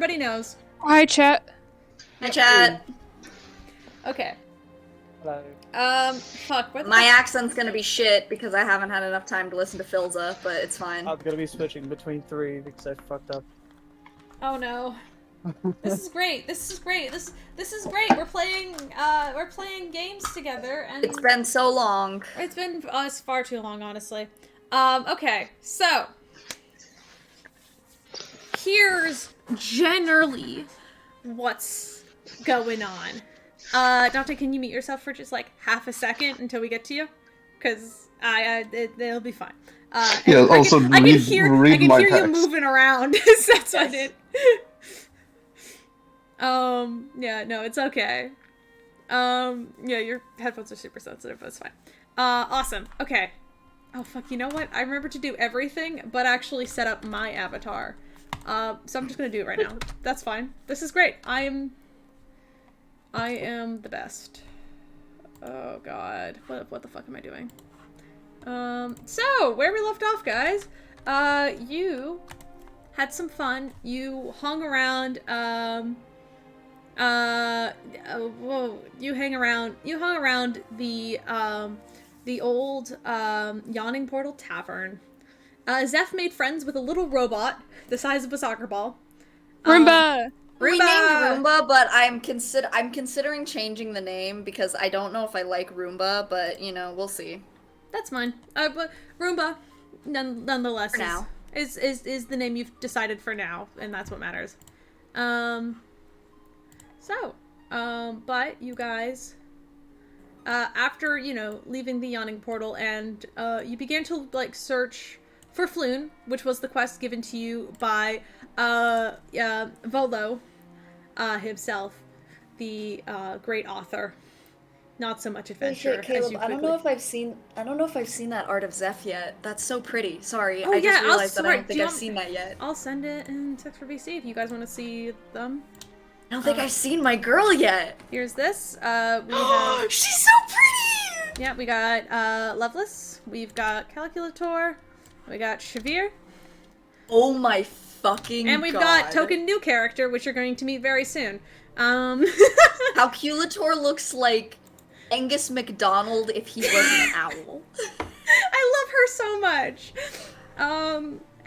Everybody knows. Hi, chat. Hi, chat. Okay. Hello. Fuck. What the My fuck? accent's gonna be shit because I haven't had enough time to listen to Filza, but it's fine. I'm gonna be switching between three because I fucked up. Oh no. This is great. This is great. This is great. We're playing games together, and It's been so long. it's been it's far too long, honestly. Okay, so here's generally what's going on. Dante, can you mute yourself for just like half a second until we get to you? Because it'll be fine. Yeah, also I can hear my you text. moving around. That's what it. Yeah, no, it's okay. Yeah, your headphones are super sensitive, but it's fine. Awesome. Okay. Oh, fuck, you know what? I remember to do everything, but actually set up my avatar. So I'm just gonna do it right now. That's fine. This is great. I am the best. Oh, God. What the fuck am I doing? So, where we left off, guys, you had some fun. You hung around, you hung around the old, Yawning Portal Tavern. Zeph made friends with a little robot the size of a soccer ball. Roomba! We named Roomba, but I'm considering changing the name because I don't know if I like Roomba, but you know, we'll see. That's fine. But Roomba, nonetheless, For now. is the name you've decided for now, and that's what matters. But you guys, after, you know, leaving the Yawning Portal, and, you began to, like, search for Floon, which was the quest given to you by, Volo, himself, the, great author. Not so much adventure. Holy shit, Caleb, as you I don't know if I've seen that art of Zeph yet. That's so pretty. Sorry, Oh, I yeah, just realized that I sorry, don't think I've seen that yet. I'll send it in text for VC if you guys want to see them. I don't think I've seen my girl yet. Here's this. We have... She's so pretty! Yeah, we got Loveless. We've got Calculator. We got Shavir. Oh my fucking god. And we've got token new character, which you're going to meet very soon. Calculator looks like Angus MacDonald if he was an owl. I love her so much.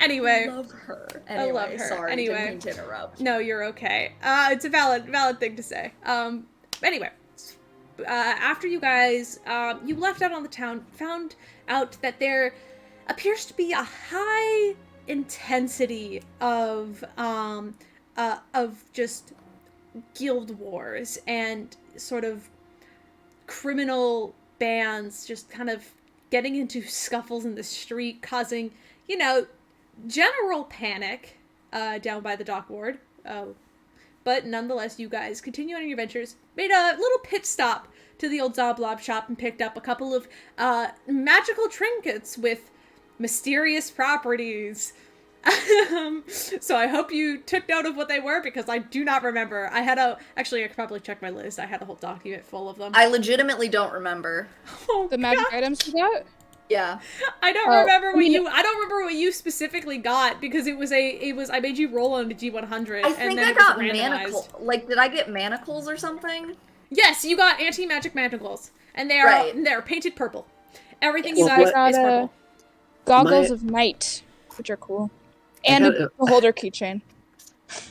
Anyway. I love her. I love her. Sorry, Anyway. didn't mean to interrupt. No, you're okay. It's a valid thing to say. Anyway. After you guys, you left out on the town, found out that there appears to be a high intensity of just guild wars and sort of criminal bands just kind of getting into scuffles in the street, causing, you know, general panic down by the dock ward. But nonetheless, you guys continue on your adventures, made a little pit stop to the old Zoblob shop and picked up a couple of magical trinkets with mysterious properties. So I hope you took note of what they were, because I do not remember. Actually, I could probably check my list. I had a whole document full of them. I legitimately don't remember. Oh, The magic items you got? Yeah. I don't remember what you specifically got, because I made you roll on a G100. I and think then I it was got randomized. manacles. Like, did I get manacles or something? Yes, you got anti-magic manacles, and they're painted purple. Everything you Well, guys is purple. Goggles of night, which are cool. And a beholder keychain.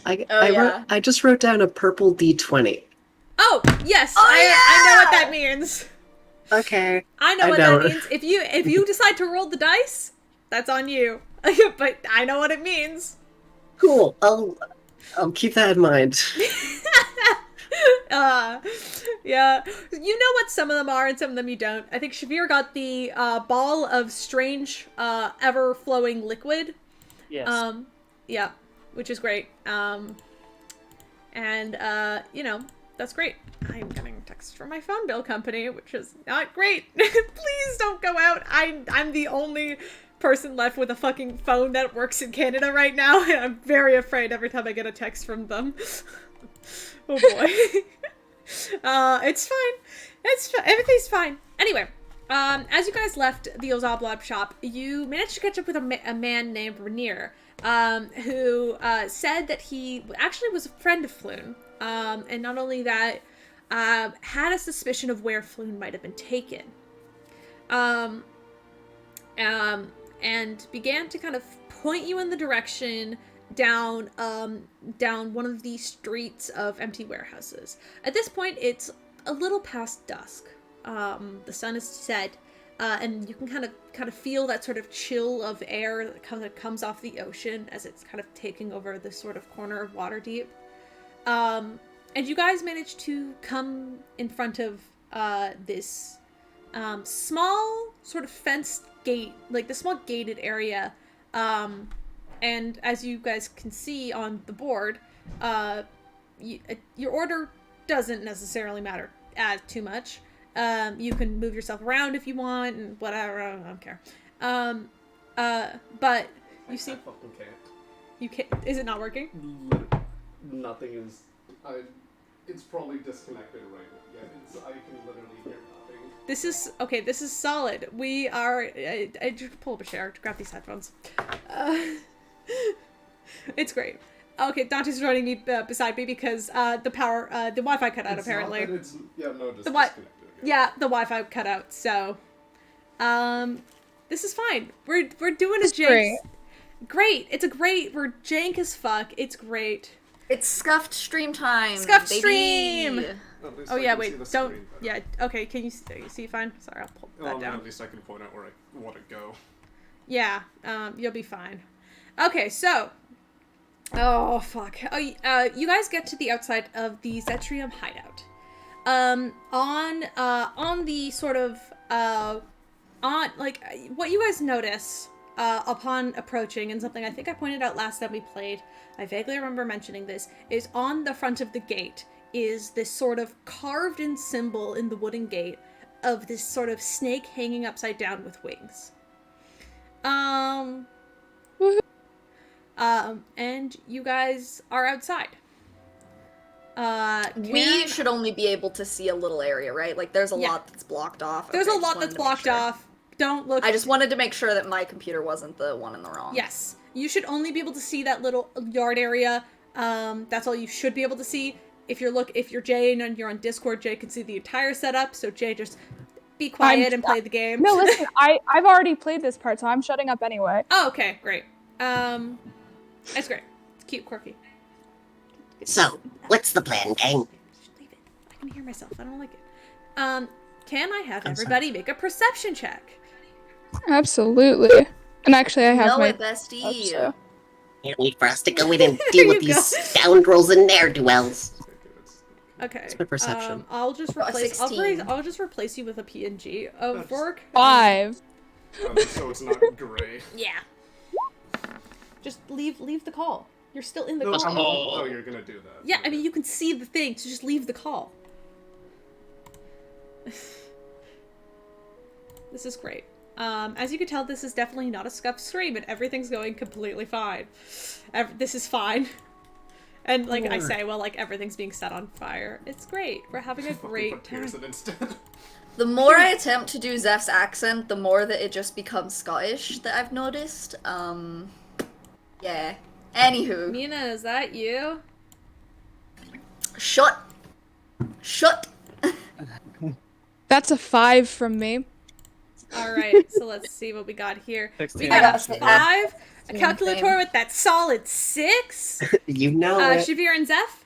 I just wrote down a purple D20. Oh yes, Oh, I know what that means. Okay. I know what that means. If you decide to roll the dice, that's on you. But I know what it means. Cool. I'll keep that in mind. Yeah. You know what some of them are and some of them you don't. I think Shavir got the ball of strange, ever-flowing liquid. Yes. Yeah, which is great. And you know, that's great. I'm getting text from my phone bill company, which is not great. Please don't go out. I'm the only person left with a fucking phone that works in Canada right now, and I'm very afraid every time I get a text from them. Oh boy. It's fine. Everything's fine. Anyway, as you guys left the Ozoblab shop, you managed to catch up with a man named Rainier. who said that he actually was a friend of Floon. And not only that, had a suspicion of where Floon might have been taken. And began to kind of point you in the direction down one of these streets of empty warehouses. At this point, it's a little past dusk. The sun is set, and you can kind of feel that sort of chill of air that kind of comes off the ocean as it's kind of taking over this sort of corner of Waterdeep. And you guys manage to come in front of this small sort of fenced gate, like the small gated area. And as you guys can see on the board, your order doesn't necessarily matter too much. You can move yourself around if you want and whatever. I don't care. But you see, I fucking can't. you can't. Is it not working? Nothing is. It's probably disconnected right now. Yeah, I can literally hear nothing. This is okay. This is solid. We are. I just pull up a chair to grab these headphones. It's great. Okay, Dante's joining me beside me because the Wi-Fi cut out apparently. Just disconnected again. Yeah, the Wi-Fi cut out. So, this is fine. We're doing a jank. Great. It's a great. We're jank as fuck. It's great. It's scuffed stream time. Scuffed baby. stream. Oh yeah, wait. Don't. Yeah. Okay. Can you see fine? Sorry, I'll pull that down. At least I can point out where I want to go. Yeah. You'll be fine. Okay. So. Oh fuck. You guys get to the outside of the Zetrium hideout. On the sort of on like what you guys notice upon approaching, and something I think I pointed out last time we played, I vaguely remember mentioning this, is on the front of the gate is this sort of carved in symbol in the wooden gate of this sort of snake hanging upside down with wings. And you guys are outside. We should only be able to see a little area, right? Like, there's a lot that's blocked off. There's a lot that's blocked off. Don't look. I just wanted to make sure that my computer wasn't the one in the wrong. Yes. You should only be able to see that little yard area. That's all you should be able to see. If you're Jay and you're on Discord, Jay can see the entire setup, so Jay, just be quiet and play the game. No, listen, I've already played this part, so I'm shutting up anyway. Oh, okay, great. That's great. It's cute, quirky. So, what's the plan, gang? Just leave it. I can hear myself. I don't like it. Can I have everybody make a perception check? Absolutely. And actually, I have my bestie. so. Can't wait for us to go in and deal with these scoundrels and ne'er-do-wells. Okay. It's my perception. I'll just replace. $16. I'll just replace you with a PNG of work. 5. So it's not gray. Yeah. Just leave the call. You're still in the No, call. oh, you're gonna do that. Yeah, I mean you can see the thing, so just leave the call. This is great. As you can tell, this is definitely not a scuffed stream, and everything's going completely fine. This is fine. And like I say, well, like everything's being set on fire. It's great. We're having a great time. The more I attempt to do Zeph's accent, the more that it just becomes Scottish that I've noticed. Yeah. Anywho. Mina, is that you? Shut. That's a 5 from me. Alright, so let's see what we got here. 16. We got a 5, a Same calculator thing. with that solid 6. You know it. Shavir and Zeph?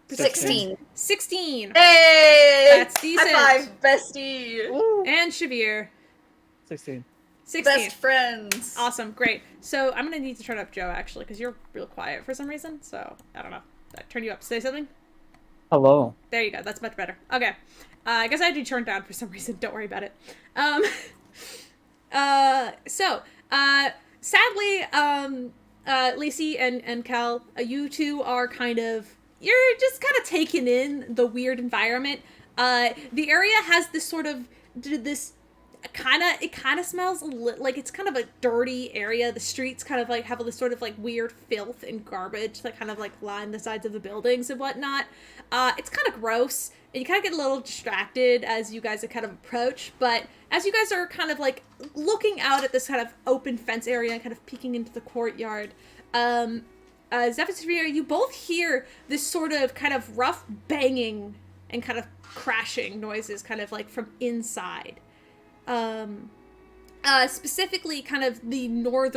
16. 16. Hey! That's decent. High five, bestie. And Shavir. 16. 16. Best friends. Awesome, great. So I'm gonna need to turn up Joe actually, because you're real quiet for some reason. So I don't know. Turn you up. Say something. Hello. There you go. That's much better. Okay. I guess I had you turned down for some reason. Don't worry about it. Sadly, Lacey and Cal, you two are you're just kind of taking in the weird environment. The area has this sort of it kind of smells like it's kind of a dirty area. The streets kind of like have this sort of like weird filth and garbage that kind of like line the sides of the buildings and whatnot. It's kind of gross, and you kind of get a little distracted as you guys kind of approach. But as you guys are kind of like looking out at this kind of open fence area and kind of peeking into the courtyard, Zephyrus, you both hear this sort of kind of rough banging and kind of crashing noises kind of like from inside. Specifically kind of the more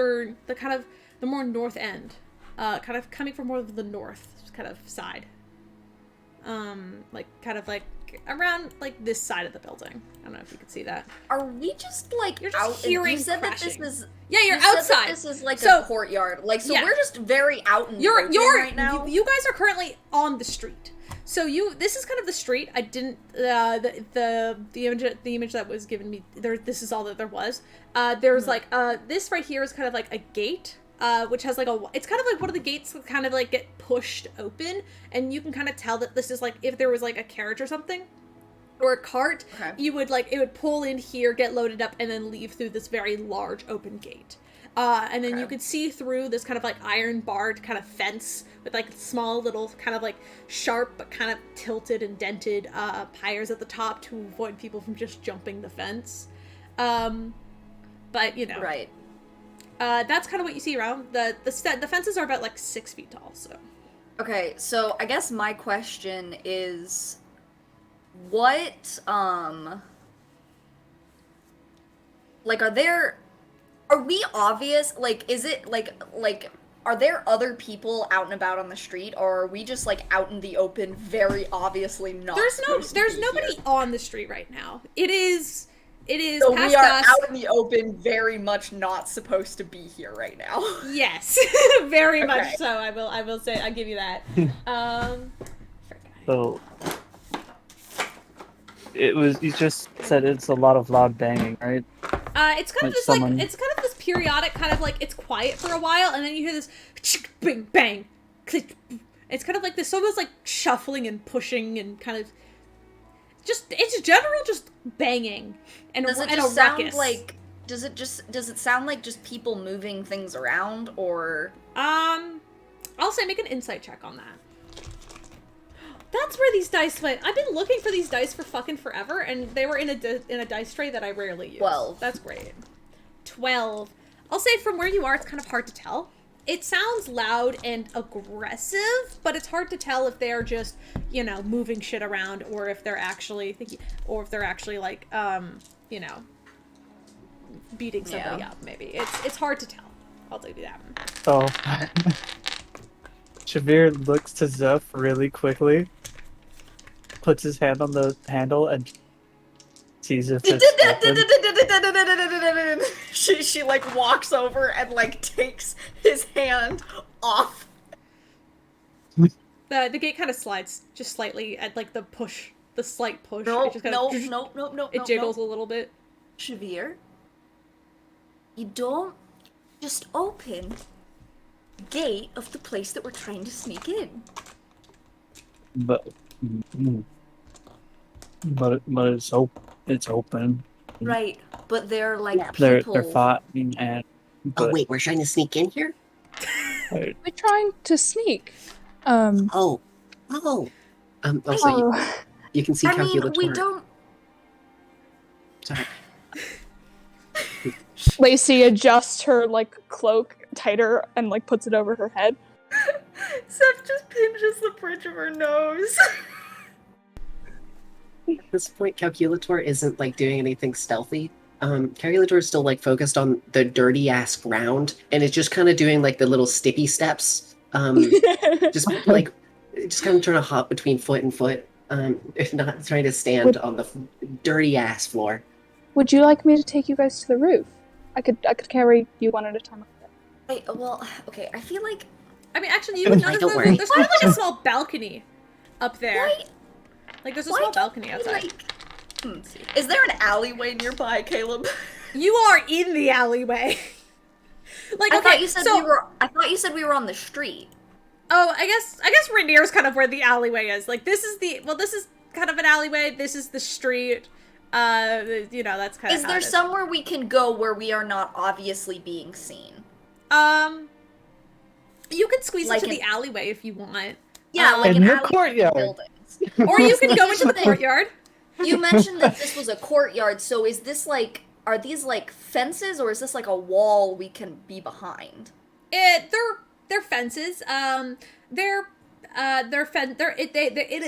north end. Kind of coming from more of the north kind of side. Like kind of like around like this side of the building. I don't know if you can see that. Are we just like You're just out? hearing You said crashing. that this is. Yeah, you're you said outside. that this is like So- a courtyard. Like so, yeah. we're just very out in the You're open right now. you guys are currently on the street. So this is kind of the street. I didn't the image that was given me there. This is all that there was. There's like this right here is kind of like a gate. Which has like it's kind of like one of the gates that kind of like get pushed open, and you can kind of tell that this is like if there was like a carriage or something, or a cart, Okay. you would like it would pull in here, get loaded up, and then leave through this very large open gate. And then you could see through this kind of like iron barred kind of fence with like small little kind of like sharp but kind of tilted and dented piers at the top to avoid people from just jumping the fence. But you know, Right. that's kind of what you see around. The fences are about like 6 feet tall. So Okay, so I guess my question is, what like are we obvious? Like, is it like are there other people out and about on the street, or are we just like out in the open, very obviously not? there's nobody on the street right now. It is So past we are dusk. out in the open, very much not supposed to be here right now. Yes, very Okay. much so. I will say I'll give you that. So you just said it's a lot of loud banging, right? It's kind of Like just someone- like it's kind of this periodic kind of like it's quiet for a while, and then you hear this bang bang click. It's kind of like this almost like shuffling and pushing and kind of just it's general just banging and Does it and just a sound ruckus. like does it sound like just people moving things around, or I'll say make an insight check on that. That's where these dice went. I've been looking for these dice for fucking forever, and they were in a dice tray that I rarely use. 12. That's great. 12. I'll say from where you are, it's kind of hard to tell. It sounds loud and aggressive, but it's hard to tell if they're just, you know, moving shit around, or if they're actually thinking, or if they're actually like, you know, beating somebody up. Maybe it's hard to tell. I'll give you that one. Oh. Shavir looks to Zeph really quickly, puts his hand on the handle, and sees if it's open. she like walks over and like takes his hand off. The gate kind of slides just slightly at like the slight push. No, It just kind no, of, no, no, no. It jiggles a little bit. Shavir, you don't just open the gate of the place that we're trying to sneak in. But it's open. Right, but they're like They're people. fine and. Oh But wait, we're trying to sneak in here? We're trying to sneak. Oh. Also Oh, you can see I mean, calculator. we don't. Sorry. Lacey adjusts her like cloak tighter and like puts it over her head. Seth just pinches the bridge of her nose. At this point, Calculator isn't like doing anything stealthy. Calculator is still like focused on the dirty ass ground, and it's just kind of doing like the little sticky steps. Just kind of trying to hop between foot and foot. If not trying to stand on the dirty ass floor. Would you like me to take you guys to the roof? I could carry you one at a time. Wait, well, okay, I feel like. I mean, actually, you would notice Don't worry. there's kind of like a small balcony up there. Why? Like there's a Why small don't balcony we, outside. like- Is there an alleyway nearby, Caleb? You are in the alleyway. Like I okay, thought you said so I thought you said we were on the street. oh, I guess Rainier's kind of where the alleyway is. Like this is kind of an alleyway. This is the street. You know, that's kind of. Is there somewhere we can go where we are not obviously being seen? You can squeeze Like into an- the alleyway if you want. Yeah, like In an the alleyway courtyard. buildings. Or you can go into the Thing. courtyard. You mentioned that this was a courtyard, so is this like, are these like fences, or is this like a wall we can be behind? They're they're fences. They're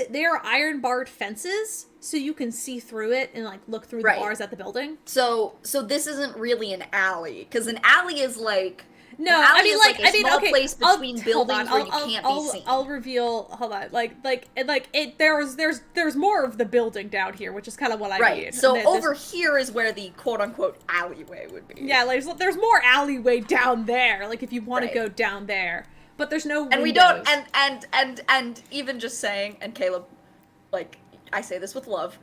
they're iron barred fences, so you can see through it and like look through the bars at the building. So this isn't really an alley, because an alley is like no. I mean, like a small place between buildings where you can't be seen. I'll reveal. Hold on, there's more of the building down here, which is kind of what I mean. So over here is where the quote unquote alleyway would be. Yeah, like there's more alleyway down there. Like if you want to go down there. But there's no windows. And we don't, and even just saying, and Caleb, like, I say this with love,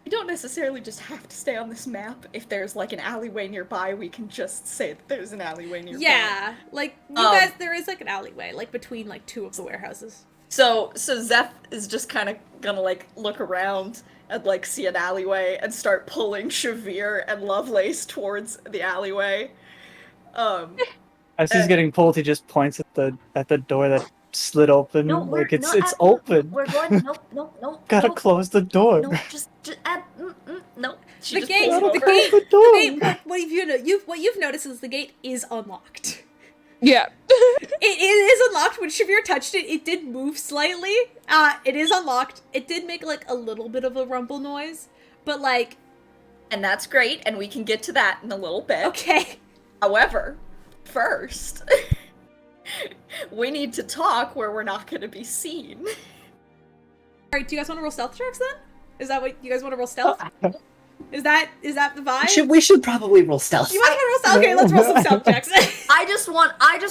you don't necessarily just have to stay on this map. If there's, like, an alleyway nearby, we can just say that there's an alleyway nearby. Yeah, like, you guys, there is, like, an alleyway, like, between, like, two of the warehouses. So Zeph is just kind of gonna, like, look around and, like, see an alleyway and start pulling Shavir and Lovelace towards the alleyway. As he's getting pulled, he just points at the door that slid open. No, like it's open. We're going. No. Gotta close the door. No, just no. The gate. What you've noticed is the gate is unlocked. Yeah. it is unlocked. When Shavir touched it, it did move slightly. It is unlocked. It did make like a little bit of a rumble noise, but like. And that's great, and we can get to that in a little bit. Okay. However. First, we need to talk where we're not going to be seen. Alright, do you guys want to roll stealth checks then? Is that what you guys want to roll stealth? Is that the vibe? We should probably roll stealth. You guys want to roll stealth? Okay, let's roll some stealth checks. I just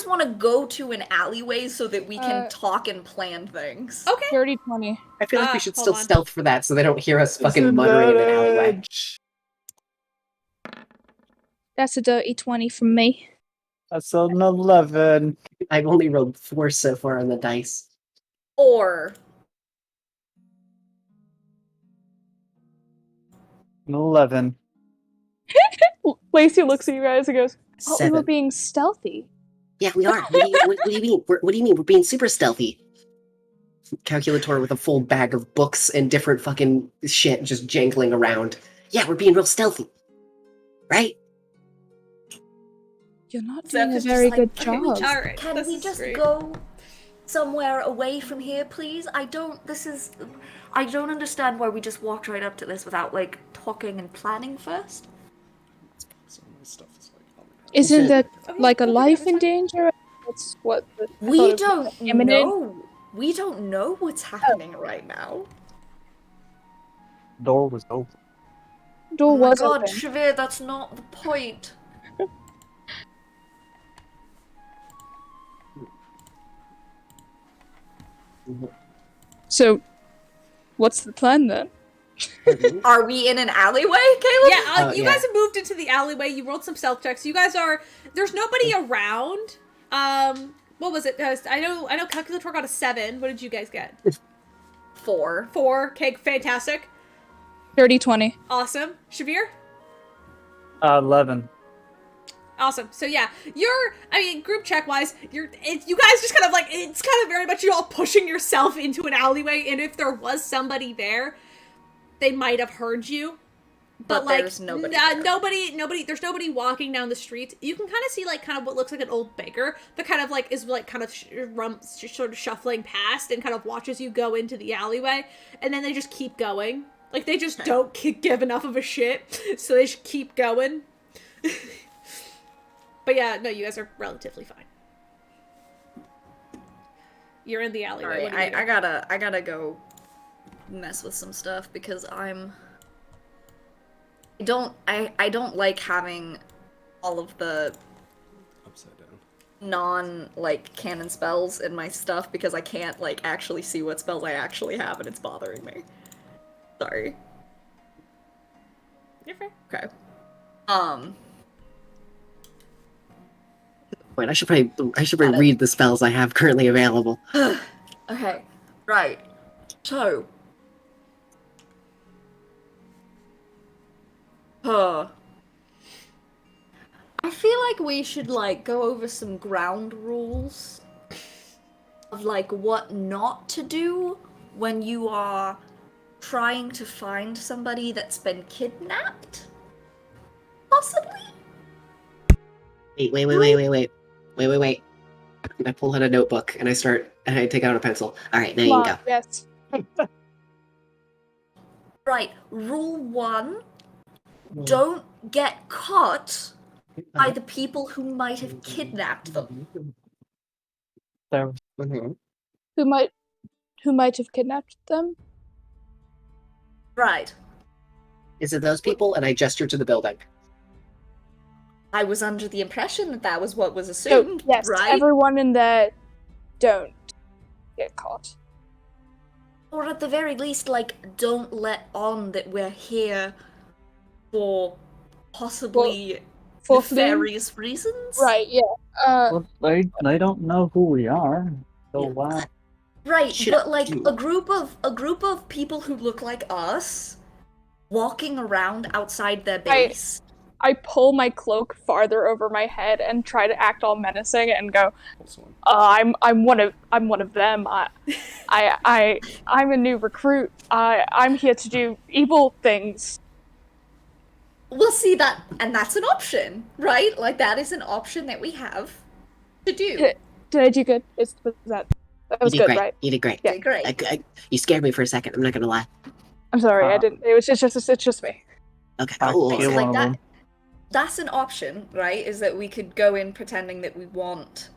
want to go to an alleyway so that we can talk and plan things. Okay. 30-20. I feel like we should still stealth for that so they don't hear us fucking muttering in an alleyway. That's a dirty 20 from me. That's an 11. I've only rolled 4 so far on the dice. Or An 11. Lacey looks at you guys and goes, "Oh, we 7. were being stealthy." Yeah, we are. What do you mean? What do you mean? We're being super stealthy. Calculator with a full bag of books and different fucking shit just jangling around. Yeah, we're being real stealthy. Right? You're not doing a very good job. Can we just go somewhere away from here, please? I don't understand why we just walked right up to this without, like, talking and planning first. Isn't that, like, a life in danger? That's what the We don't know. We don't know what's happening right now. Door was open. Door was God, open. Shavir, that's not the point. So, what's the plan then? Are we in an alleyway, Caleb? Yeah, you guys have moved into the alleyway. You rolled some stealth checks. You guys are. There's nobody around. What was it? I know. Calculator got a 7. What did you guys get? 4. 4. Okay, fantastic. 30-20. Awesome. Shavir? 11. Awesome. So yeah, group check wise, you guys just kind of like, it's kind of very much you all pushing yourself into an alleyway, and if there was somebody there, they might have heard you. But like, there's nobody there's nobody walking down the street. You can kind of see like kind of what looks like an old beggar that kind of like is like kind of sort of shuffling past and kind of watches you go into the alleyway, and then they just keep going. Like they just don't give enough of a shit, so they just keep going. But yeah, no, you guys are relatively fine. You're in the alleyway. Sorry, I gotta go mess with some stuff because I don't like having all of the upside down non canon spells in my stuff because I can't like actually see what spells I actually have and it's bothering me. Sorry. You're fair. Okay. Wait, I should probably read the spells I have currently available. Okay. Right. So. I feel like we should like go over some ground rules of like what not to do when you are trying to find somebody that's been kidnapped. Possibly. Wait. I pull out a notebook and I take out a pencil. All right, now you Come can on, go. yes. Right. Rule 1: don't get caught by the people who might have kidnapped them. There, Mhm. Who might have kidnapped them? Right. Is it those people? And I gesture to the building. I was under the impression that that was what was So assumed, yes, right? everyone in there don't get caught. Or at the very least, like, don't let on that we're here for possibly For fleeing? nefarious reasons. Right, yeah. well, they don't know who we are. So Yeah. Right, Should but I- like a group of people who look like us walking around outside their base. I pull my cloak farther over my head and try to act all menacing and go, I'm one of them. I'm a new recruit. I'm here to do evil things. We'll see that, and that's an option, right? Like that is an option that we have to do. Did I do good? That was You did good, great. right? You did great. Yeah. Okay, great. You scared me for a second. I'm not gonna lie. I'm sorry, I didn't. It's just me. Okay. I Oh, feel So one like of that them. that's an option, right? Is that we could go in pretending that we want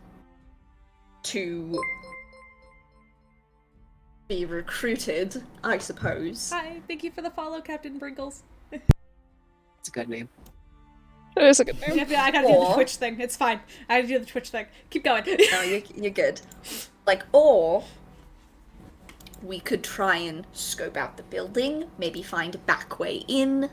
to be recruited, I suppose. Hi, thank you for the follow, Captain Brinkles. it's a good name. It is a good name. Yeah, I gotta do the Or- Twitch thing. It's fine. I gotta do the Twitch thing. Keep going. No, you're good. Like, or we could try and scope out the building, maybe find a back way in.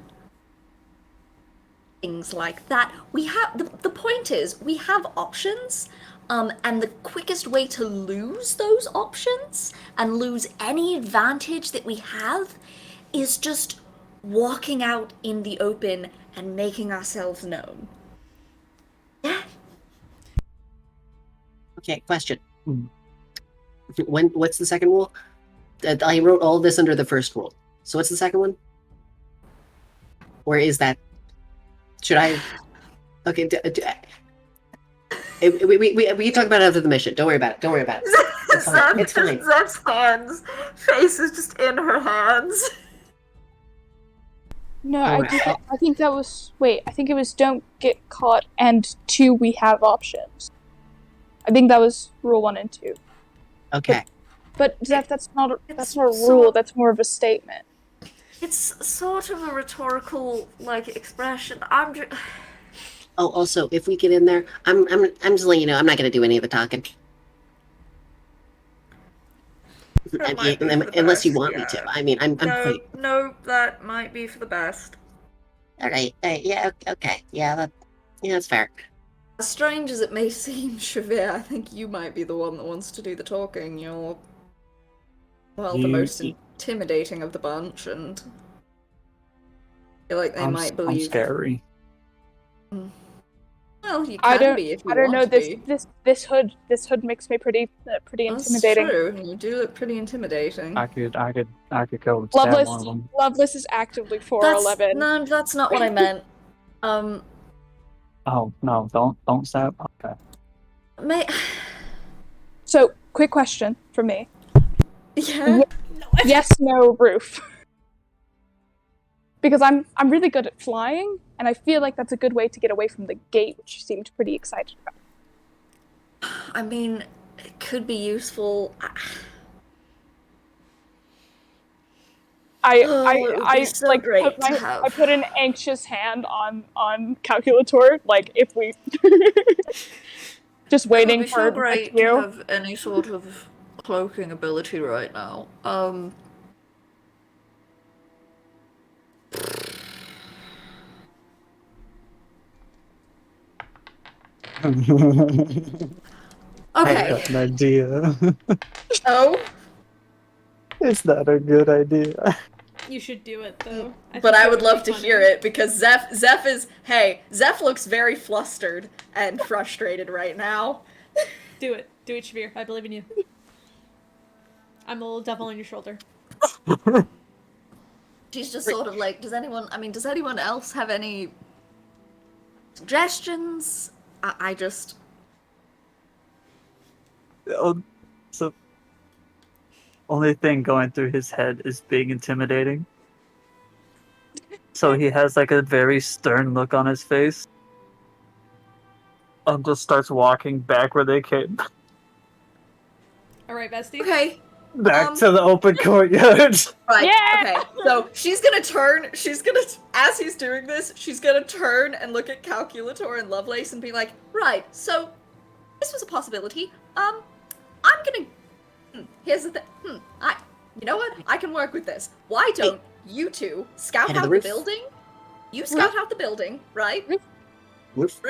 Things like that. We have the point is we have options, and the quickest way to lose those options and lose any advantage that we have is just walking out in the open and making ourselves known. Yeah. Okay. Question. Hmm. What's the second rule? I wrote all this under the first rule. So what's the second one? Or is that? Should I? Okay. We can talk about it after the mission. Don't worry about it. Don't worry about it. It's fine. It's fine. Zep's hands. Face is just in her hands. No, Alright. I think that was. Wait, I think it was don't get caught, and 2, we have options. I think that was rule 1 and 2. Okay. But that's not a It's rule. so- That's more of a statement. It's sort of a rhetorical like expression. Oh, also, if we get in there, I'm just letting you know, I'm not gonna do any of the talking. That might be for the Unless you best, want me yeah. to. I mean, I'm quite. No, that might be for the best. All right. Yeah. Okay. Yeah. That's fair. As strange as it may seem, Shavir, I think you might be the one that wants to do the talking. You're, well, the most intimidating of the bunch, and I feel like they might I'm believe. scary. Well, you I can don't. be if you I don't want know. to be. This hood makes me pretty intimidating. That's true. And you do look pretty intimidating. I could go and stab one of them. Loveless is actively 4'11". No, that's not what I meant. Oh no! Don't stab. Okay. May So, quick question for me. yeah. Yes, no, roof. Because I'm really good at flying, and I feel like that's a good way to get away from the gate, which you seemed pretty excited about. I mean, it could be useful. I it would be so like great put to have. I put an anxious hand on calculator, like if we just waiting It would be for so the great cue. to have any sort of cloaking ability right now. I've Okay. got an idea. Oh, It's not a good idea. You should do it though. but I would love to hear it because Zeph looks very flustered and frustrated right now. Do it, Shavir. I believe in you. I'm a little devil on your shoulder. She's just sort of like, does anyone else have any suggestions? I just Oh, so only thing going through his head is being intimidating. So he has like a very stern look on his face. And just starts walking back where they came. All right, bestie. Okay. Back to the open courtyard. Right. Yeah! Okay. So she's gonna turn. As he's doing this, she's gonna turn and look at Calculator and Lovelace and be like, "Right. So this was a possibility. I'm gonna. Here's the thing. You know what? I can work with this. Why don't you two scout Head of out the the roof. building? You scout out the building, right? Woof.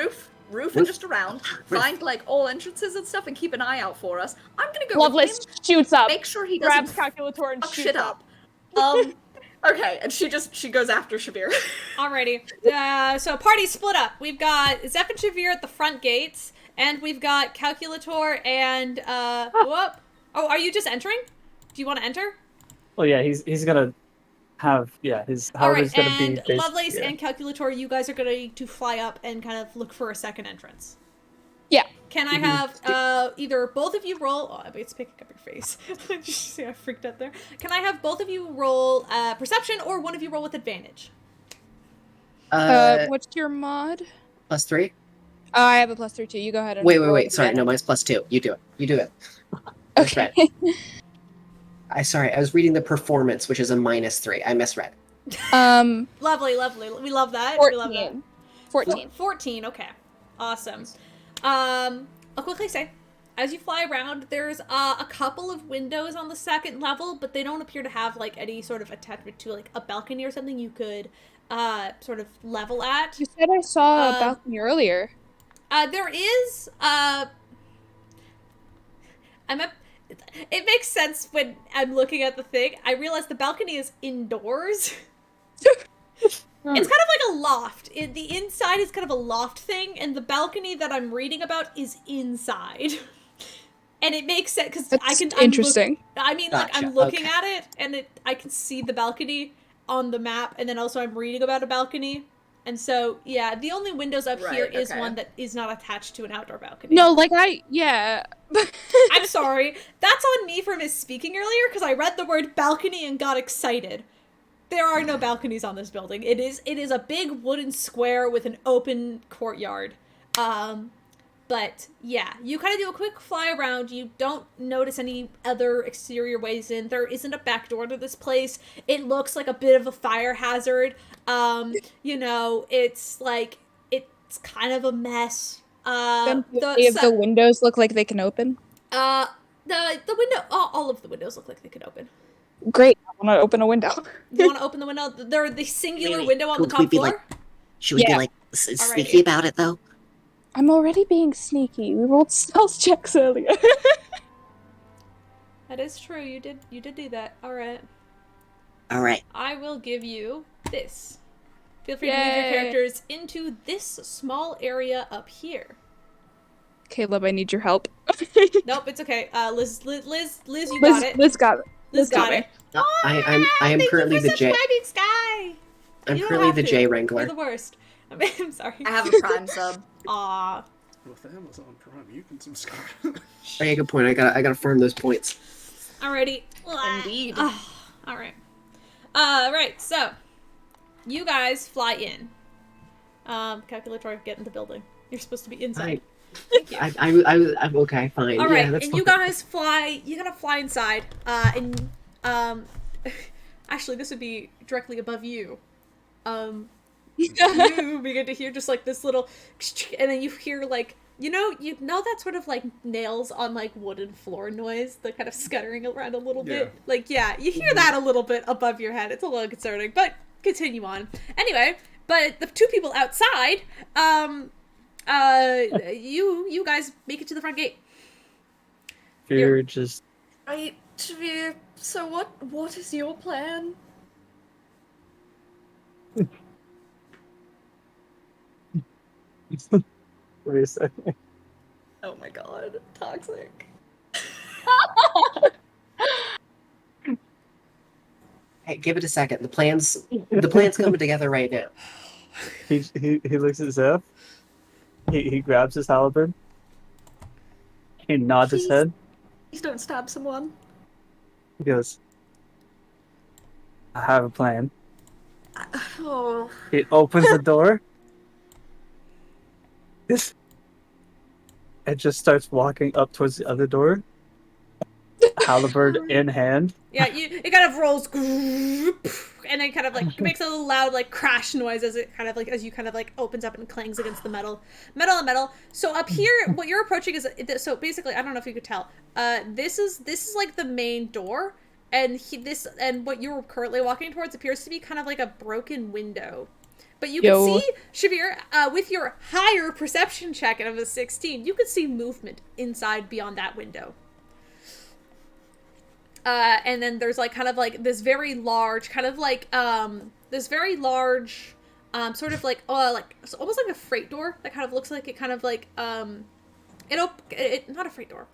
Roof, and just around. Find like all entrances and stuff, and keep an eye out for us. I'm gonna go Lovelace with him. shoots up, Make sure he grabs doesn't Calculator and fuck shoots shit up. up. Okay, and she goes after Shabir. Alrighty. So party split up. We've got Zeph and Shavir at the front gates, and we've got Calculator and whoop. Oh, are you just entering? Do you want to enter? Well, yeah, he's gonna have his Alright, Howard's gonna be and basically, Lovelace yeah. and Calculator, you guys are going to fly up and kind of look for a second entrance. Yeah. Can I have either both of you roll? Oh, it's picking up your face. Did you see I freaked out there? Can I have both of you roll perception, or one of you roll with advantage? What's your mod? +3. Oh, I have a +3 too. You go ahead and Wait. roll Sorry, no, advantage. mine's +2. You do it. That's right. I was reading the performance, which is a -3. I misread. Lovely. We love that. We love that. 14. 14, okay. Awesome. I'll quickly say, as you fly around, there's a couple of windows on the second level, but they don't appear to have like any sort of attachment to like a balcony or something you could sort of level at. You said I saw a balcony earlier. There is it makes sense when I'm looking at the thing. I realize the balcony is indoors. It's kind of like a loft. The inside is kind of a loft thing, and the balcony that I'm reading about is inside. And it makes sense because interesting. I'm Gotcha, looking okay. at it, and I can see the balcony on the map, and then also I'm reading about a balcony. And so, yeah, the only windows up here is okay. one that is not attached to an outdoor balcony. No, yeah. I'm sorry. That's on me for misspeaking earlier, because I read the word balcony and got excited. There are no balconies on this building. It is a big wooden square with an open courtyard. But yeah, you kind of do a quick fly around. You don't notice any other exterior ways in. There isn't a back door to this place. It looks like a bit of a fire hazard. It's like, it's kind of a mess. The windows look like they can open. The window, all of the windows look like they could open. Great. I want to open a window. You want to open the window? They're the singular Wait, window on the could we top be floor? Should we be Yeah. like Alrighty. sneaky about it though? I'm already being sneaky. We rolled stealth checks earlier. That is true. You did do that. All right. All right. I will give you this. Feel free to move your Yay. characters into this small area up here. Caleb, I need your help. Nope, it's okay. Liz, you got it. Liz got it. Liz got me. it. I am Thank currently you for the J. subscribing, Sky. I'm You don't currently have the to. J You're Wrangler. the worst. I'm sorry. I have a Prime sub. Aw. With Amazon Prime, you can subscribe. Oh, yeah, good point. I gotta farm those points. Alrighty. Indeed. Alright. Right, so you guys fly in. Calculator, get in the building. You're supposed to be inside. Thank you. I'm okay, fine. All right, yeah, that's and fine. you guys fly. You gotta fly inside. And actually, this would be directly above you. You begin to hear just like this little, and then you hear like you know that sort of like nails on like wooden floor noise, the kind of scuttering around a little bit. Like you hear that a little bit above your head. It's a little concerning, but continue on. Anyway, but the two people outside, you guys make it to the front gate. You're just Right, Shavir, so what is your plan? wait a second. Oh my god, toxic. Hey, give it a second. The plan's coming together right now. He looks at Zeph. He grabs his halberd. He nods his head. Please don't stab someone. He goes, I have a plan. Oh. He opens the door. And just starts walking up towards the other door. Halberd in hand. Yeah, it kind of rolls, and then kind of like makes a little loud like crash noise as it kind of like as you kind of like opens up and clangs against the metal. So up here, what you're approaching is so basically, I don't know if you could tell. This is like the main door, and and what you're currently walking towards appears to be kind of like a broken window. But you can see, Shavir, with your higher perception check of a 16, you can see movement inside beyond that window. And then there's like kind of like this very large, kind of like sort of like almost like a freight door that kind of looks like it kind of like it not a freight door,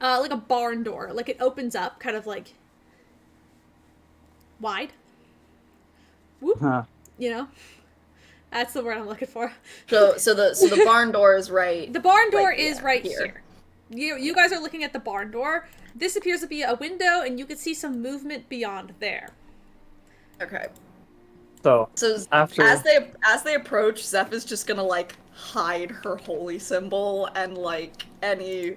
like a barn door, like it opens up kind of like wide. Whoop, you know. That's the word I'm looking for. So the barn door is right. The barn door like, is yeah, right here. You guys are looking at the barn door. This appears to be a window, and you can see some movement beyond there. Okay. So after as they approach, Zeph is just gonna like hide her holy symbol and like any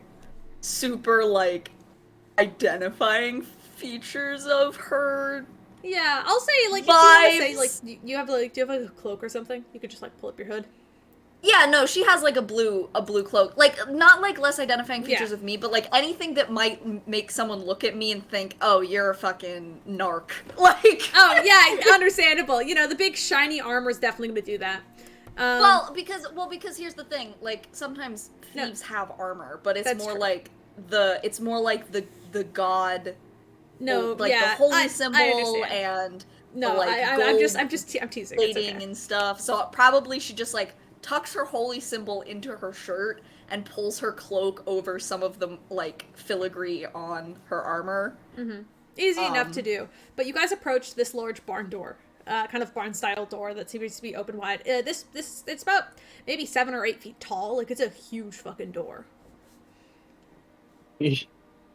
super like identifying features of her. Yeah, I'll say like if you want to say like you have like do you have like a cloak or something? You could just like pull up your hood. Yeah, no, she has like a blue cloak. Like not like less identifying features of me, but like anything that might make someone look at me and think, "Oh, you're a fucking narc." Like oh, yeah, understandable. You know, the big shiny armor is definitely going to do that. Well, because here's the thing, like sometimes thieves have armor, but it's more like the god no, like yeah, the holy I symbol and no, the, like, I'm teasing. plating okay. and stuff. So probably she just like tucks her holy symbol into her shirt and pulls her cloak over some of the like filigree on her armor. Mm-hmm. Easy enough to do. But you guys approached this large barn door, kind of barn style door that seems to be open wide. This it's about maybe 7 or 8 feet tall. Like it's a huge fucking door. He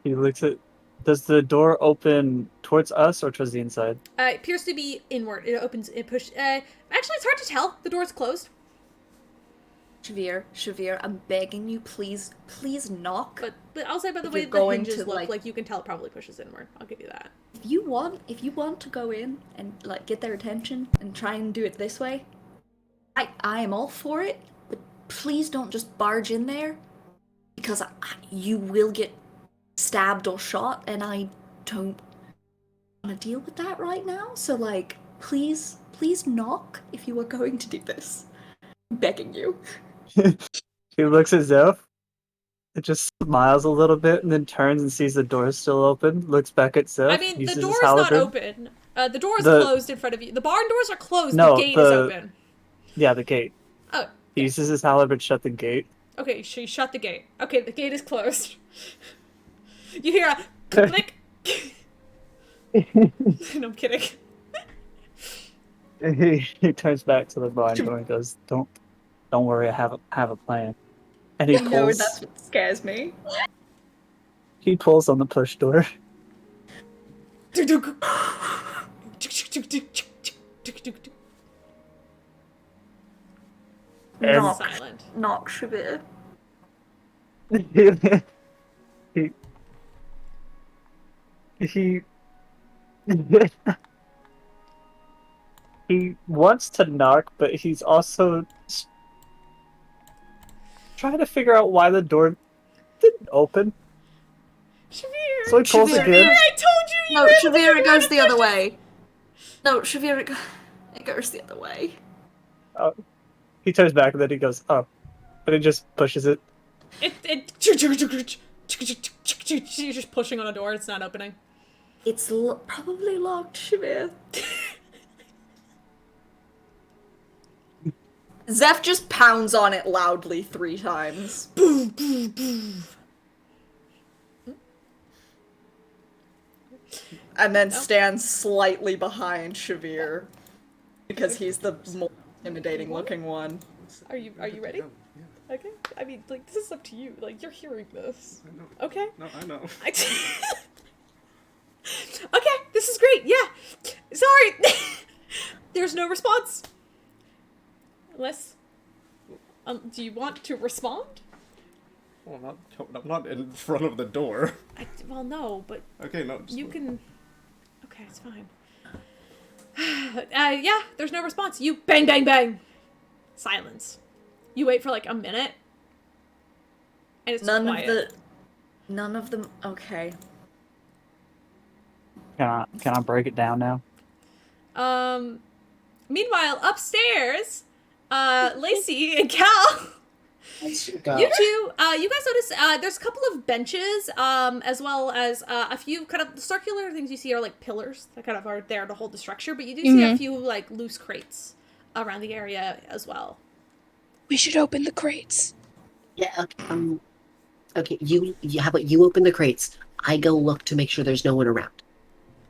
looks at. Does the door open towards us or towards the inside? It appears to be inward. It opens. It pushes. Actually, it's hard to tell. The door's closed. Shavir, I'm begging you, please knock. But I'll say by the way the hinges look, like you can tell it probably pushes inward. I'll give you that. If you want to go in and like get their attention and try and do it this way, I am all for it. But please don't just barge in there, because you will get stabbed or shot, and I don't want to deal with that right now. So like, please knock if you are going to do this. I'm begging you. He looks at Zeph. It just smiles a little bit and then turns and sees the door is still open. Looks back at Zeph. I mean, the door's not open. The door is closed in front of you. The barn doors are closed. No, the gate is open. Yeah, the gate. Oh. He uses his halberd to shut the gate. Okay, she shut the gate. Okay, the gate is closed. You hear a click. No, I'm kidding. He turns back to the barn door and goes, "Don't worry, I have a plan." And he I know pulls. that's what scares me. He pulls on the push door. Knock, silent. knock, Shavir. he he wants to knock, but he's also trying to figure out why the door didn't open. Shavir! So he pulls again. I told you! No, Shavir, it goes the other way. No, Shavir, it goes the other way. He turns back and then he goes, "Oh," and he just pushes it. You're just pushing on a door. It's not opening. It's probably locked, Shavir. Zeph just pounds on it loudly 3 times. Boo, boo, boo. And then stands slightly behind Shavir, because he's the more intimidating looking one. Are you ready? Okay? I mean, like, this is up to you. Like, you're hearing this. I know. Okay? No, I know. Okay, this is great. Yeah. Sorry. There's no response. Unless... do you want to respond? Well, I'm not in front of the door. Well, no, but Okay, no. Just you can... Okay, it's fine. Yeah, there's no response. You bang, bang, bang. Silence. You wait for like a minute. And it's quiet. None of them. Okay. Can I break it down now? Meanwhile, upstairs, Lacey and Cal... Let's go. You two, you guys notice there's a couple of benches, as well as a few kind of circular things you see are like pillars that kind of are there to hold the structure, but you do see a few like loose crates around the area as well. We should open the crates. Yeah. Okay. Okay. How about you open the crates? I go look to make sure there's no one around.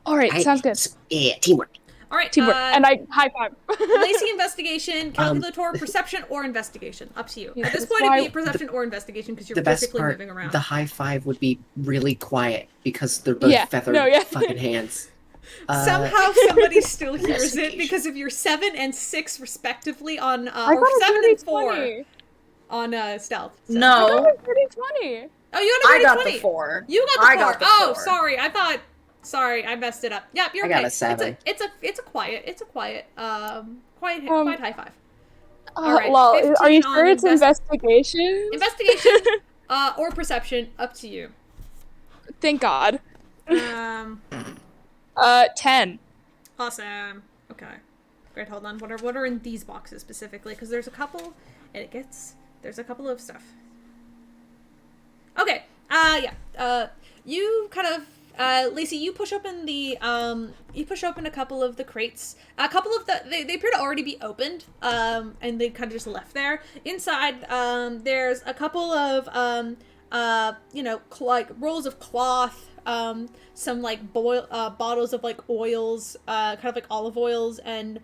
All right, sounds good. Yeah, teamwork. All right, Teamwork, and I high five. Lacey, investigation, calculator, perception, or investigation. Up to you. Yeah, At this that's point, it'd why be perception or investigation because you're The best physically part, moving around. the high five would be really quiet because they're both feathered fucking hands. Somehow somebody still hears it investigation. because of your 7 and 6 respectively on I or got a 7 dirty and 4 20. on stealth. So. I No, got a dirty 20. Oh, you got a I dirty got 20. the 4. You got the 4. I got the Oh, 4. sorry. Sorry, I messed it up. Yep, you're I okay. got a 7. It's a quiet quiet high five. All right, well, 15 are you on sure it's investigation? Investigation, or perception, up to you. Thank God. 10. Awesome. Okay. Great, hold on. What are in these boxes specifically? Because there's a couple, and there's a couple of stuff. Okay. You kind of, Lacey, you push open a couple of the crates. A couple of they appear to already be opened, and they kind of just left there. Inside, there's a couple of, like rolls of cloth, some like bottles of like oils, kind of like olive oils, and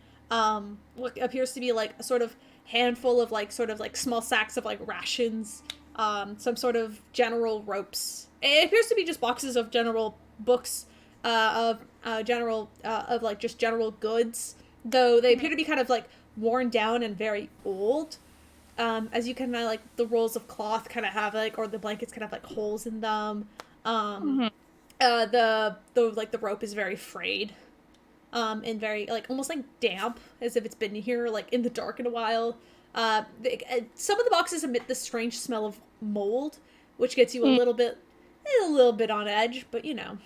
what appears to be like a sort of handful of like sort of like small sacks of like rations, some sort of general ropes. It appears to be just boxes of general books, of like just general goods, though they appear to be kind of like worn down and very old. As you kind of like the rolls of cloth kind of have like, or the blankets kind of like holes in them. The like the rope is very frayed, and very like almost like damp, as if it's been here like in the dark in a while. Some of the boxes emit this strange smell of mold, which gets you a little bit on edge, but you know.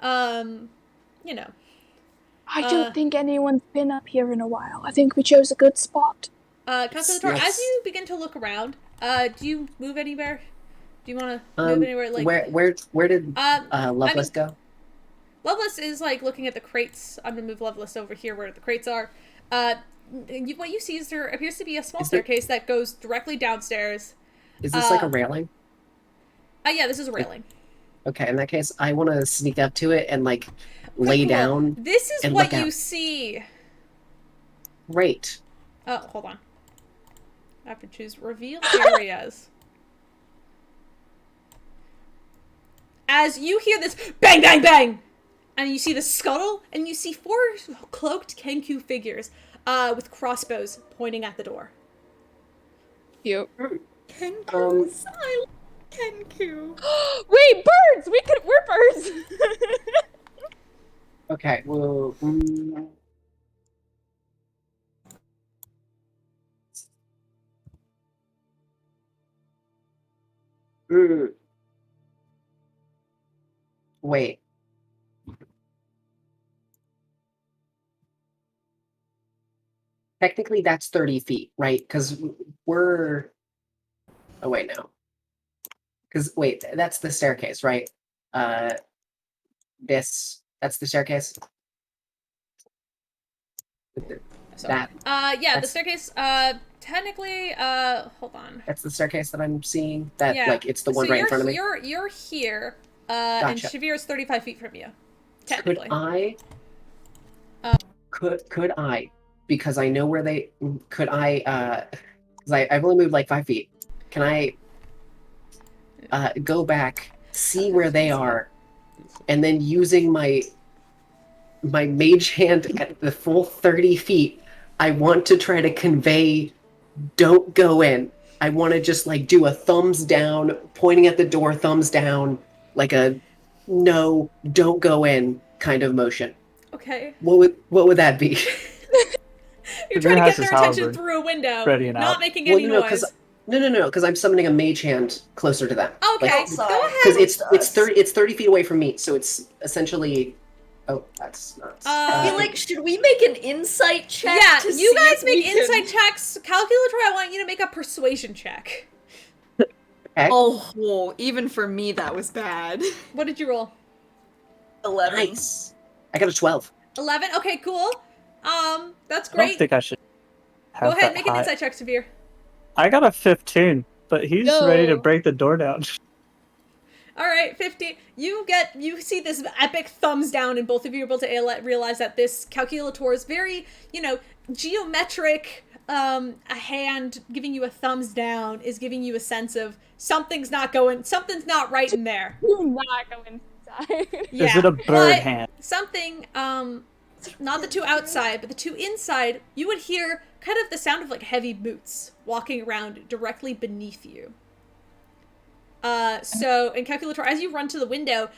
I don't think anyone's been up here in a while. I think we chose a good spot. Calculator, as you begin to look around, do you move anywhere? Do you want to move anywhere? Like where did Loveless go? Loveless is like looking at the crates. I'm gonna move Loveless over here where the crates are. What you see is there appears to be a small staircase that goes directly downstairs. Is this like a railing? Yeah, this is a railing. Okay, in that case, I want to sneak up to it and like Okay, lay cool. down. This is and what look you out. see. Great. Oh, hold on. I have to choose reveal areas. As you hear this bang, bang, bang, and you see the scuttle, and you see 4 cloaked Kenku figures, with crossbows pointing at the door. Cute. Kenku's. I love Kenku. Wait, birds! We're birds! Okay, well... Wait. Technically, that's 30 feet, right? Because we're... Oh, wait, no. Because, wait, that's the staircase, right? That's the staircase? So, yeah, the staircase, technically, hold on. That's the staircase that I'm seeing? That, Yeah. like, it's the one So right in front of me? You're here, and Gotcha. Shavir is 35 feet from you. Technically. Could I, because I know where they, could I, Because I've only moved like 5 feet. Can I go back, see where they are, and then using my mage hand at the full 30 feet, I want to try to convey, don't go in. I want to just like do a thumbs down, pointing at the door, thumbs down, like a no, don't go in kind of motion. Okay. What would that be? You're Severe trying to has get their his attention halberd through a window, ready and not out. making Well, any no, noise. no, because I'm summoning a mage hand closer to them. Okay, Outside. go ahead. Because it's Us. 30 feet away from me, so it's essentially. Oh, that's nuts. I feel like, should we make an insight check? Yeah, to you see guys if make we can- insight checks. Calculator, I want you to make a persuasion check. Oh, even for me, that was bad. What did you roll? 11. Nice. I got a 12. 11? Okay, cool. That's I don't great. think I should Go have ahead, that make an high. insight check, Severe. I got a 15, but he's ready to No. break the door down. All right, 50. You see this epic thumbs down, and both of you are able to realize that this calculator is very, geometric. A hand giving you a thumbs down is giving you a sense of something's not right in there. Do not go inside. Yeah, Is it a bird but hand? something, not the two outside, but the two inside, you would hear kind of the sound of like heavy boots walking around directly beneath you. So in Calculator, as you run to the window,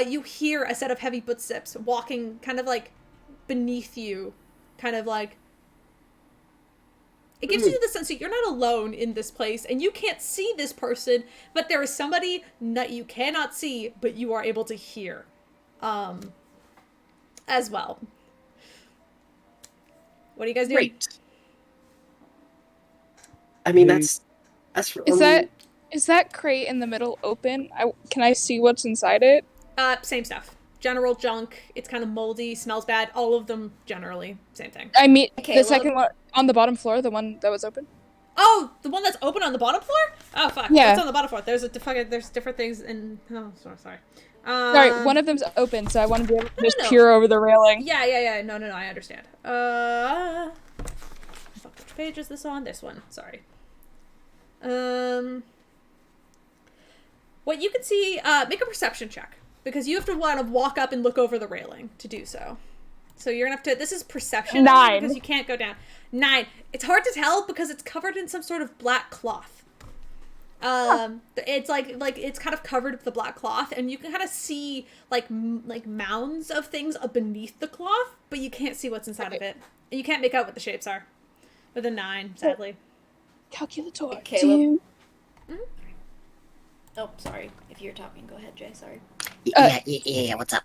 you hear a set of heavy footsteps walking kind of like beneath you, kind of like, it gives you the sense that you're not alone in this place, and you can't see this person, but there is somebody that you cannot see, but you are able to hear, as well. What are you guys doing? Great. I mean, We- that's Is that crate in the middle open? Can I see what's inside it? Same stuff. General junk. It's kind of moldy, smells bad. All of them generally same thing. I mean, Okay, the well- second one on the bottom floor, the one that was open. Oh, the one that's open on the bottom floor? Oh fuck, Yeah. it's on the bottom floor. There's different things in. Oh, sorry. Sorry, one of them's open, so I want to be able to just no. peer over the railing. Yeah. No, I understand. Fuck, which page is this on? This one. Sorry. What you can see, make a perception check. Because you have to want to walk up and look over the railing to do so. So you're gonna have to, this is perception. 9. Because you can't go down. 9. It's hard to tell because it's covered in some sort of black cloth. It's like it's kind of covered with the black cloth, and you can kind of see like mounds of things up beneath the cloth, but you can't see what's inside of it. And you can't make out what the shapes are. With a 9, sadly. Calculator. Caleb. Do you, Oh, sorry. If you're talking, go ahead, Jay. Sorry. Yeah, what's up?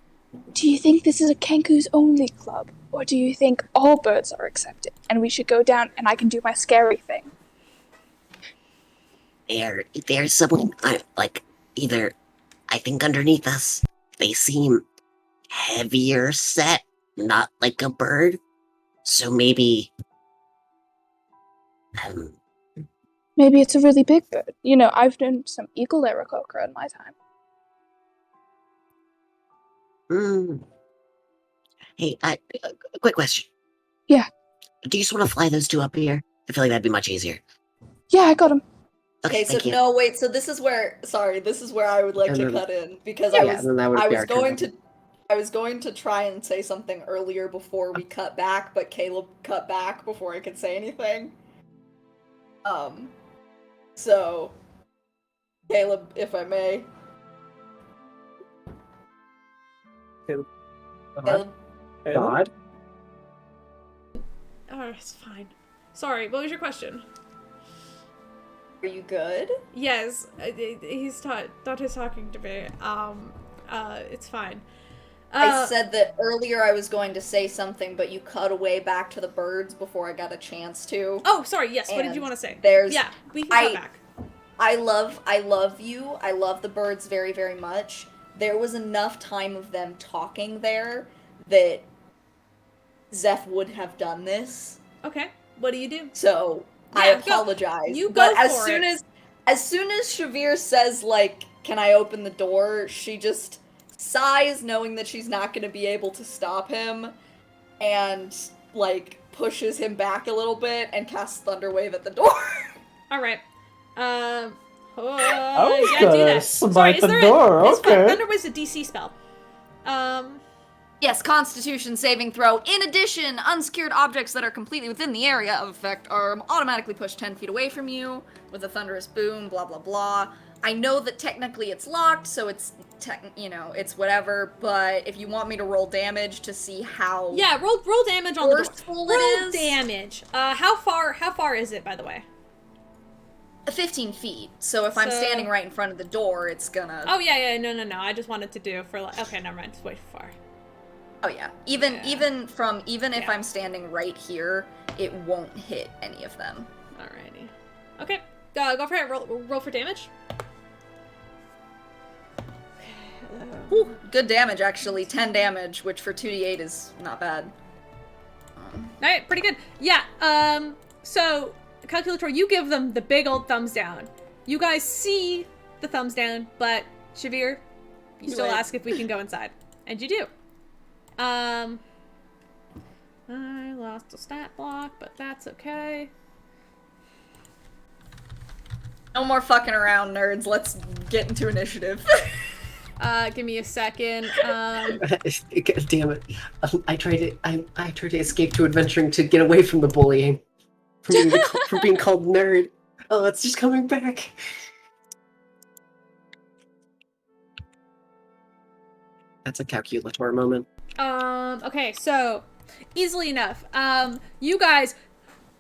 do you think this is a Kenku's only club, or do you think all birds are accepted and we should go down and I can do my scary thing? There's someone, either, I think underneath us, they seem heavier set, not like a bird. So maybe, Maybe it's a really big bird. You know, I've done some eagle aarakocra in my time. Hey, a quick question. Yeah. Do you just want to fly those two up here? I feel like that'd be much easier. Yeah, I got him. Okay, so thank you. no, wait. So this is where. Sorry, this is where I would like And to then- cut in because Yeah, I and then that would I be was our turn. I was going to try and say something earlier before we cut back, but Caleb cut back before I could say anything. So, Caleb, if I may. Caleb. God. Oh, it's fine. Sorry, what was your question? Are you good? Yes, Dante's talking to me. It's fine. I said that earlier I was going to say something, but you cut away back to the birds before I got a chance to. Oh, sorry, yes, what did And you want to say? there's- Yeah, we can come back. I love you. I love the birds very, very much. There was enough time of them talking there that Zeph would have done this. Okay, what do you do? So I Yeah, go- apologize. you go but as for soon it. as soon as Shavir says like, "Can I open the door?" she just sighs, knowing that she's not going to be able to stop him, and like pushes him back a little bit and casts Thunderwave at the door. All right. I was yeah, do gonna that. smite Is the there door, is okay. Thunder was a DC spell. Yes, Constitution saving throw. In addition, unsecured objects that are completely within the area of effect are automatically pushed 10 feet away from you with a thunderous boom, blah blah blah. I know that technically it's locked, so it's it's whatever, but if you want me to roll damage to see how Yeah, roll damage on the door. forceful Roll it is. damage. How far is it, by the way? 15 feet. So if I'm So- standing right in front of the door, it's gonna Oh yeah, no. I just wanted to do for like. Okay, never mind. It's way too far. Oh yeah. Even if Yeah. I'm standing right here, it won't hit any of them. Alrighty. Okay, go for it. Roll for damage. Whew, good damage actually. 10 damage, which for 2d8 is not bad. Alright, pretty good. Yeah, so, Calculator, you give them the big old thumbs down. You guys see the thumbs down, but, Shavir, you still Wait. ask if we can go inside. And you do. I lost a stat block, but that's okay. No more fucking around, nerds. Let's get into initiative. Give me a second. God damn it! I tried to escape to adventuring to get away from the bullying, from being called nerd. Oh, it's just coming back. That's a calculator moment. Okay, so, easily enough, you guys,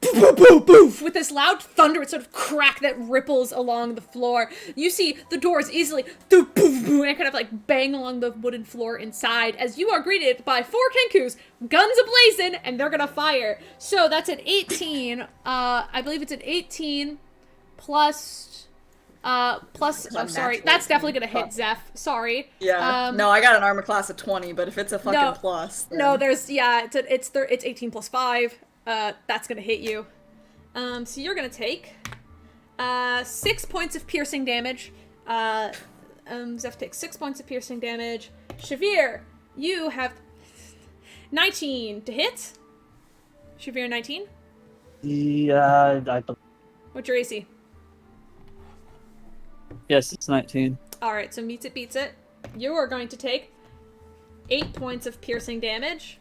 poof, poof, poof, poof, with this loud thunder, sort of crack that ripples along the floor. You see the doors easily, poof, poof, poof, and kind of like bang along the wooden floor inside, as you are greeted by 4 Kenkus, guns ablazing, and they're gonna fire. So that's an 18, I believe it's an 18 plus, I'm sorry, that's definitely gonna hit Zeph, sorry. Yeah. No, I got an armor class of 20, but if it's a fucking plus, then... No, there's, yeah, it's 18 plus 5. That's gonna hit you. So you're gonna take 6 points of piercing damage. Zeph takes 6 points of piercing damage. Shavir, you have 19 to hit. Shavir, 19. Yeah, What's your AC? yes, it's 19. Alright, so meets it, beats it. You are going to take 8 points of piercing damage.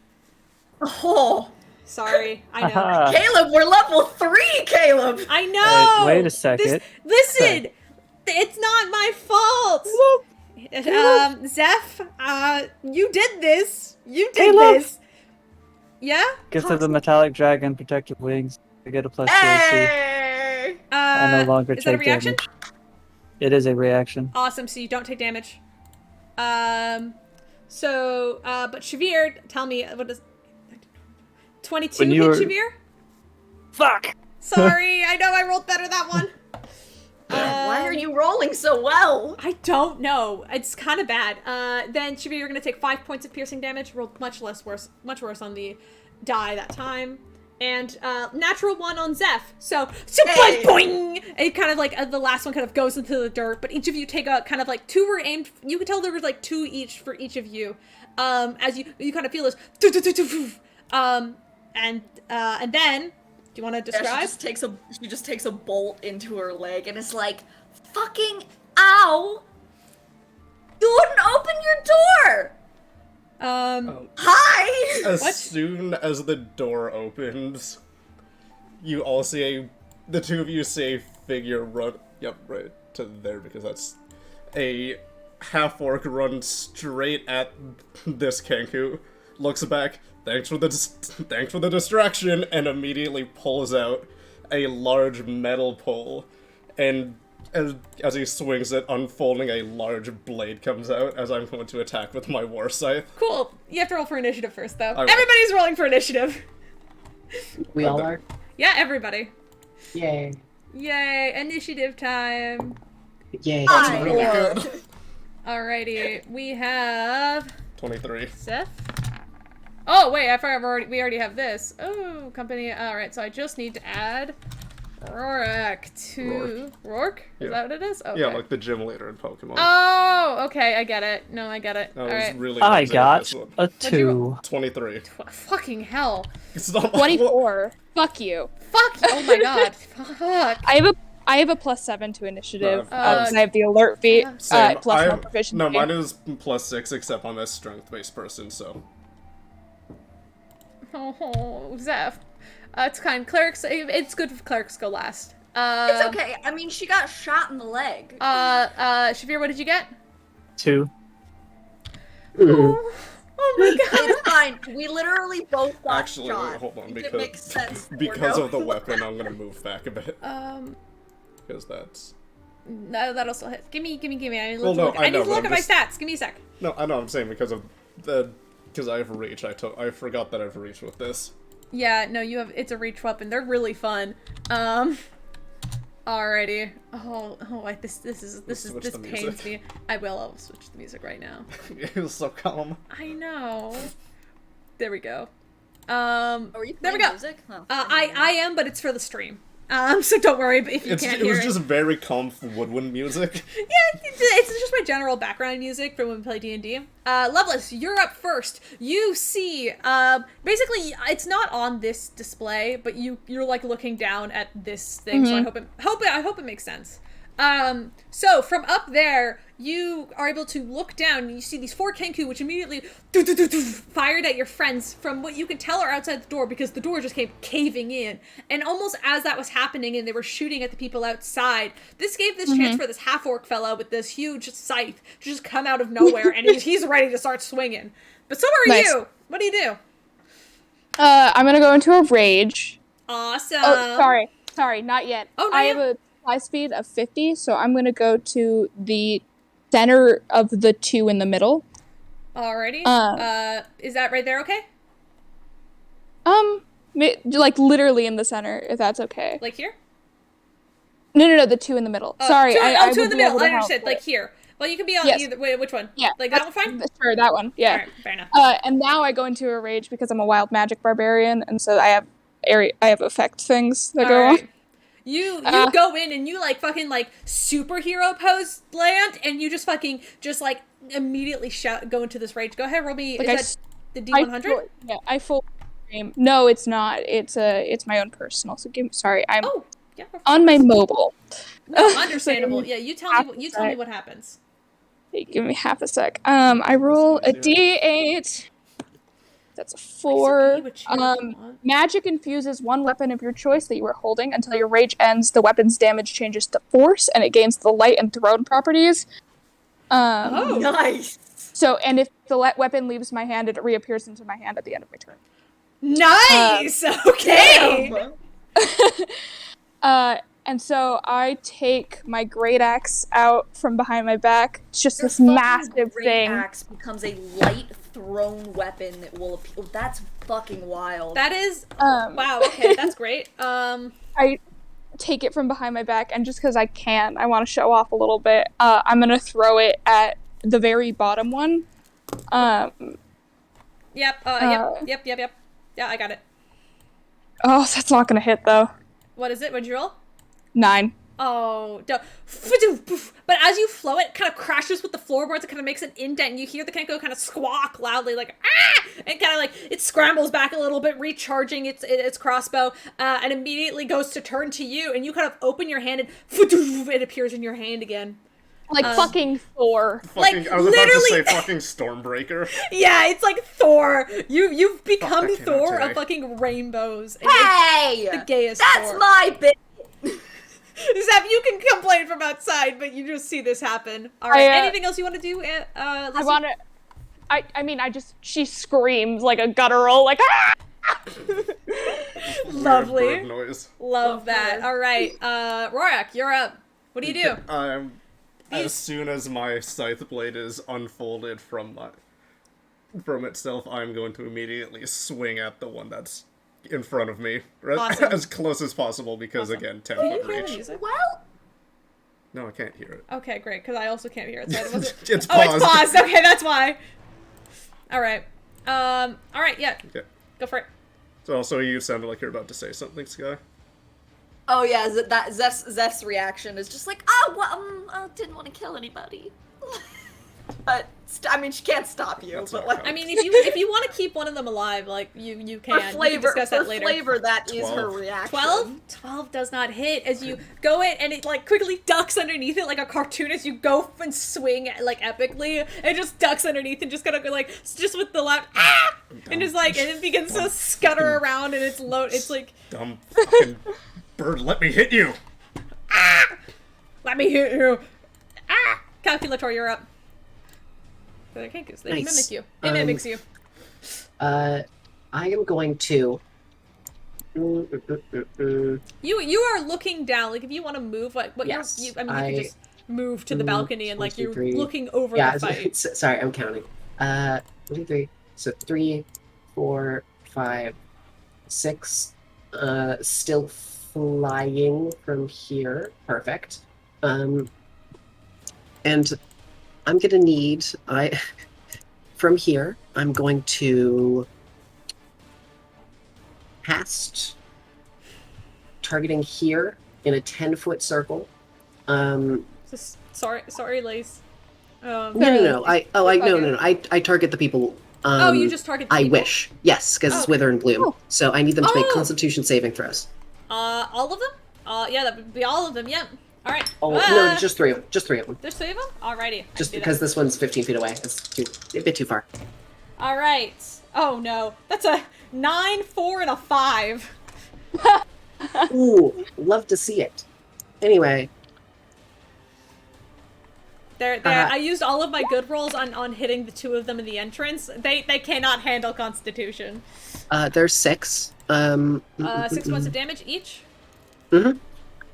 Oh, Sorry, I know. Haha. Caleb, we're level 3, Caleb! I know! Wait a second. Listen! It's not my fault! Zeph, you did this! You did Caleb. this! Yeah? Gift of the metallic dragon, protective wings. I get a plus 2 AC. Hey! I no longer Is that a take reaction? damage. It is a reaction. Awesome, so you don't take damage. But Shavir, tell me, what does... 22 When you hit were- Shavir? Fuck! Sorry, I know I rolled better that one. Why are you rolling so well? I don't know. It's kind of bad. Then Shavir, you're gonna take 5 points of piercing damage. Rolled much worse on the die that time. And natural 1 on Zeph. So Hey! boing! It kind of like the last one kind of goes into the dirt. But each of you take a kind of like 2 were aimed. You could tell there was like 2 each for each of you. As you kind of feel this. And then, do you want to Yeah, describe? she just takes a bolt into her leg and is like, fucking ow! You wouldn't open your door! Hi! As What? soon as the door opens, you all see the two of you see a figure run, yep, right to there, because that's a half-orc run straight at this Kenku, looks back, thanks for the distraction, and immediately pulls out a large metal pole, and as he swings it, unfolding a large blade comes out as I'm going to attack with my war scythe. Cool. You have to roll for initiative first, though. will. Everybody's rolling for initiative. We all are. Yeah, everybody. Yay! Yay, initiative time. Yay! Hi. That's Really really good. Alrighty, we have 23. Seth. Oh wait, I forgot we already have this. Oh, company. All right, so I just need to add Rorak to Rourke. Is Yeah. that what it is? Okay. Yeah, like the gym leader in Pokemon. Oh, okay, I get it. No, I get it. I All was right. really I busy with got this one. a What'd you 2. 23. Fucking hell. It's not my 24. Fuck you. Fuck. Oh my god. Fuck. I have a I have a +7 to initiative No, because I have the alert feat Same. plus I my have, proficiency. no, mine is +6, except I'm a strength-based person, so. Oh, Zeph. It's kind. Clerics. It's good if clerics go last. It's okay. I mean, she got shot in the leg. Shavir, what did you get? 2. Oh my god. It's fine. We literally both got Actually, shot. wait, hold on, It makes sense. because of the weapon, I'm gonna move back a bit. Because that's... No, that also hits. Give me. I need to Well, no, look, I I need know, to but look I'm at just- my stats. Give me a sec. No, I know, I'm saying because of the... Because I have reach, I forgot that I have reach with this. Yeah, no, you have. It's a reach weapon. They're really fun. Alrighty. This Switch the pains music. me. I'll switch the music right now. It was so calm. I know. There we go. Are you There we playing go. music? Oh, I am, but it's for the stream. So don't worry if you can't It hear was it. just very calm woodwind music. Yeah, it's just my general background music from when we play D&D. Loveless, you're up first. You see, basically, it's not on this display, but you're like looking down at this thing. So I hope it makes sense. So from up there, you are able to look down and you see these 4 Kenku, which immediately fired at your friends from what you can tell are outside the door because the door just came caving in. And almost as that was happening and they were shooting at the people outside, this gave this chance for this half-orc fella with this huge scythe to just come out of nowhere and he's ready to start swinging. But so are Nice. you. What do you do? I'm gonna go into a rage. Awesome. Oh, sorry, not yet. Oh, not I yet? have a fly speed of 50, so I'm gonna go to the center of the 2 in the middle. Alrighty. Is that right there okay? Like literally in the center, if that's okay. Like here? No, the 2 in the middle. Sorry, 2 I in would the be able middle. to I help, understand. but- Like here. Well, you can be on Yes. either. Wait, which one? Yeah, Like that one fine? Sure, that one. Yeah. Alright, fair enough. And now I go into a rage because I'm a wild magic barbarian, and so I have effect things that go on. Alright. You go in and you like fucking like superhero pose land and you just fucking like immediately go into this rage. Go ahead, roll me. Like Is that the D100? I full game. No, it's not. It's my own personal. So sorry, I'm Oh, yeah. on my mobile. No, understandable. Yeah, you tell me what happens. Give me half a sec. I roll a d8. That's a 4. Magic infuses one weapon of your choice that you are holding until your rage ends. The weapon's damage changes to force, and it gains the light and thrown properties. Nice. So, and if the weapon leaves my hand, it reappears into my hand at the end of my turn. Nice. Okay. And so I take my great axe out from behind my back. It's just Your this fucking massive great thing. axe becomes a light thrown weapon that will appeal. That's fucking wild. That is wow. Okay, that's great. I take it from behind my back, and just because I can, I want to show off a little bit. I'm gonna throw it at the very bottom one. Yep. Yep. Yeah, I got it. Oh, that's not gonna hit though. What is it? What'd you roll? 9. Oh, but as you flow it kind of crashes with the floorboards. It kind of makes an indent, and you hear the Kenko kind of squawk loudly, like ah, and kind of like it scrambles back a little bit, recharging its crossbow, and immediately goes to turn to you. And you kind of open your hand, and it appears in your hand again. Like fucking Thor. Like, I was about to literally- say fucking Stormbreaker. Yeah, it's like Thor. You've become I cannot Thor today. of fucking rainbows. And Hey! the gayest That's Thor. my bit. Zeph, you can complain from outside, but you just see this happen. All right. Anything else you want to do? I want to. I mean, she screams like a guttural, like ah! Lovely. Weird bird noise. Love that. All right. Rorak, you're up. What do you do? As soon as my scythe blade is unfolded from itself, I'm going to immediately swing at the one that's in front of me, Awesome. as close as possible, because again, 10 foot Can you hear the reach. music? Well, No, I can't hear it. Okay, great, because I also can't hear it. So it wasn't... It's Oh, it's paused. paused. Okay, that's why. All right. All right, yeah. Okay. Go for it. So also, you sounded like you're about to say something, Sky. oh yeah, Zeph's reaction is just like, oh, well, I didn't want to kill anybody. But I mean, she can't stop you. That's but not like, I mean, if you want to keep one of them alive, like you can. for We flavor, can discuss that later. that is her 12. reaction. 12 does not hit as you go in, and it like quickly ducks underneath it like a cartoon as you go and swing like epically. It just ducks underneath and just kind of go like just with the loud and just like and it begins to scutter around and it's low. It's like Dumb fucking bird, let me hit you! let me hit you. Calculator, you're up. They can't they Nice. mimic you. It mimics you. I am going to. You are looking down. Like if you want to move, like what Yes, you can just move to the balcony and like you're 23. looking over Yeah, the fight. sorry, I'm counting. 23. So 3, 4, 5, 6. Still flying from here. Perfect. And I'm gonna need from here. I'm going to cast targeting here in a 10-foot circle. Sorry, Lace. No. I target the people. You just target the I people? wish. Yes, because it's Oh. Wither and Bloom. Oh. So I need them to make Oh. Constitution saving throws. All of them? Yeah, that would be all of them. Yep. All right. Oh no, just 3 of them. Just 3 of them. There's 3 of them. Alrighty. Just because this one's 15 feet away. It's a bit too far. All right. Oh no, that's a 9, 4, and a 5. Ooh, love to see it. Anyway, They're I used all of my good rolls on hitting the 2 of them in the entrance. They cannot handle Constitution. there's 6. 6 points of damage each. Mm-hmm.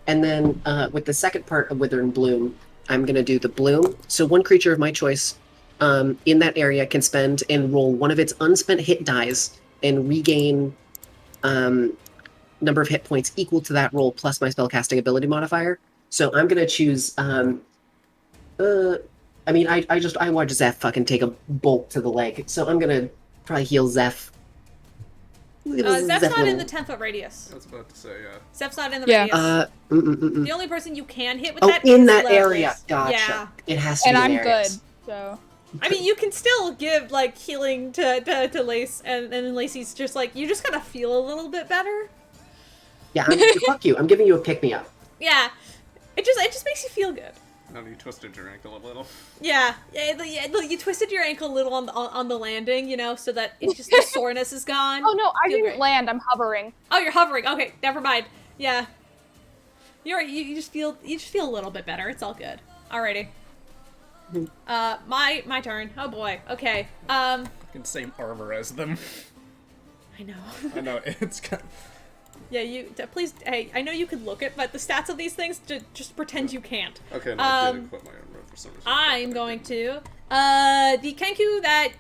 And then with the second part of Wither and Bloom, I'm gonna do the bloom. So one creature of my choice in that area can spend and roll one of its unspent hit dice and regain number of hit points equal to that roll plus my spellcasting ability modifier. So I'm gonna choose. I watched Zeph fucking take a bolt to the leg, so I'm gonna probably heal Zeph. Zeph's not in the 10-foot radius. I was about to say, yeah. Zeph's not in the Yeah. radius. The only person you can hit with Oh, that in is that Lovelace. area. Gotcha. Yeah. It has to And be I'm in good, areas. so. I mean, you can still give like healing to Lace, and then Lacey's just like you just kind of feel a little bit better. Yeah, fuck you. I'm giving you a pick me up. Yeah, it just makes you feel good. No, you twisted your ankle a little. Yeah. You twisted your ankle a little on the landing, you know, so that it's just the soreness is gone. Oh no, I Feel didn't great. land. I'm hovering. Oh, you're hovering. Okay, never mind. Yeah. You just feel a little bit better. It's all good. Alrighty. My turn. Oh boy. Okay. Fucking same armor as them. I know. I know, it's kind of... Yeah, please. Hey, I know you could look at, but the stats of these things, just pretend you can't. Okay, no, I did equip my armor for some reason. I'm going to. The Kenku that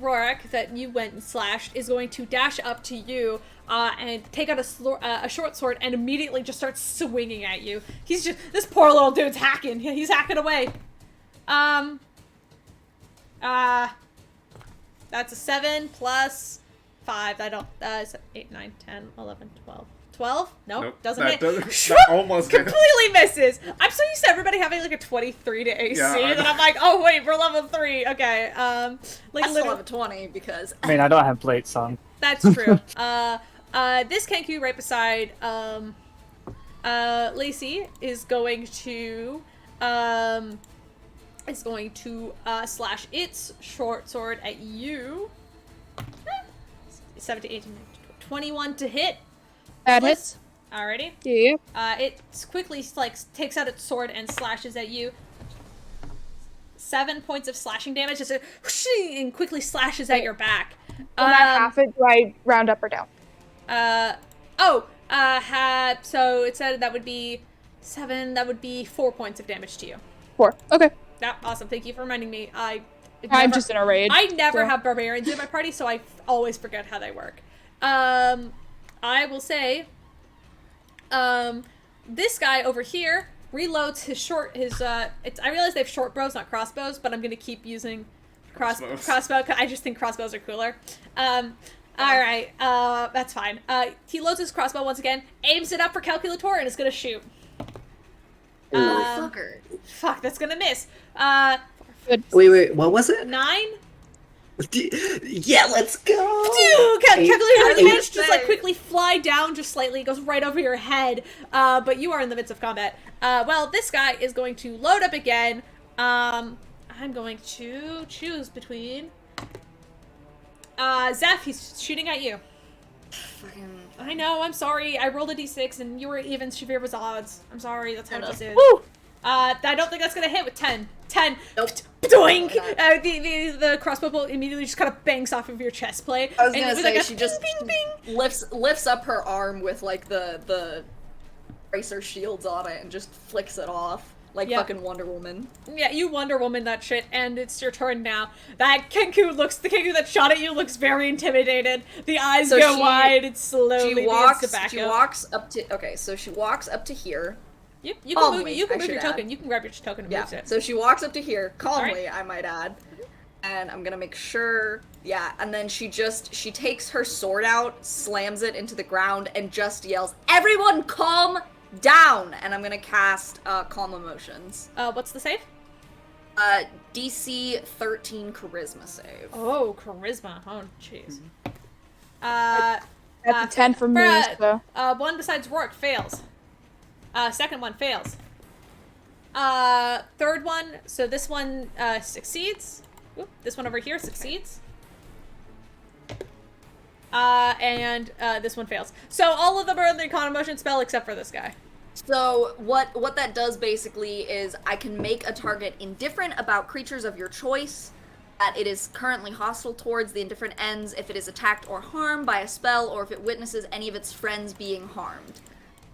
Rorak that you went and slashed is going to dash up to you and take out a short sword and immediately just start swinging at you. He's just this poor little dude's hacking. He's hacking away. That's a 7 plus 5. I don't. 8, 9, 10, 11, 12. 12? Nope, doesn't hit. That almost hit. Completely misses. I'm so used to everybody having like a 23 to AC that I'm like, oh wait, we're level 3. Okay. Like I still have a 20 because I mean, I don't have plates on. that's true. This Kenku right beside Lacey is going to slash its short sword at you. 17, 18, 21 to hit. That hits. Alrighty. Yeah. It quickly like takes out its sword and slashes at you. 7 points of slashing damage. Just and quickly slashes at your back. When I half it, do I round up or down? So it said that would be 7. That would be 4 points of damage to you. 4. Okay. Yeah, awesome. Thank you for reminding me. I'm just in a rage. I never so. have barbarians in my party, so I always forget how they work. I will say, this guy over here reloads I realize they have short bows, not crossbows, but I'm gonna keep using crossbow, 'cause I just think crossbows are cooler. Alright, that's fine. He loads his crossbow once again, aims it up for Calculator, and is gonna shoot. motherfucker. Fuck, that's gonna miss. 4, Wait, what was it? 9? Yeah, let's go! Calculator was advantage gonna just like say. quickly fly down just slightly, it goes right over your head. But you are in the midst of combat. Well, this guy is going to load up again. I'm going to choose between Zeph, he's shooting at you. Fucking. I know, I'm sorry. I rolled a d6 and you were even, Shavir was odds. I'm sorry, that's how it just is. Woo! I don't think that's gonna hit with 10. 10. Nope. Doink! The crossbow bolt immediately just kind of bangs off of your chest plate. I was and gonna with, say like, a she just bing, bing. lifts up her arm with like the bracer shields on it and just flicks it off like Yeah. fucking Wonder Woman. Yeah, you Wonder Woman that shit, and it's your turn now. The Kenku that shot at you looks very intimidated. The eyes So go she- wide, it slowly She begins walks. to back She up. walks up to. Okay, so she walks up to here. Yep, you can move. Calmly, You can I move your should token. add. You can grab your token and Yeah. move it. So she walks up to here calmly, Alright. I might add. And I'm gonna make sure. Yeah, and then she takes her sword out, slams it into the ground, and just yells, "Everyone, calm down!" And I'm gonna cast Calm Emotions. What's the save? DC 13 Charisma save. Oh, charisma. Oh, jeez. That's a 10 from me, Brad, so. one besides Rourke fails. Second one fails. Third one, so this one succeeds. Oop, this one over here succeeds. And this one fails. So all of them are in the Con Emotion spell except for this guy. So what that does basically is I can make a target indifferent about creatures of your choice that it is currently hostile towards the indifferent ends if it is attacked or harmed by a spell or if it witnesses any of its friends being harmed.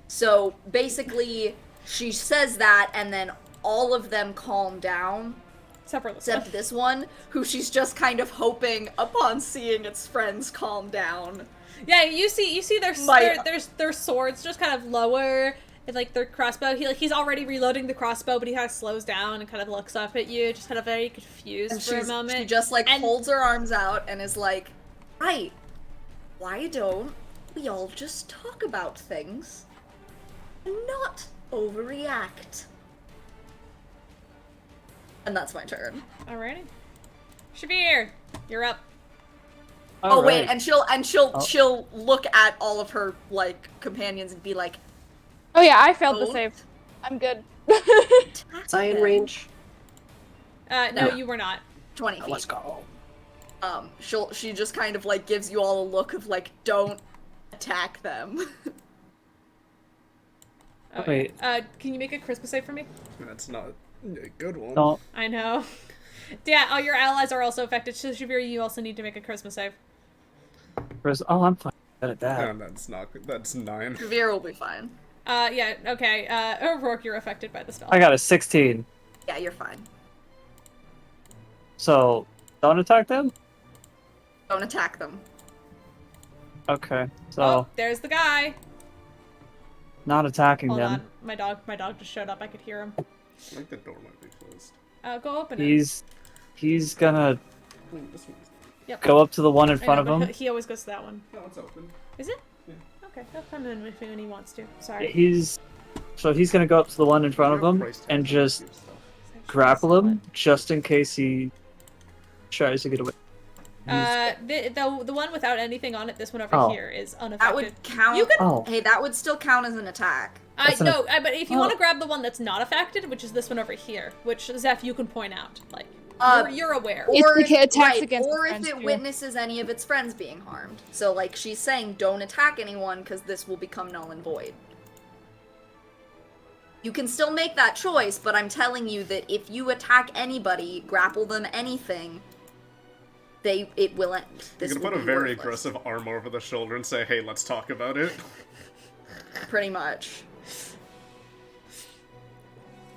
So basically she says that and then all of them calm down Except for this except one. this one who she's just kind of hoping upon seeing its friends calm down. Yeah, you see their swords just kind of lower. And, like, their crossbow, he's already reloading the crossbow, but he kind of slows down and kind of looks up at you, just kind of very confused And for a moment. she just like And- holds her arms out and is like, "Right, why don't we all just talk about things and not overreact?" And that's my turn. Alrighty. Shavir, you're up. Oh wait, Alright. and she'll look at all of her like companions and be like, Oh yeah, I failed the Oh. save. I'm good. Cyan range. No, No. you were not. 20 feet. Let's go. She just kind of like gives you all a look of like, don't attack them. Oh, Wait. Can you make a charisma save for me? That's not a good one. Don't. I know. Yeah, all your allies are also affected. So Shavir, you also need to make a charisma save. Oh, I'm fine at that. No, that's not. That's 9. Javier will be fine. Yeah, okay. O'Rourke, you're affected by the spell. I got a 16. Yeah, you're fine. So, don't attack them? Don't attack them. Okay. So, Oh, there's the guy. not attacking Hold them. on, my dog just showed up. I could hear him. I think the door might be closed. Go open it. He's gonna This one's. Yep. go up to the one in I front know, of but him. he always goes to that one. No, it's open. Is it? Yeah. Okay, he'll come in with me when he wants to. Sorry. He's gonna go up to the one in front of him and just grapple him, just in case he tries to get away. The one without anything on it, this one over Oh. here, is unaffected. That would count. You can. Oh, Hey, that would still count as an attack. That's No, but if you Oh. want to grab the one that's not affected, which is this one over here, which Zeph, you can point out, like you're aware. It's Or like if, it attacks right, against or the if friends, it too. witnesses any of its friends being harmed. So, like, she's saying, don't attack anyone because this will become null and void. You can still make that choice, but I'm telling you that if you attack anybody, grapple them, anything, it will end. You're This gonna will put a be very worthless. aggressive arm over the shoulder and say, "Hey, let's talk about it." Pretty much.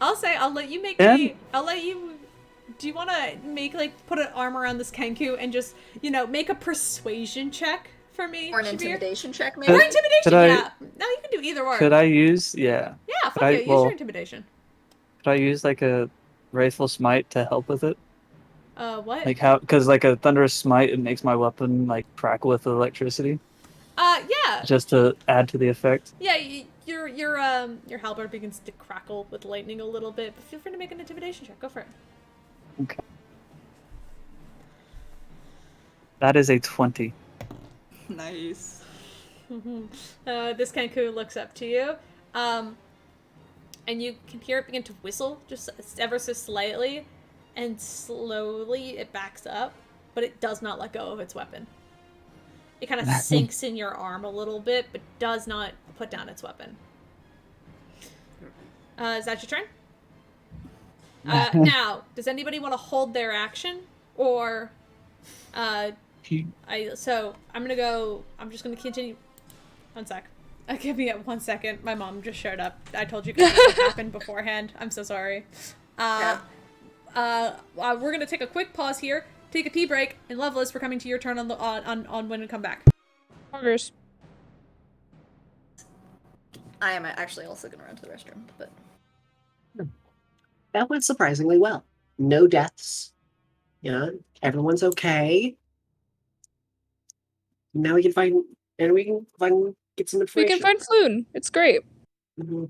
I'll let you make Ben? I'll let you. Do you want to put an arm around this Kenku and just, make a persuasion check for me? Or an Shavir? intimidation check, Or maybe? intimidation, Could I- yeah. No, you can do either or. could I use? Yeah. Yeah, fuck I- yeah, use well- your intimidation. Could I use like a wrathful smite to help with it? What? Like how? Because like a thunderous smite, it makes my weapon like crackle with electricity, Yeah. just to add to the effect. Yeah, your halberd begins to crackle with lightning a little bit, but feel free to make an intimidation check. Go for it. Okay. That is a 20. Nice. This Kenku looks up to you, and you can hear it begin to whistle just ever so slightly, and slowly it backs up, but it does not let go of its weapon. It kind of sinks in your arm a little bit, but does not put down its weapon. Is that your turn? Now, does anybody want to hold their action, or I'm just gonna continue. One sec. Give me 1 second. My mom just showed up. I told you guys what happened beforehand. I'm so sorry. We're gonna take a quick pause here, take a pee break, and Loveless, we're coming to your turn on when we come back. Orders. I am actually also gonna run to the restroom, but That went surprisingly well. No deaths. You know, everyone's okay. Now we can find get some We information. can find Floon. It's great. Mm-hmm.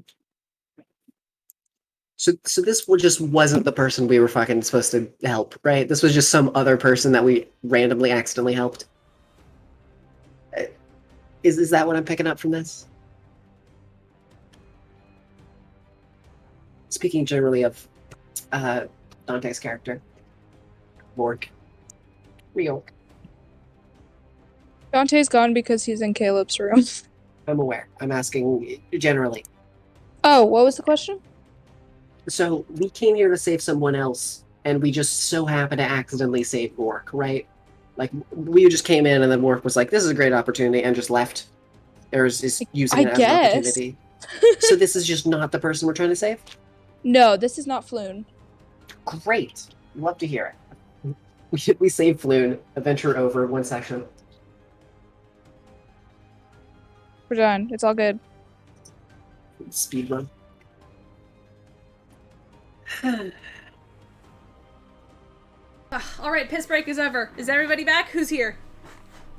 So this just wasn't the person we were fucking supposed to help, right? This was just some other person that we randomly accidentally helped. Is that what I'm picking up from this? Speaking generally of Dante's character, Vork, Real. Dante's gone because he's in Caleb's room. I'm aware. I'm asking generally. Oh, what was the question? So we came here to save someone else, and we just so happened to accidentally save Vork, right? Like, we just came in, and then Vork was like, this is a great opportunity, and just left. Or is using it as an opportunity. So this is just not the person we're trying to save? No, this is not Floon. Great. Love to hear it. We saved Floon. Adventure over. 1 section. We're done. It's all good. Speed run. All right, piss break is over. Is everybody back? Who's here?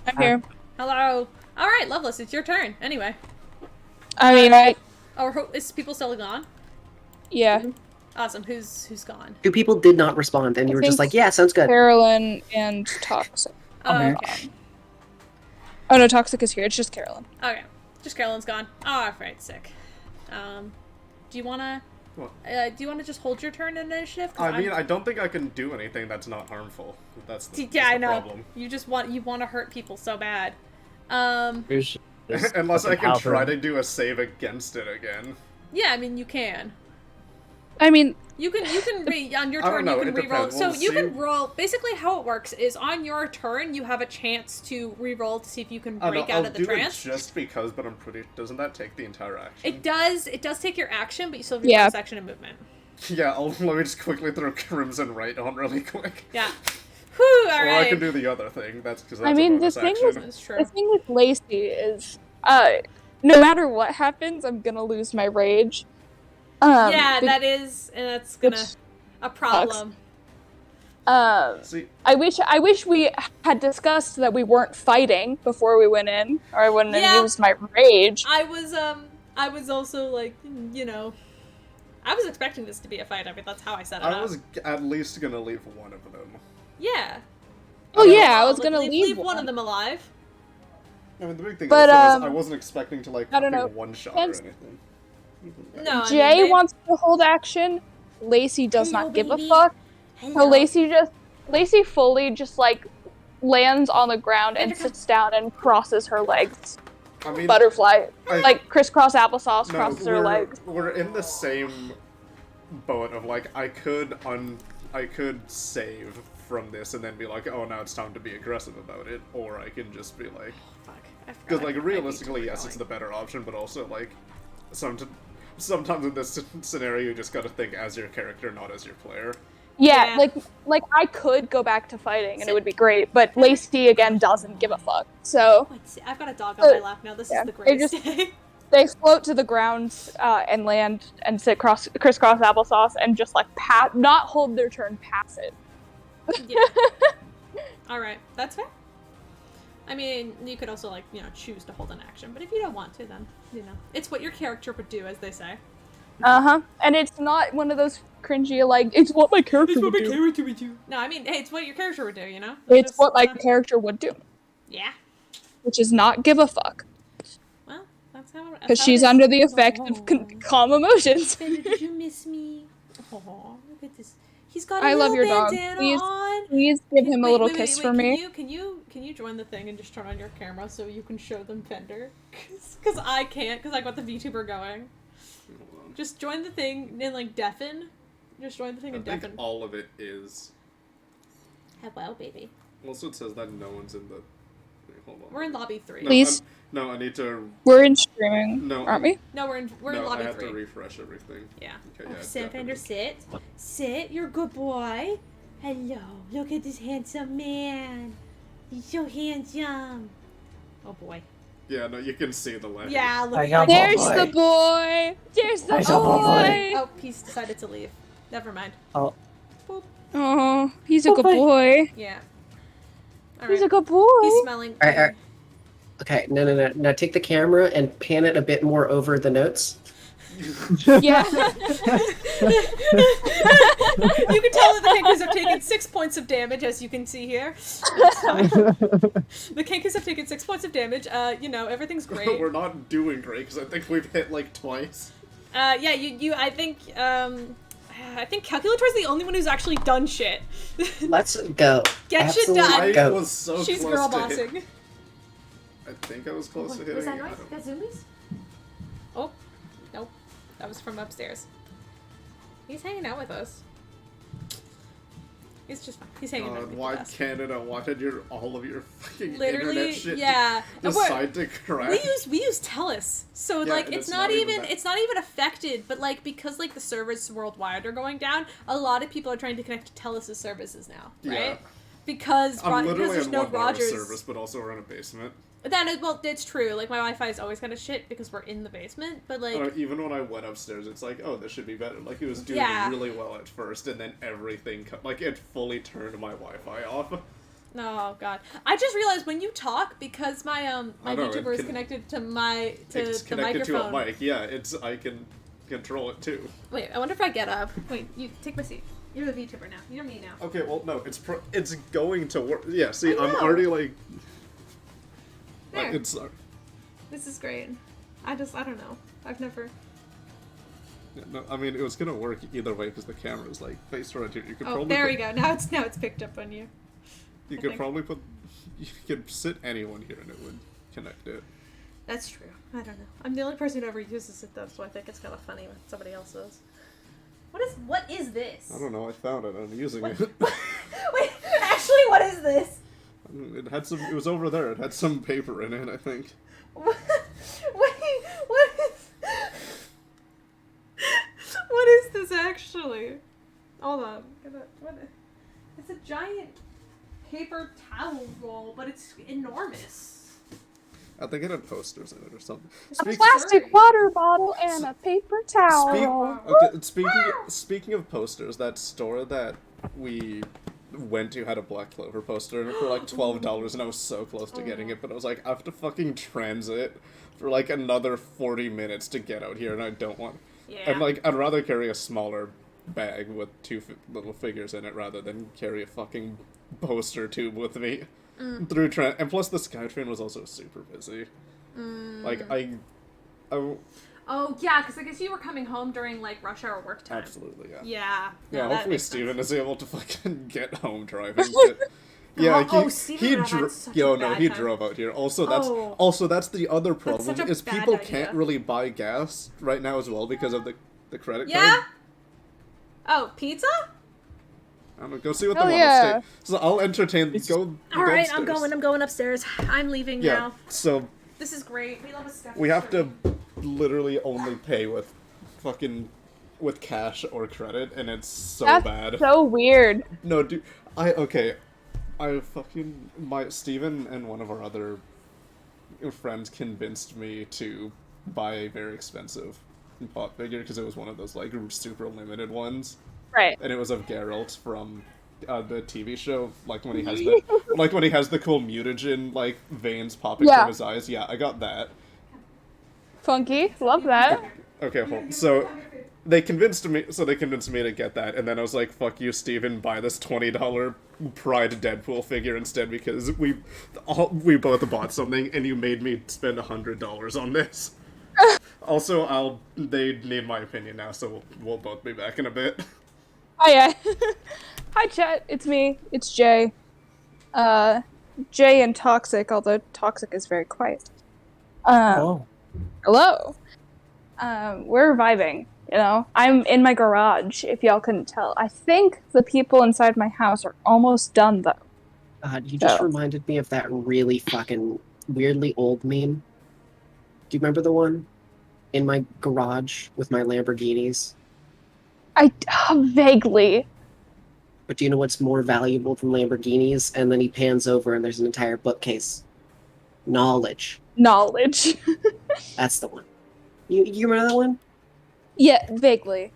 I'm here. Hello. All right, Loveless, it's your turn. Anyway. I mean, is people still gone? Yeah. Awesome. Who's gone? 2 people did not respond, and you were just like, yeah, sounds good. Carolyn and Toxic. Okay. Oh no, Toxic is here. It's just Carolyn. Okay. Just Carolyn's gone. Oh, right, sick. Do you wanna? What? Do you wanna just hold your turn in initiative? I don't think I can do anything that's not harmful. That's the problem. You wanna hurt people so bad. Unless I can try to do a save against it again. Yeah, I mean you can. I mean, you can on your turn you can reroll. So you can roll. Basically, how it works is on your turn you have a chance to reroll to see if you can break out of the trance. It just because, but I'm pretty. Doesn't that take the entire action? It does. It does take your action, but you still have your bonus action and movement. Yeah, let me just quickly throw Crimson Right on really quick. Yeah. Whew, all right. Or I can do the other thing. That's because that's I mean, a bonus action. the thing with Lacey is, no matter what happens, I'm gonna lose my rage. That's gonna a problem. See, I wish we had discussed that we weren't fighting before we went in, or I wouldn't have used my rage. I was also like, I was expecting this to be a fight. I mean, that's how I set it up. I was at least gonna leave one of them. Yeah. Oh yeah, I was gonna leave one of them alive. I mean, the big thing also is I wasn't expecting to one shot or anything. No, Jay wants to hold action. Lacey does not give a fuck. So Lacey fully just like lands on the ground and sits down and crosses her legs. I mean, butterfly, like crisscross applesauce crosses her legs. We're in the same boat of like I could save from this and then be like, oh, now it's time to be aggressive about it, or I can just be like, because like realistically, yes, it's the better option, but also like sometimes in this scenario you just gotta think as your character, not as your player. Yeah, like I could go back to fighting and it would be great, but Lacey again doesn't give a fuck. So I've got a dog on my lap now. This is the greatest day. They float to the ground and land and sit crisscross applesauce and just like not hold their turn, pass it. Yeah. All right, that's fair. I mean, you could also choose to hold an action, but if you don't want to, then it's what your character would do, as they say. And it's not one of those cringy, like, it's what my character would do. character would do. No, I mean, hey, it's what your character would do, you know? It's what my character would do. Yeah. Which is not give a fuck. Well, that's how. Because she's under the effect of calm emotions. Did you miss me? Oh, look at this. He's got a I little love your dog. bandana Please, on. please give him a little wait, kiss for me. Can you join the thing and just turn on your camera so you can show them Fender? Because I can't, because I got the VTuber going. Just join the thing and like deafen. Just join the thing and I think deafen. all of it is. Hello, baby. Also, it says that no one's in the. Wait, hold on. We're in lobby 3. No, Please. No, I need to. We're in streaming, No, aren't we? No, we're in No, lobby I have 3. to refresh everything. Yeah. Okay, Oh, yeah, Sam Fender, definitely. sit. You're a good boy. Hello. Look at this handsome man. He's so handsome. Oh boy. Yeah, no, you can see the leg. Yeah. Look. I got There's boy. the boy! There's the There's a boy. Oh, he's decided to leave. Never mind. Oh, Boop. Oh, he's a good boy. boy. Yeah. All He's right. a good boy. He's smelling. Alright. Okay, no. Now take the camera and pan it a bit more over the notes. Yeah. You can tell that the Kinkers have taken 6 points of damage, as you can see here. That's fine. The Kinkers have taken 6 points of damage. You know, everything's great. We're not doing great because I think we've hit like twice. Yeah, I think Calculator is the only one who's actually done shit. Let's go. Get shit Absolutely done. I go. was so She's close girl to hit. bossing. I think I was close to hitting. Was that I noise? don't That zoomies? Oh, nope. That was from upstairs. He's hanging out with us. He's just fine. He's hanging out with why us. Canada? Why did all of your fucking Literally, internet shit yeah. decide to crash? We use Telus, so Yeah, like and it's it's not not even even that. it's not even affected. But like because like the servers worldwide are going down, a lot of people are trying to connect to Telus' services now, right? Yeah. Because I'm because literally there's on no one bar of Rogers. service, but also we're in a basement. Well, it's true. Like my Wi-Fi is always kind of shit because we're in the basement. But like, Even when I went upstairs, it's like, oh, this should be better. Like, it was doing Yeah. really well at first, and then everything, like, it fully turned my Wi-Fi off. oh god, I just realized when you talk because my my I know, it VTuber is can- connected to my It's the connected to microphone. a mic, yeah, I can control it too. Wait, I wonder if I get up. Wait, you take my seat. You're the VTuber now. You're me now. Okay, well, no, it's going to work. Yeah, see, I I'm know. already, like There. it's... This is great. I don't know. I've never. No, I mean, it was gonna work either way, because the camera's, like, faced right here. You could Oh, probably there put, we go. Now it's picked up on you. You I could think. probably put... You could sit anyone here and it would connect it. That's true. I don't know. I'm the only person who ever uses it though, so I think it's kind of funny when somebody else does. What is this? I don't know, I found it, I'm using What? it. Wait, actually, what is this? It was over there, it had some paper in it, I think. Wait, what is? What is this actually? Hold on. It's a giant paper towel roll, but it's enormous. I think it had posters in it or something. A plastic water bottle and a paper towel. Speaking of posters, that store that we went to had a Black Clover poster in it for like $12, and I was so close to getting it, but I was like, I have to fucking transit for like another 40 minutes to get out here, and I don't want. Yeah. And like, I'd rather carry a smaller bag with two little figures in it rather than carry a fucking poster tube with me through train. And plus, the SkyTrain was also super busy. Like Oh yeah, because I guess you were coming home during like rush hour work time. absolutely, yeah. Yeah. Yeah, no, that hopefully makes sense. Steven is able to fucking get home driving. But, yeah, Steven he would have had such yo a no, bad he time. drove out here. Also, that's the other problem such a is bad people idea. can't really buy gas right now as well because of the credit Yeah. card. Oh, pizza? I don't know. Go see what Hell they yeah. want to stay. So I'll entertain. Go. All right, I'm upstairs. going upstairs. I'm leaving Yeah. now. So This is great. We love a step. we have to literally only pay with cash or credit, and it's so That's bad. so weird. No, dude. I fucking Steven and one of our other friends convinced me to buy a very expensive pop figure because it was one of those like super limited ones, Right. and it was of Geralt from the TV show, like when he has the cool mutagen like veins popping Yeah. from his eyes. Yeah, I got that. Funky. Love that. Okay, hold. So they convinced me to get that, and then I was like, fuck you, Steven, buy this $20 Pride Deadpool figure instead, because we both bought something and you made me spend $100 on this. Also, they need my opinion now, so we'll both be back in a bit. Oh yeah. Hi chat, it's me, it's Jay. Jay and Toxic, although Toxic is very quiet. Oh. Hello. We're vibing, you know? I'm in my garage, if y'all couldn't tell. I think the people inside my house are almost done, though. You just reminded me of that really fucking weirdly old meme. Do you remember the one? In my garage with my Lamborghinis? Vaguely. But do you know what's more valuable than Lamborghinis? And then he pans over and there's an entire bookcase. Knowledge. Knowledge. That's the one. You remember that one? Yeah, vaguely.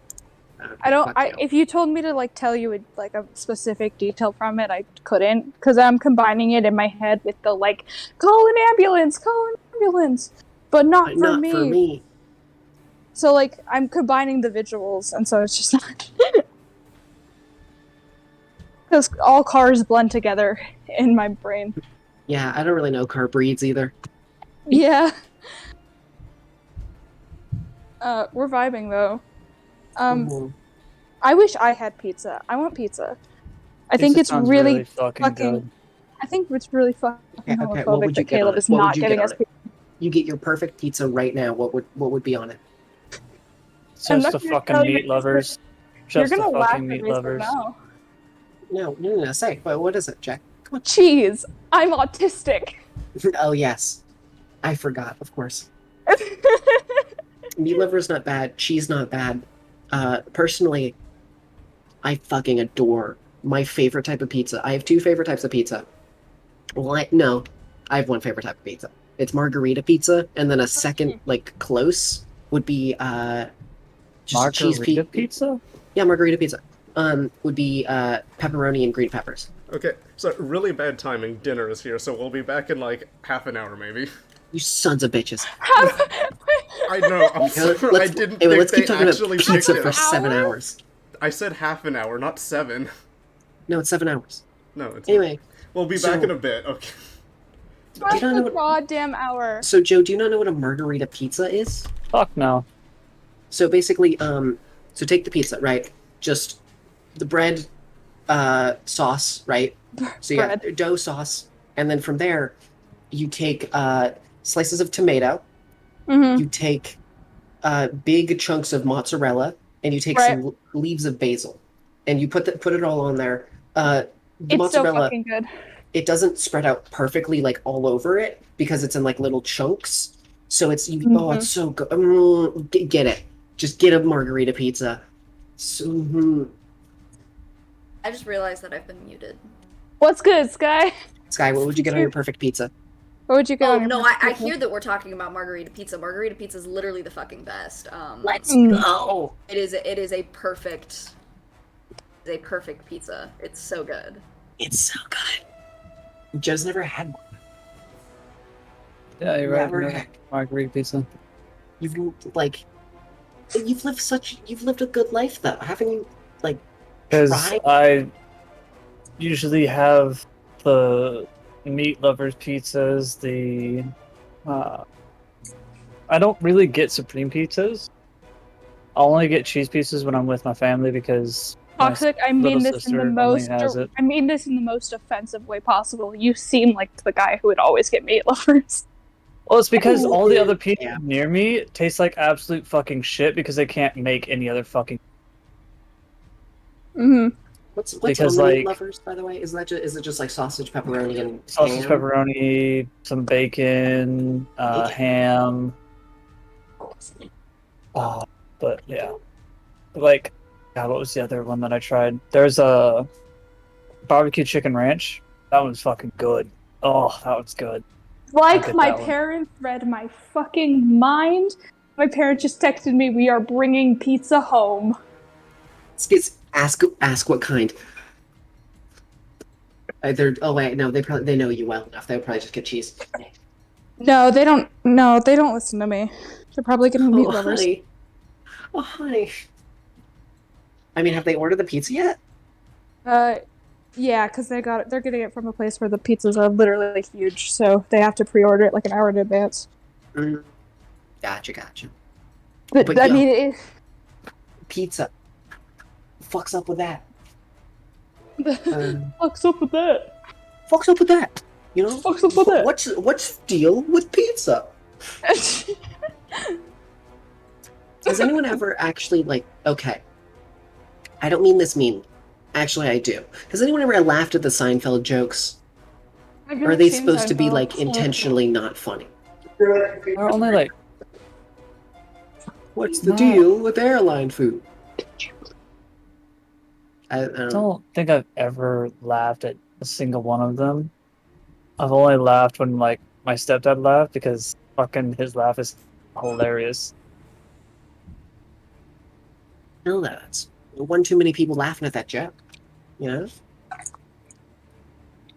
Okay, if you told me to, like, tell you, a specific detail from it, I couldn't. Because I'm combining it in my head with the, like, call an ambulance! But not for me. So, like, I'm combining the visuals, and so it's just not... Because all cars blend together in my brain. Yeah, I don't really know car breeds either. Yeah. We're vibing, though. I wish I had pizza. I want pizza. I think it's really fucking good. I think it's really fucking homophobic that Caleb is not giving us pizza. You get your perfect pizza right now. What would be on it? Just the fucking meat lovers. You're gonna laugh at me now. No, say. What is it, Jack? Come on. Cheese. I'm autistic. Oh, yes. I forgot, of course. Meat lover's not bad. Cheese not bad. Personally, I fucking adore my favorite type of pizza. I have two favorite types of pizza. Well, I have one favorite type of pizza. It's margarita pizza, and then a second, like, close would be, just cheese pizza? Yeah, margarita pizza. Would be, pepperoni and green peppers. Okay, so really bad timing. Dinner is here, so we'll be back in, like, half an hour, maybe. You sons of bitches. I know, I'm sorry, I didn't think let's keep they talking actually about pizza picked for it. 7 hours. I said half an hour, not 7. No, it's 7 hours. No, it's Anyway. not. We'll be back in a bit, okay. What's the goddamn hour? So, Joe, do you not know what a margarita pizza is? Fuck no. So basically, so take the pizza, right? Just the bread, sauce, right? So you got dough sauce, and then from there, you take slices of tomato. Mm-hmm. You take big chunks of mozzarella, and you take some leaves of basil, and you put it all on there. The it's mozzarella, so fucking good. It doesn't spread out perfectly, like all over it, because it's in like little chunks. So it's oh, it's so good. Get it. Just get a margarita pizza. So, I just realized that I've been muted. What's good, Sky? Sky, what would you get on your perfect pizza? What would you get on your no, perfect I pizza? hear that we're talking about margarita pizza. Margarita pizza is literally the fucking best. Let's go. It is a perfect pizza. It's so good. It's so good. Joe's never had one. Yeah, you're right. Margarita pizza. You've lived a good life though, haven't you? Like, because tried? I usually have the meat lovers pizzas. I don't really get supreme pizzas. I'll only get cheese pizzas when I'm with my family because Toxic, I mean this in the most offensive way possible. You seem like the guy who would always get meat lovers. Well, it's because all the other pizzas near me taste like absolute fucking shit because they can't make any other fucking. Mm-hmm. What's because, on the like, meat lovers, by the way? Is it just like sausage, pepperoni, and sausage, ham? pepperoni, some bacon, ham. But yeah, like, God, what was the other one that I tried? There's a barbecue chicken ranch. That one's fucking good. Oh, that one's good. Like my parents read my fucking mind. My parents just texted me, "We are bringing pizza home." Ask what kind. They know you well enough. They would probably just get cheese. No, they don't. No, they don't listen to me. They're probably getting meat lovers. Honey. Oh, honey. I mean, have they ordered the pizza yet? Yeah, because they're getting it from a place where the pizzas are literally huge, so they have to pre-order it like an hour in advance. Mm, gotcha. But But I yo, mean, pizza. Fucks up with that. fucks up with that. Fucks up with that. You know? Fucks up with that. What's the deal with pizza? Has anyone ever actually, like, okay, I don't mean this mean. Actually, I do. Has anyone ever laughed at the Seinfeld jokes? I've Or are never they seen supposed to be, Seinfeld, like, so- intentionally not funny? Or only like What's the Nah. deal with airline food? I I don't know. don't think I've ever laughed at a single one of them. I've only laughed when like my stepdad laughed because fucking his laugh is hilarious. No, that's one too many people laughing at that joke. You know?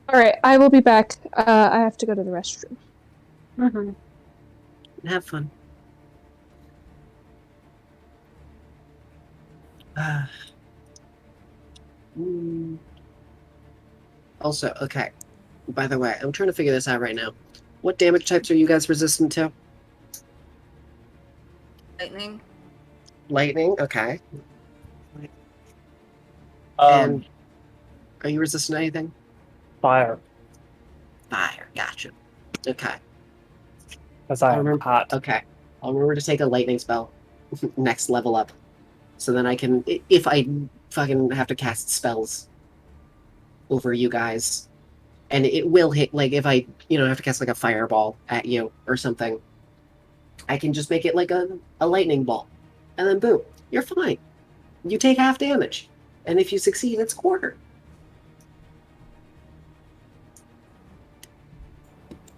All right, I will be back. I have to go to the restroom. Have fun. Mm. Also, okay. By the way, I'm trying to figure this out right now. What damage types are you guys resistant to? Lightning. Lightning, okay. Um, And are you resistant to anything? fire, Fire, gotcha. Okay. because I I'll am remember. hot. Okay. I'll remember to take a lightning spell. Next level up. So then I can, if I fucking have to cast spells over you guys, and it will hit, like, if I, have to cast, like, a fireball at you or something, I can just make it like a lightning ball. And then boom, you're fine. You take half damage. And if you succeed, it's quarter.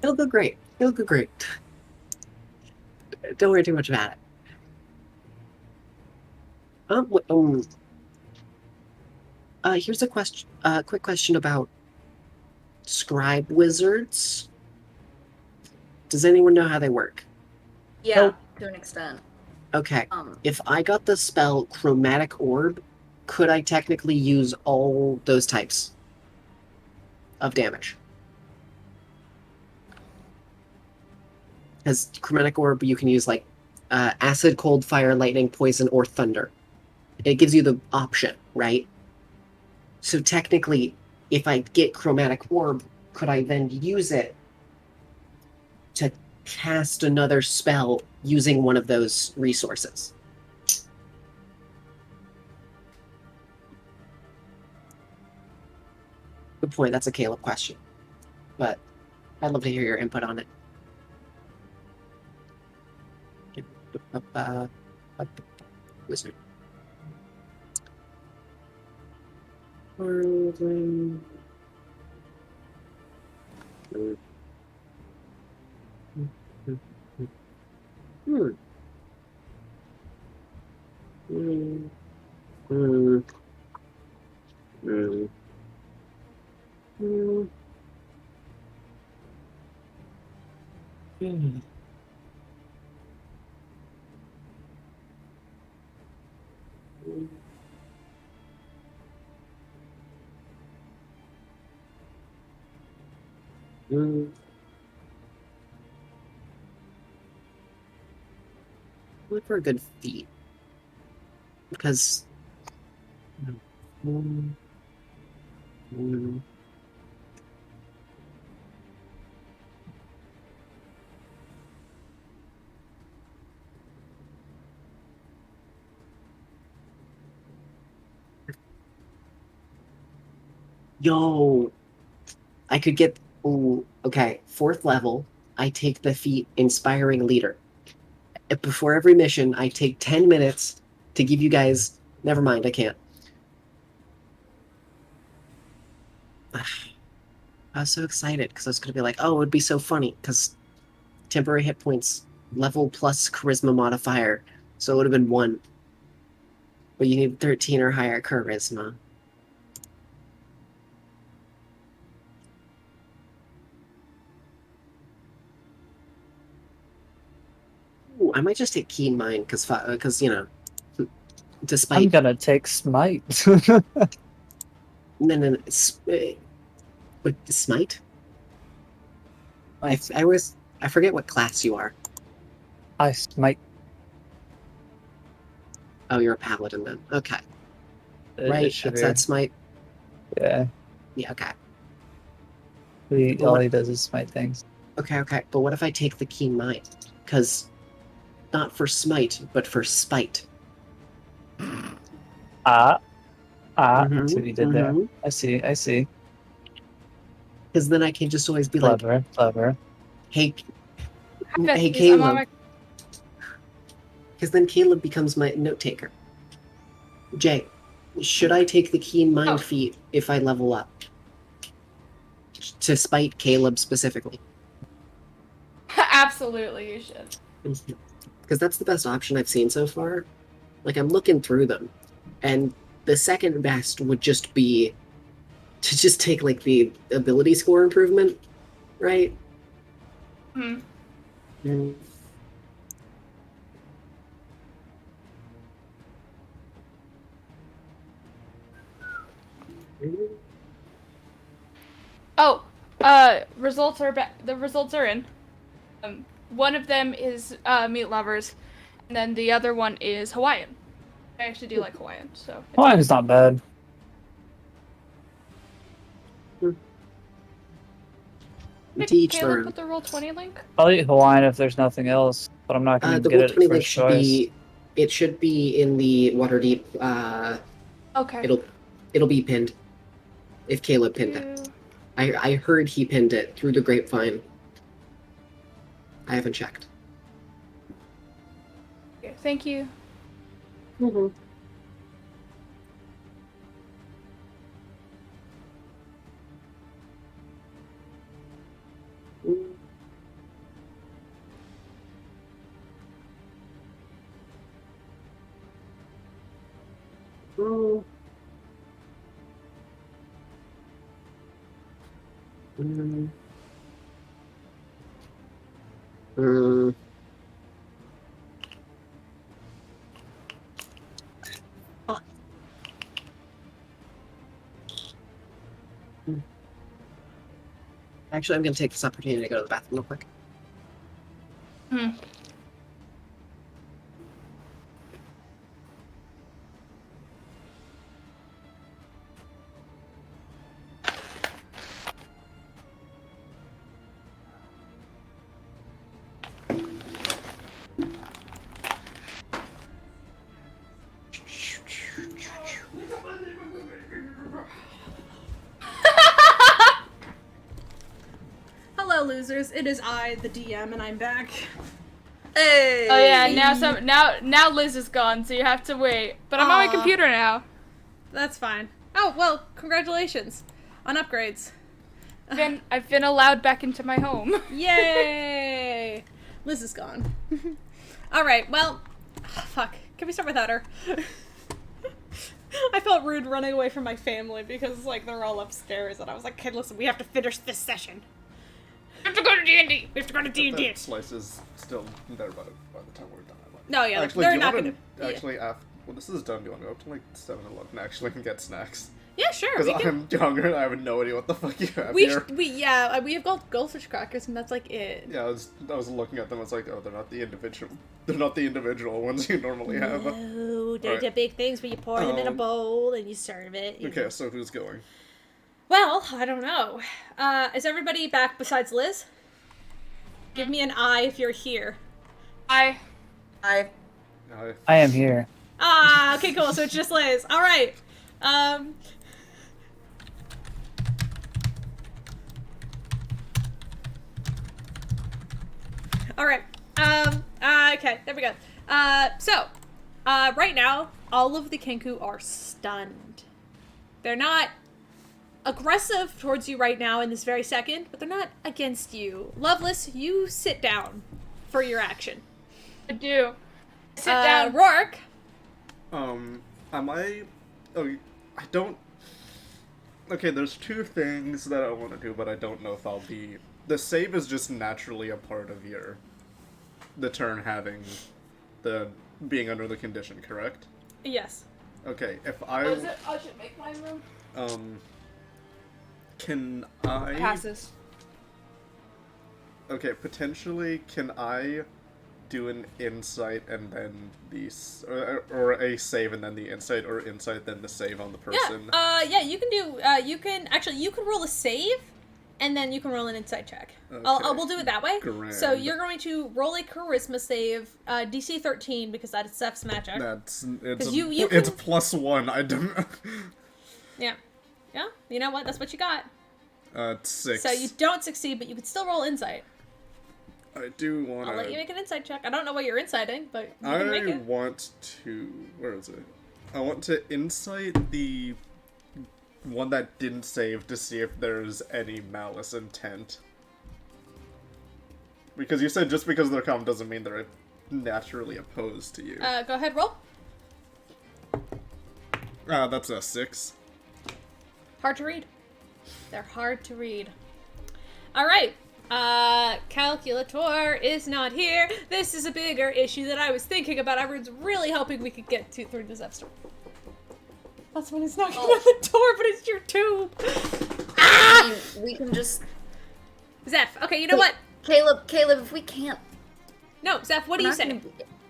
It'll go great. It'll go great. Don't worry too much about it. Here's a question. Quick question about scribe wizards. Does anyone know how they work? Yeah, Nope. to an extent. Okay. If I got the spell Chromatic Orb, could I technically use all those types of damage? Because Chromatic Orb, you can use like acid, cold, fire, lightning, poison, or thunder. It gives you the option, right? So technically, if I get Chromatic Orb, could I then use it to cast another spell using one of those resources? Good point. That's a Caleb question. But I'd love to hear your input on it. Wizard. Hmm. Hmm. Hmm. Hmm. Hmm. Hmm. Look for a good feat. Because. Hmm. Hmm. Yo, I could get. Ooh, okay. 4th level, I take the feat Inspiring Leader. Before every mission, I take 10 minutes to give you guys. Never mind, I can't. I was so excited because I was going to be like, oh, it would be so funny because temporary hit points, level plus charisma modifier. So it would have been 1. But you need 13 or higher charisma. Ooh, I might just take Keen Mind because, Despite I'm gonna take smite. no. What smite? I forget what class you are. I smite. Oh, you're a paladin then. Okay. It Right, should that's be. that smite. Yeah. Yeah, okay. All he does is smite things. Okay. But what if I take the keen mind? Because not for smite, but for spite. I Mhm, see what you did there. I see. Because then I can just always be like, Clever. hey, I got hey, these. I'm on Caleb. Because then Caleb becomes my note taker. Jay, should I take the keen mind feat if I level up? To spite Caleb specifically. Absolutely, you should. Because that's the best option I've seen so far. Like, I'm looking through them. And the second best would just be to just take, like, the ability score improvement, right? Hmm. Mm. Oh, results are the results are in. One of them is meat lovers, and then the other one is Hawaiian. I actually do like Hawaiian, so. Hawaiian's not bad. To each their Caleb own. put the Roll20 link? I'll eat Hawaiian if there's nothing else, but I'm not gonna The get it Roll20 link first should choice. be... It should be in the Waterdeep. Okay. It'll be pinned. If Caleb pinned it. I heard he pinned it through the grapevine. I haven't checked. Okay, thank you. Mm-hmm. Mm. Mm. Mm. Actually, I'm going to take this opportunity to go to the bathroom real quick. Hmm. Hello, losers. It is I, the DM, and I'm back. Hey. Oh yeah, now Liz is gone, so you have to wait. But I'm on my computer now. That's fine. Oh, well, congratulations on upgrades. I've been allowed back into my home. Yay! Liz is gone. Alright, well, fuck. Can we start without her? I felt rude running away from my family because, like, they're all upstairs, and I was like, okay, listen, we have to finish this session. We have to go to D&D! We have to go to D&D! That slice is still there by the time we're done. No, yeah, actually, they're not gonna... Actually, after when this is done, do you want to go up to, like, 7-Eleven actually and get snacks? Yeah, sure. Because I'm younger and I have no idea what the fuck you have we here. we have goldfish crackers, and that's like it. Yeah, I was looking at them. I was like, oh, they're not the individual ones you normally have. No, they're the Right. big things where you pour them in a bowl and you serve it. Okay, so who's going? Well, I don't know. Is everybody back besides Liz? Give me an eye if you're here. I I I am here. Ah, okay, cool. So it's just Liz. All right. All right. Okay, there we go. Right now, all of the Kenku are stunned. They're not aggressive towards you right now in this very second, but they're not against you. Loveless, you sit down for your action. do. Sit down. Rourke. Am I... Oh, I don't... Okay, there's two things that I want to do, but I don't know if I'll be... The save is just naturally a part of the turn having being under the condition, correct? Yes. Okay, if I should make my room. Can I... Passes. Okay, potentially, can I do an insight and then or a save and then the insight, or insight then the save on the person? Yeah, you can do, you can roll a save, and then you can roll an insight check. Okay. We'll do it that way. Grand. So you're going to roll a charisma save, DC 13, because that is Seth's magic. It's +1, I don't... Yeah. Yeah, you know what, that's what you got. 6. So you don't succeed, but you can still roll insight. I do want to... I'll let you make an insight check. I don't know what you're inciting, but you can make it. I want to... Where is it? I want to insight the one that didn't save to see if there's any malice intent. Because you said just because they're calm doesn't mean they're naturally opposed to you. Go ahead, roll. That's a 6. Hard to read. They're hard to read. All right. Calculator is not here. This is a bigger issue that I was thinking about. I was really hoping we could get through this episode. That's when it's knocking on the door, but it's your tube. I mean, we can just... Zeph, okay, you know what? Caleb, if we can't... No, Zeph, what do you say?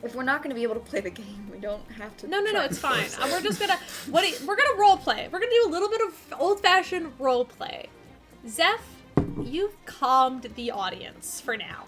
If we're not going to be able to play the game, we don't have to... No, it's fine. We're just gonna... we're gonna role play. We're gonna do a little bit of old-fashioned role play. Zeph, you've calmed the audience for now.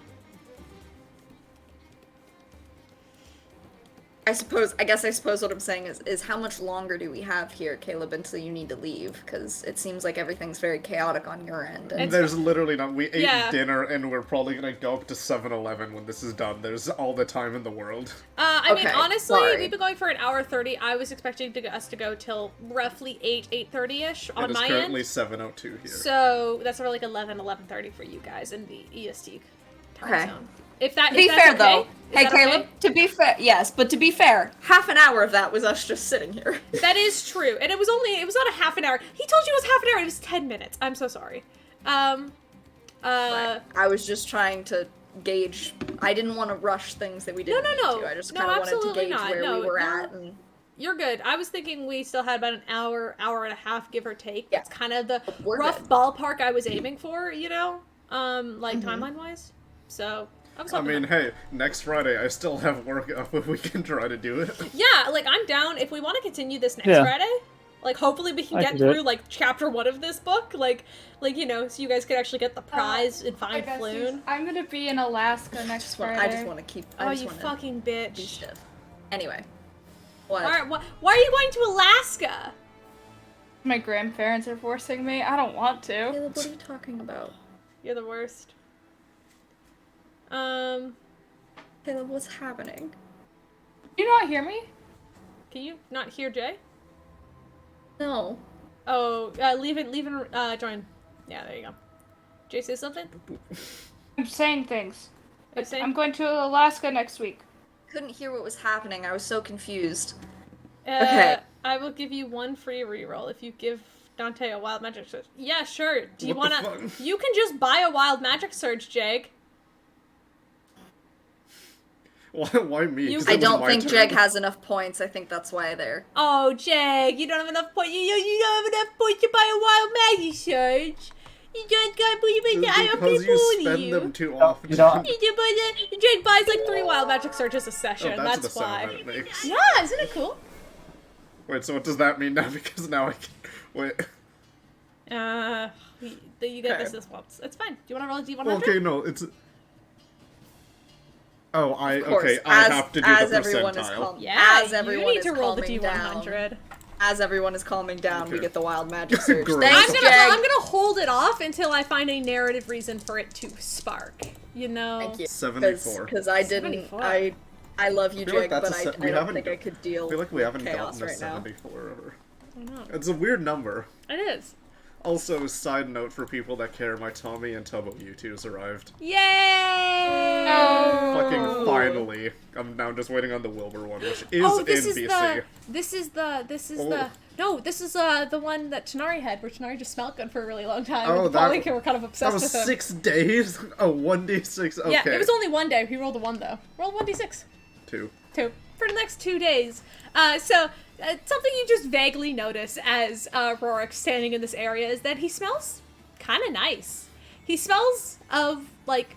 I guess what I'm saying is how much longer do we have here, Caleb, until you need to leave? Because it seems like everything's very chaotic on your end. And there's literally not... We ate dinner, and we're probably gonna go up to 7-Eleven when this is done. There's all the time in the world. I mean, honestly, sorry. we've been going for an hour 30. I was expecting us to go till roughly 8:30ish on my end. It is currently 7:02 here. So that's around like 11:30 for you guys in the EST time zone. If to be fair, though, hey Caleb, okay? to be fair, yes, but to be fair, half an hour of that was us just sitting here. That is true, and it was not a half an hour. He told you it was half an hour. It was 10 minutes. I'm so sorry. I was just trying to gauge. I didn't want to rush things that we didn't need to. I just kind of wanted to gauge where we were at. And... You're good. I was thinking we still had about an hour and a half, give or take. Yeah. That's kind of the We're rough good. ballpark I was aiming for, you know, timeline-wise. So... I mean, hey, next Friday I still have work up if we can try to do it. Yeah, like, I'm down if we want to continue this next Friday. Like, hopefully we can get through, like, chapter 1 of this book. Like, you know, so you guys could actually get the prize and find Floon. I'm gonna be in Alaska next Friday. I just want to keep... fucking bitch. Be stiff. Anyway. What? Alright, why are you going to Alaska? My grandparents are forcing me. I don't want to. Caleb, what are you talking about? You're the worst. Caleb, what's happening? You not hear me? Can you not hear Jay? No. Oh, leave and join. Yeah, there you go. Jay, say something? I'm saying things. You're saying? I'm going to Alaska next week. Couldn't hear what was happening. I was so confused. Okay. I will give you one free reroll if you give Dante a wild magic surge. Yeah, sure. Do you wanna... You can just buy a wild magic surge, Jake. Why me? I don't think Jeg has enough points. I think that's why they're... Oh, Jag, you don't have enough points. You don't have enough points to buy a wild magic surge. You just got because you spend them too often. Jake buys like 3 wild magic surges a session. Oh, that's that's the why. sound that it makes. Yeah, isn't it cool? Wait, so what does that mean now? Because now I can... Wait. You get this once. It's fine. Do you want to roll a D100? Okay, no, it's... Oh, I as, have to do as the everyone percentile. As everyone you need is to roll the calming D100. Down, as everyone is calming down, we Okay. get the wild magic surge. Great. Thanks, I'm gonna hold it off until I find a narrative reason for it to spark. You know? Thank you. 74. Because I didn't... 74. I love you, I feel Jake, like but that's I don't think I could deal I feel like we haven't chaos gotten a right now. 74 ever. I know. It's a weird number. It is. Also, side note for people that care, my Tommy and Tubbo U2's arrived. Yay! Fucking finally. I'm now just waiting on the Wilbur one, which is in BC. This is the one that Tanari had, where Tanari just smelled good for a really long time. Oh, and Pauline were kind of obsessed That was with him. 6 days? Oh, 1d6, okay. Yeah, it was only 1 day. He rolled a 1 though. Roll 1d6. 2. 2. for the next 2 days. Something you just vaguely notice as Rorik's standing in this area is that he smells kind of nice. He smells of, like,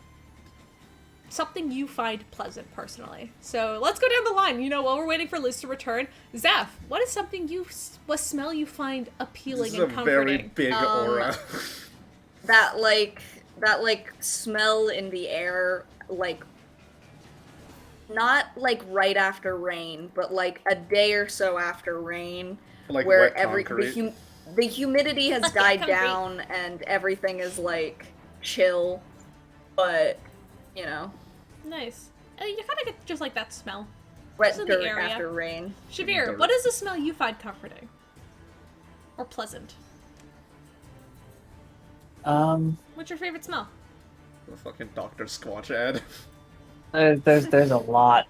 something you find pleasant, personally. So let's go down the line. You know, while we're waiting for Liz to return, Zeph, what is something what smell you find appealing and comforting? This is a very big aura. That smell in the air, like, not like right after rain, but like a day or so after rain, Like where wet the humidity has died down and everything is like chill, but you know, Nice. You kind of get just like that smell. wet Just in dirt the area. after rain. Shavir, Dirt. what is the smell you find comforting? Or pleasant? What's your favorite smell? The fucking Dr. Squatch ad. There's a lot.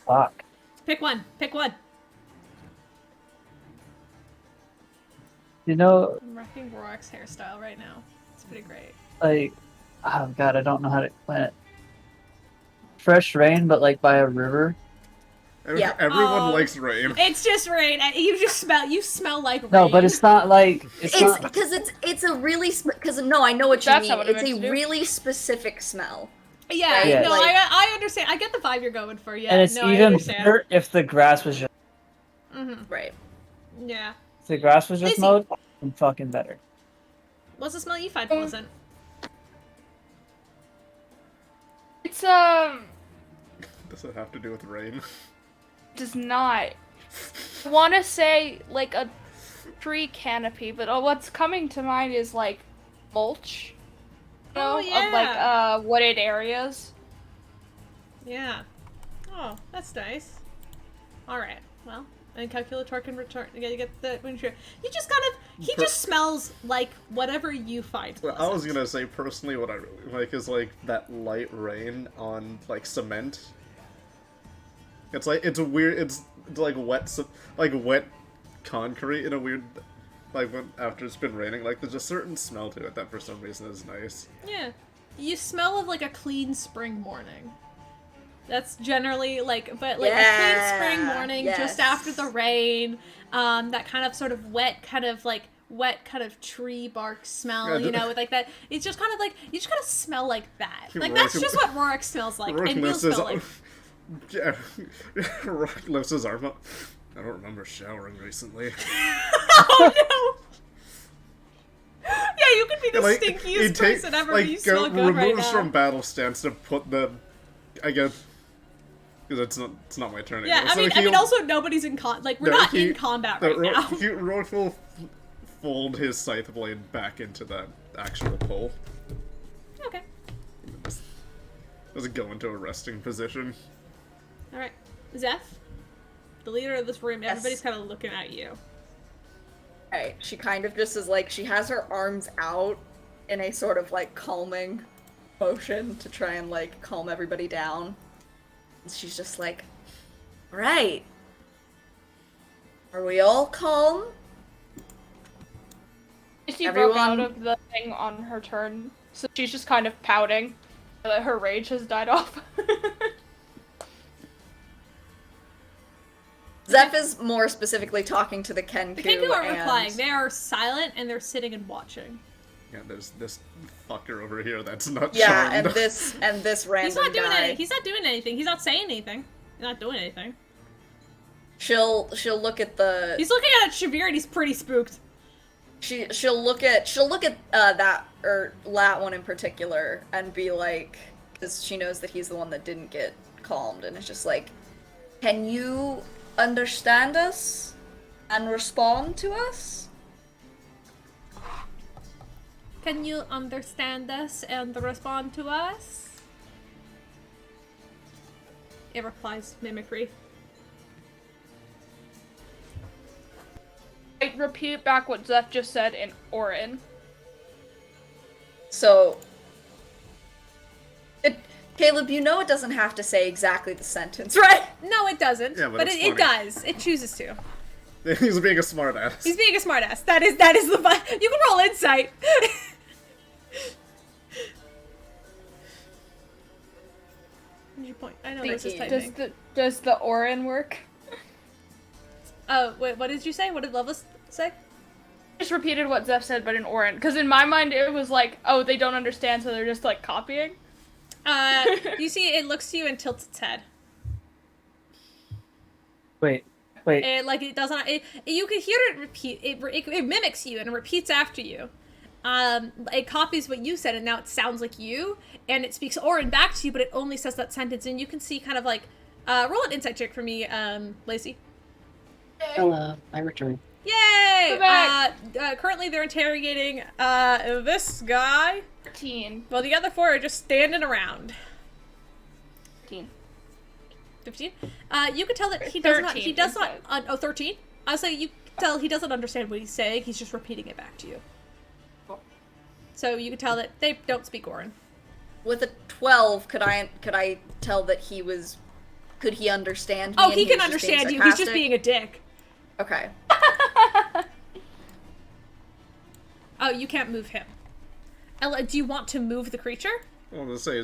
Fuck. Pick one. Pick one. You know, I'm rocking Rorik's hairstyle right now. It's pretty great. like, oh god, I don't know how to explain it. Fresh rain, but like by a river. Yeah. Everyone likes rain. It's just rain. You smell like rain. No, but it's not like It's not. because it's a really because no, I know what you That's mean. not what I It's meant a to do. really specific smell. Yeah, Right? Yeah. no, Like- I understand. I get the vibe you're going for. Yeah, And it's no, I even understand. better if the grass was just Right. Yeah. if the grass was just Lizzie. mowed. I'm fucking better. What's the smell you find pleasant? It's Does it have to do with rain? does not. I want to say like a tree canopy, but what's coming to mind is like mulch. You know, Oh, of yeah. like wooded areas. Yeah. Oh, that's nice. All right. Well, and Calculator can return. You get the when you just kind of he just smells like whatever you find. Well, I pleasant. was gonna say personally what I really like is like that light rain on like cement. It's like it's like wet concrete in a weird like when after it's been raining. Like there's a certain smell to it that for some reason is nice. Yeah. You smell of like a clean spring morning. That's generally like, but like a clean spring morning just after the rain. That kind of sort of wet kind of tree bark smell, you know, with like that. It's just kind of like, you just kind of smell like that. Like that's just what Rorik smells like. Rorik And we'll lifts his smell like. yeah, Rorik lifts his arm up. I don't remember showering recently. Oh no! Yeah, you could be the Like, stinkiest person ever, but you smell good right removes now. from battle stance to put the, I guess, because it's not my turn Yeah, anymore. I mean, also nobody's in we're not in combat right now. Rorik will fold his scythe blade back into that actual pole. Okay. Does it go into a resting position? All right, Zeph, the leader of this room. Yes. Everybody's kind of looking at you. Right. She kind of just is like, she has her arms out in a sort of like calming motion to try and like calm everybody down. And she's just like, right. Are we all calm? She broke out Everyone- of the thing on her turn, so she's just kind of pouting that her rage has died off. Zeph is more specifically talking to the Kenku. The Kenku aren't and... replying. They are silent and they're sitting and watching. Yeah, there's this fucker over here that's not Yeah, charmed. and this random He's not doing guy. anything. He's not doing anything. He's not saying anything. He's not doing anything. She'll look at the He's looking at Shavir and he's pretty spooked. she'll look at that one in particular and be like, because she knows that he's the one that didn't get calmed, and it's just like, can you understand us and respond to us? Can you understand us and respond to us? It replies mimicry. I repeat back what Zeph just said in Orin. So, Caleb, you know it doesn't have to say exactly the sentence, right? No, it doesn't. Yeah, but but it's it funny. does. It chooses to. He's being a smartass. He's being a smartass. That is the you can roll insight. point. I know there's this Thank typing. Does the Orin work? Wait, what did you say? What did Lovelace say? Just repeated what Zeph said, but in Orin. Because in my mind, it was like, oh, they don't understand, so they're just, like, copying. You see, it looks to you and tilts its head. Wait. It doesn't. You can hear it repeat. It mimics you and it repeats after you. It copies what you said, and now it sounds like you, and it speaks Orin back to you, but it only says that sentence, and you can see kind of like, roll an insight check for me, Lacey. Hello, I return. Yay! Currently they're interrogating, this guy. 13. Well, the other 4 are just standing around. 15. 15? You can tell that he does 13, 13? So you can tell he doesn't understand what he's saying, he's just repeating it back to you. Cool. So you can tell that they don't speak Orin. With a 12, could I tell that he was... Could he understand me? Oh, and he can was just being understand you, he's just sarcastic? being a dick. Okay. Oh, you can't move him. Ella, do you want to move the creature? I want to say,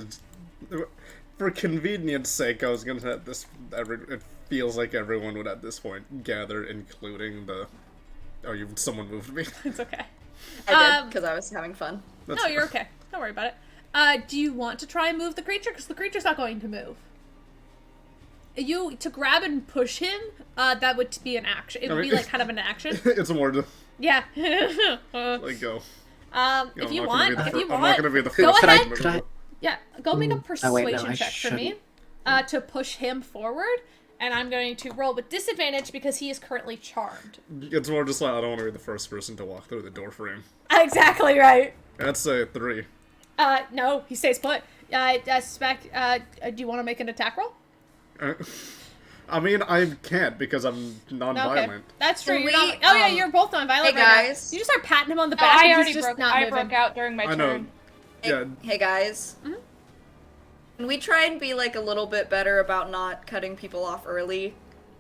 for convenience sake, I was gonna have this. It feels like everyone would at this point gather, including the. Oh, someone moved me. It's okay. I did, because I was having fun. No, you're okay. Don't worry about it. Do you want to try and move the creature? Because the creature's not going to move. To grab and push him, that would be an action. It would be like kind of an action. It's more to. Yeah. Like go. If you want, I'm not gonna be the go first ahead. to move. Yeah, go make a persuasion I check for me. To push him forward. And I'm going to roll with disadvantage because he is currently charmed. It's more just like I don't want to be the first person to walk through the door frame. Exactly right. That's a 3. No, he stays put. I suspect, do you want to make an attack roll? I mean, I can't because I'm non-violent. Okay. That's true. So You're not. Oh yeah, you're both non-violent. Hey right guys. now. You just start patting him on the No, back. I and already he's just broke. not I moving. broke out during my I know. turn. Yeah. Hey guys. Mm-hmm. Can we try and be like a little bit better about not cutting people off early?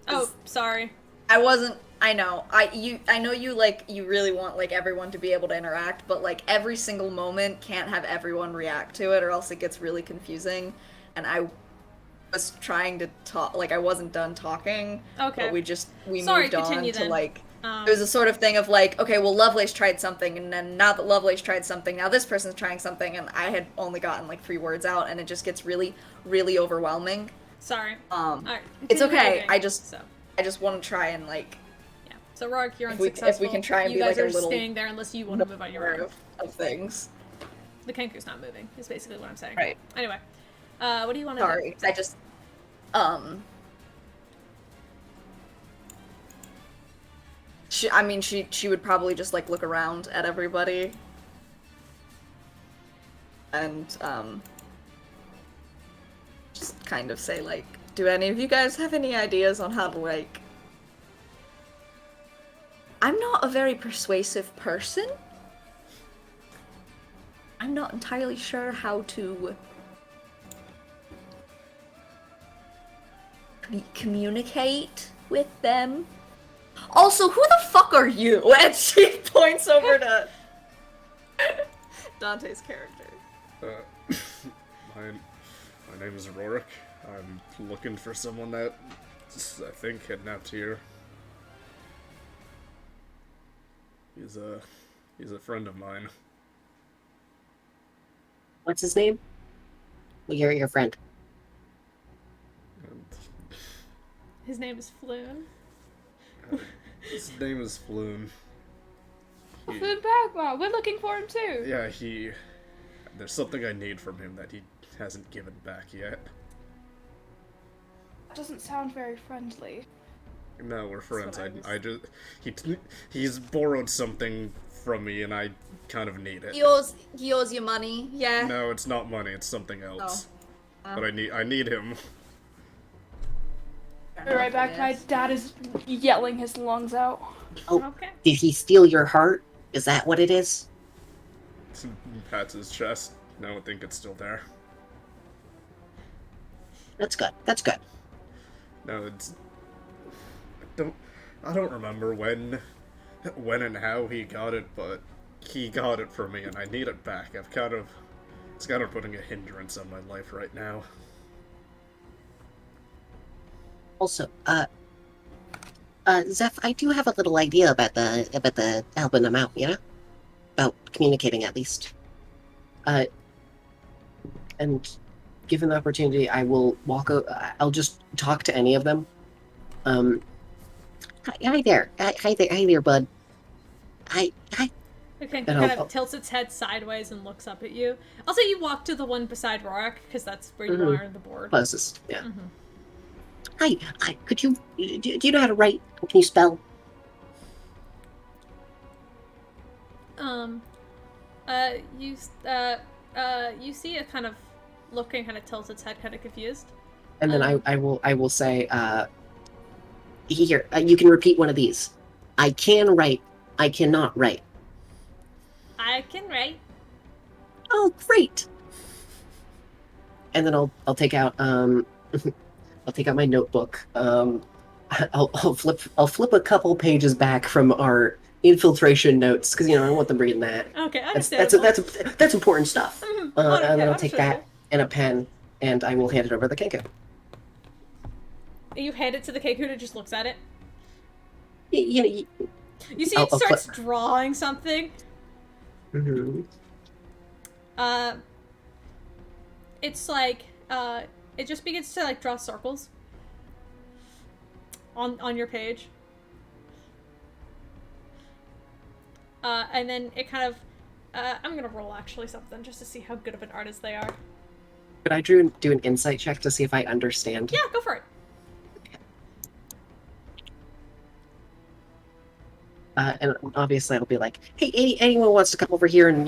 Oh, sorry. I wasn't. I know. I know you like. You really want like everyone to be able to interact, but like every single moment can't have everyone react to it, or else it gets really confusing. And I was trying to talk. Like I wasn't done talking. Okay. But we Sorry, moved on continue to then. like. It was a sort of thing of like, okay, well, Lovelace tried something, and then now that Lovelace tried something, now this person's trying something, and I had only gotten like 3 words out, and it just gets really, really overwhelming. Sorry. Alright, It's okay. I just want to try and like. Yeah. So Rourke, you're If we unsuccessful. can try and you be guys like a are little staying there unless you want to move on your own. Of things. The Kenku's not moving. Is basically what I'm saying. Right. Anyway, what do you want to do? Sorry, I just. She would probably just like look around at everybody. And just kind of say like, do any of you guys have any ideas on how to like. I'm not a very persuasive person. I'm not entirely sure how to communicate with them. Also, who the fuck are you? And she points over to Dante's character. My name is Rorik. I'm looking for someone that I think kidnapped here. He's a friend of mine. What's his name? Well, you're your friend. And His name is Floon. his name is Floon. Food Bagma, we're looking for him too. Yeah, there's something I need from him that he hasn't given back yet. That doesn't sound very friendly. No, we're friends. what I I just he's borrowed something from me, and I kind of need it. He owes you money, yeah. No, it's not money. It's something else. Oh. But I need him. Be right back. My dad is yelling his lungs out. Oh, Okay. did he steal your heart? Is that what it is? Pats his chest. No, I think it's still there. That's good. That's good. No, I don't remember when and how he got it, but he got it for me, and I need it back. It's kind of putting a hindrance on my life right now. Also, Zeph, I do have a little idea about the helping them out, you know? About communicating, at least. And given the opportunity, I will I'll just talk to any of them. Hi there. Hi there, bud. Hi. The Kenku And kind I'll- of tilts its head sideways and looks up at you. Also, you walk to the one beside Rorak, because that's where you Mhm. are on the board. Closest, yeah. Hi. Could you... Do you know how to write? Can you spell? You see it kind of looking, kind of tilts its head, kind of confused. And then I will say, here, you can repeat one of these. I can write. I cannot write. I can write. Oh, great. And then I'll take out I'll take out my notebook. I'll flip a couple pages back from our infiltration notes because I want them reading that. Okay, That's understandable. that's important stuff. And then I'll take understandable. that and a pen and I will hand it over to the Kenku. You hand it to the Kenku and it just looks at it. You You see, I'll it starts drawing something. Mhm. It's like it just begins to like draw circles on your page. And then it kind of I'm gonna roll actually something just to see how good of an artist they are. Could I do an insight check to see if I understand? Yeah, go for it. And obviously I'll be like, hey, anyone wants to come over here and,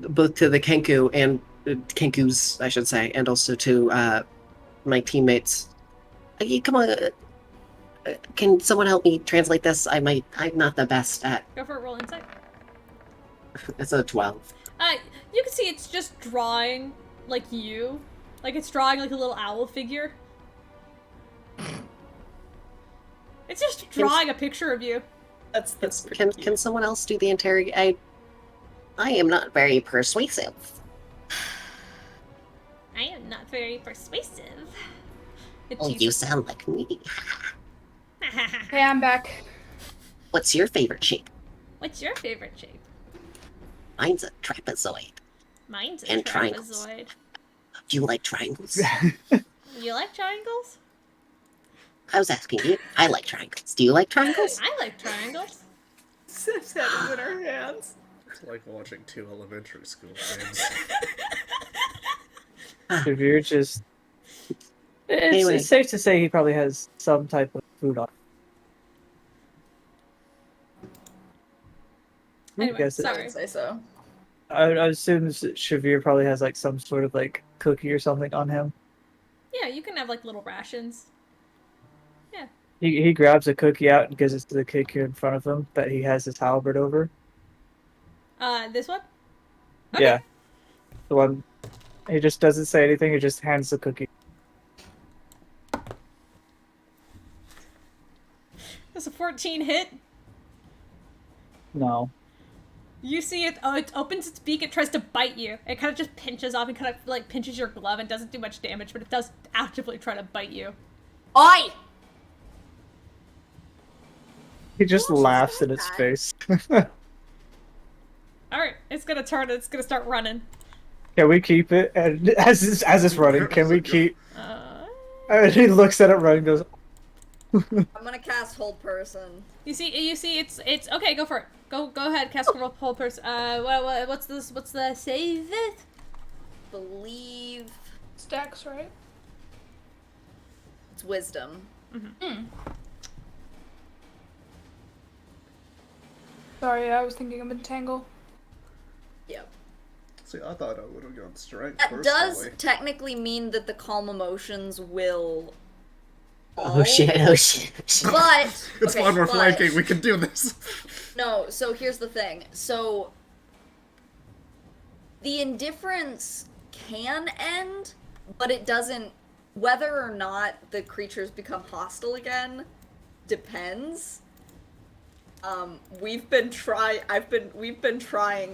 both to the Kenku and Kenkus, I should say, and also to my teammates. Come on, can someone help me translate this? I'm not the best at. Go for a roll insight. It's a 12. You can see it's just drawing like you. Like it's drawing like a little owl figure. It's just drawing a picture of you. That's pretty cute. Can someone else do the interrogate? I am not very persuasive. I am not very persuasive. Oh, you sound like me. Hey, I'm back. What's your favorite shape? What's your favorite shape? Mine's a trapezoid. Mine's a And triangles. trapezoid. Do you like triangles? You like triangles? I was asking you. I like triangles. Do you like triangles? I like triangles. Sif's head is in her hands. It's like watching two elementary school kids. Severe just. Anyway. It's safe to say he probably has some type of food on. Anyway, Guess it- I sorry. would say so. I assume Shavir probably has like some sort of like cookie or something on him. Yeah, you can have like little rations. He grabs a cookie out and gives it to the kid here in front of him that he has his halberd over. This one? Okay. Yeah. The one. He just doesn't say anything, he just hands the cookie. That's a 14 hit. No. You see it, it opens its beak, it tries to bite you. It kind of just pinches off and kind of like pinches your glove and doesn't do much damage, but it does actively try to bite you. Oi! He just Oh, she's laughs not in its bad. face. Alright, it's gonna turn, it's gonna start running. Can we keep it? And as it's running, can we keep? Uh, And he looks at it running and goes, I'm gonna cast Hold Person. you see, it's, okay, go for it. Go ahead, cast a whole person. What's the save it? Believe Stacks, right? it's Wisdom. Sorry, I was thinking of Entangle. Yep. See, I thought I would have gone strength That personally. does technically mean that the calm emotions will. Oh shit! Oh shit! But It's okay, fine, we're but- flanking, we can do this. No, so here's the thing. So the indifference can end, but it doesn't. Whether or not the creatures become hostile again depends. We've been trying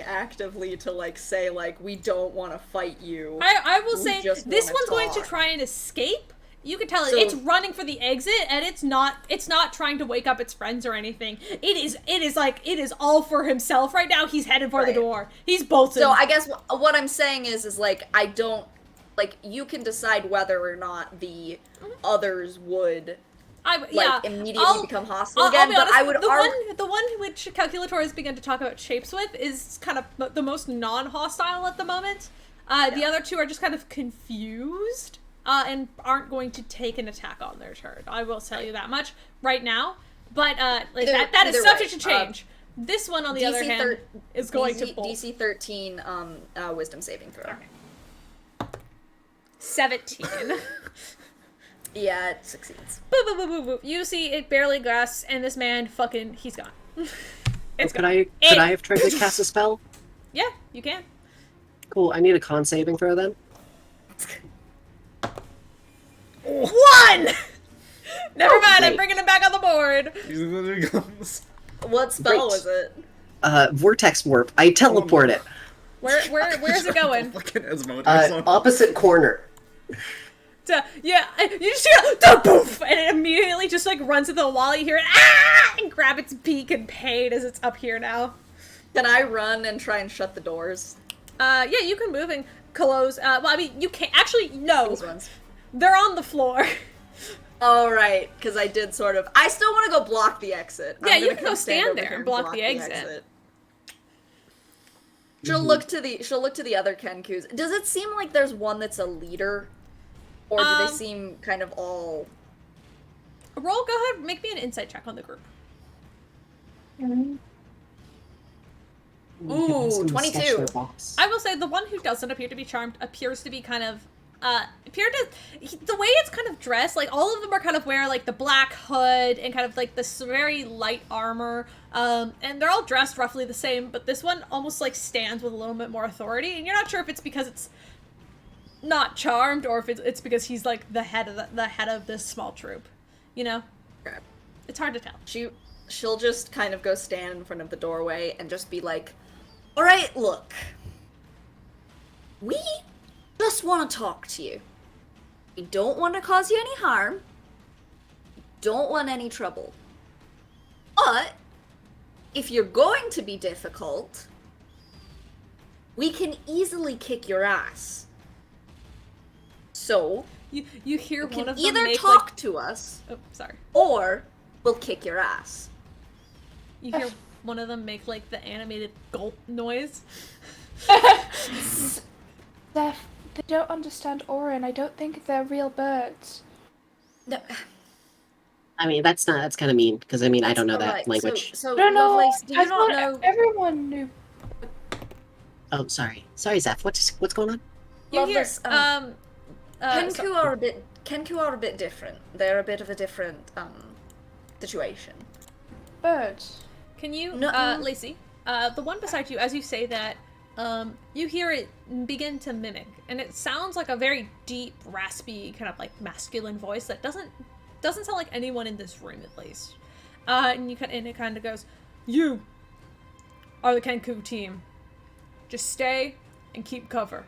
actively to like say like we don't want to fight you. I will We say just this wanna one's going to talk. try and escape. You can tell So- it's running for the exit, and it's not trying to wake up its friends or anything. It is all for himself right now. He's headed for the Right. door. He's bolted. So I guess what I'm saying is like I don't like you can decide whether or not the others would immediately become hostile I'll again. be But honest, I would the one which Calculator has begun to talk about shapes with is kind of the most non-hostile at the moment. The other two are just kind of confused and aren't going to take an attack on their turn. I will tell you that much right now. But that is either subject way, to change. This one, on the other hand, is going to bolt. DC 13 wisdom saving throw. Okay. 17. Yeah, it succeeds. Boop, boop, boop, boop, boop. You see it barely grasps, and this man he's gone. It's Could gone. I have tried to cast a spell? Yeah, you can. Cool. I need a con saving throw then. 1! Never mind, I'm great. bringing him back on the board. He literally comes. What spell Great. was it? Vortex warp. I teleport it. Where's it going? Fucking Asmodeus on. Opposite corner. Yeah, you just hear the poof, and it immediately just like runs into the wall. You hear it and grab its beak in pain as it's up here now. Can I run and try and shut the doors? Yeah, you can move and close. Well, I mean, you can't actually. No, Those ones. they're on the floor. Oh, right, because I did sort of. I still want to go block the exit. Yeah, I'm you gonna can go come stand over there here and block the exit. She'll look to the other Kenkus. Does it seem like there's one that's a leader, or do they seem kind of all? Roll. Go ahead. Make me an insight check on the group. Ooh, 22. I will say the one who doesn't appear to be charmed appears to be kind of the way it's kind of dressed, like all of them are kind of wearing like the black hood and kind of like this very light armor, and they're all dressed roughly the same, but this one almost like stands with a little bit more authority, and you're not sure if it's because it's not charmed or if it's because he's like the head of this small troop, you know? Okay. It's hard to tell. She'll just kind of go stand in front of the doorway and just be like, "All right, look. We just want to talk to you. We don't want to cause you any harm. We don't want any trouble. But if you're going to be difficult, we can easily kick your ass. So, You hear you one can of them either make talk like, to us, oh, sorry. or we'll kick your ass." You hear one of them make like the animated gulp noise. Steph, they don't understand Orin. I don't think they're real birds. No, I mean, that's kind of mean because I mean I don't know that alright, language. So No, no, Lovelace, do you I not thought know? everyone knew. Oh, sorry, Zeph. What's going on? You hear Lovelace, Kenku are a bit different. They're a bit of a different situation. Birds. Can you, No. Lacey, the one beside you, as you say that, you hear it begin to mimic, and it sounds like a very deep, raspy, kind of like masculine voice that doesn't sound like anyone in this room, at least. And it kind of goes, "You are the Kenku team. Just stay and keep cover."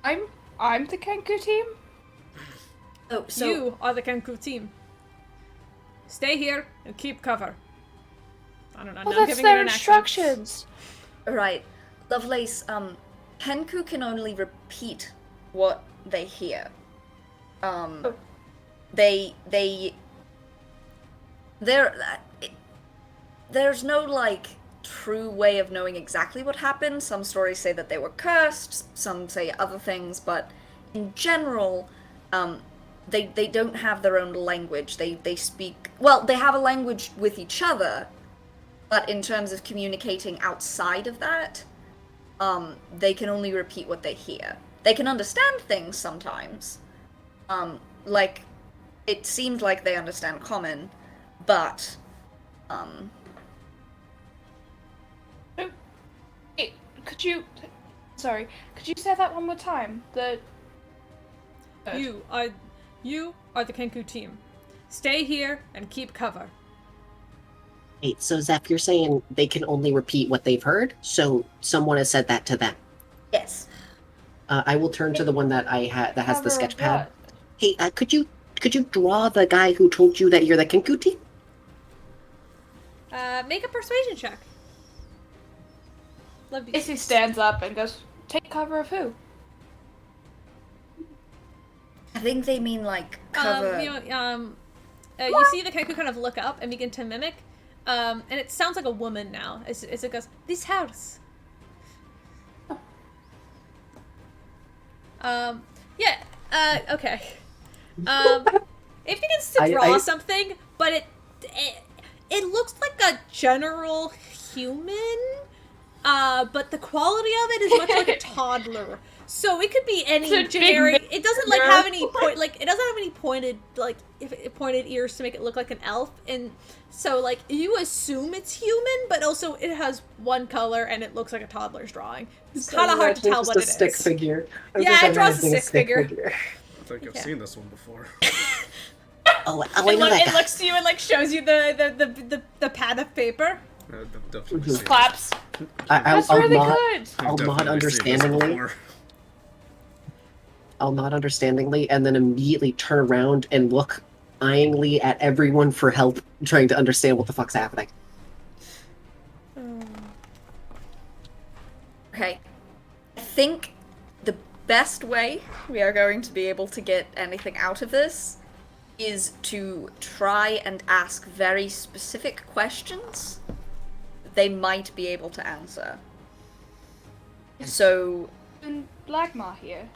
I'm the Kenku team? Oh, so You are the Kenku team. Stay here and keep cover. I don't know. Well, now I'm that's giving their you an accent. instructions. right, Lovelace. Kenku can only repeat what they hear. There's no like true way of knowing exactly what happened. Some stories say that they were cursed, some say other things, but in general, they don't have their own language. They speak, well, they have a language with each other, but in terms of communicating outside of that, they can only repeat what they hear. They can understand things sometimes. Like, it seemed like they understand common, but, Hey, could you say that one more time? You are the Kenku team. Stay here and keep cover. Wait, so Zeph, you're saying they can only repeat what they've heard? So someone has said that to them. yes. I will turn to the one that that has the Cover sketch of pad. what? Hey, could you draw the guy who told you that you're the Kinkuti? Make a persuasion check. Love you. Izzy stands up and goes, "Take cover of who?" I think they mean like cover. You see the Kenku kind of look up and begin to mimic, and it sounds like a woman now as it goes, "This house." Okay. It begins to draw something, but it looks like a general human, but the quality of it is much like a toddler. So it could be any generic. It doesn't like have any it doesn't have any pointed pointed ears to make it look like an elf, and so like you assume it's human, but also it has one color and it looks like a toddler's drawing. It's kind of hard to tell what it is. Just a stick figure. Yeah, it draws a stick figure. I think I've seen this one before. Oh, I know that It guy. looks to you and like shows you the pad of paper. I've definitely seen Claps. That's really good. I'll nod definitely seen this understandingly. before. I'll nod understandingly, and then immediately turn around and look eyingly at everyone for help, trying to understand what the fuck's happening. Okay. I think the best way we are going to be able to get anything out of this is to try and ask very specific questions they might be able to answer. So, And Blackmaw here.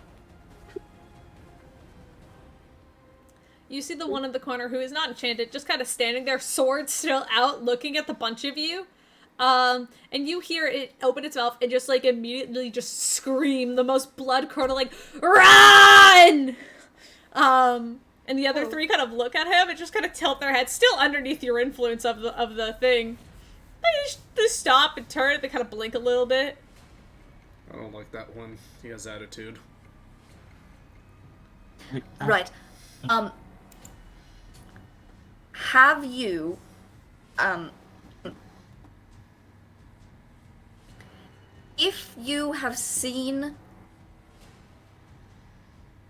You see the one in the corner who is not enchanted, just kind of standing there, sword still out, looking at the bunch of you. And you hear it open its mouth and just like immediately just scream the most blood-curdling, "Run!" And the other three kind of look at him and just kind of tilt their heads, still underneath your influence of the thing. They stop and turn and they kind of blink a little bit. I don't like that one. He has attitude. right. Have you, if you have seen,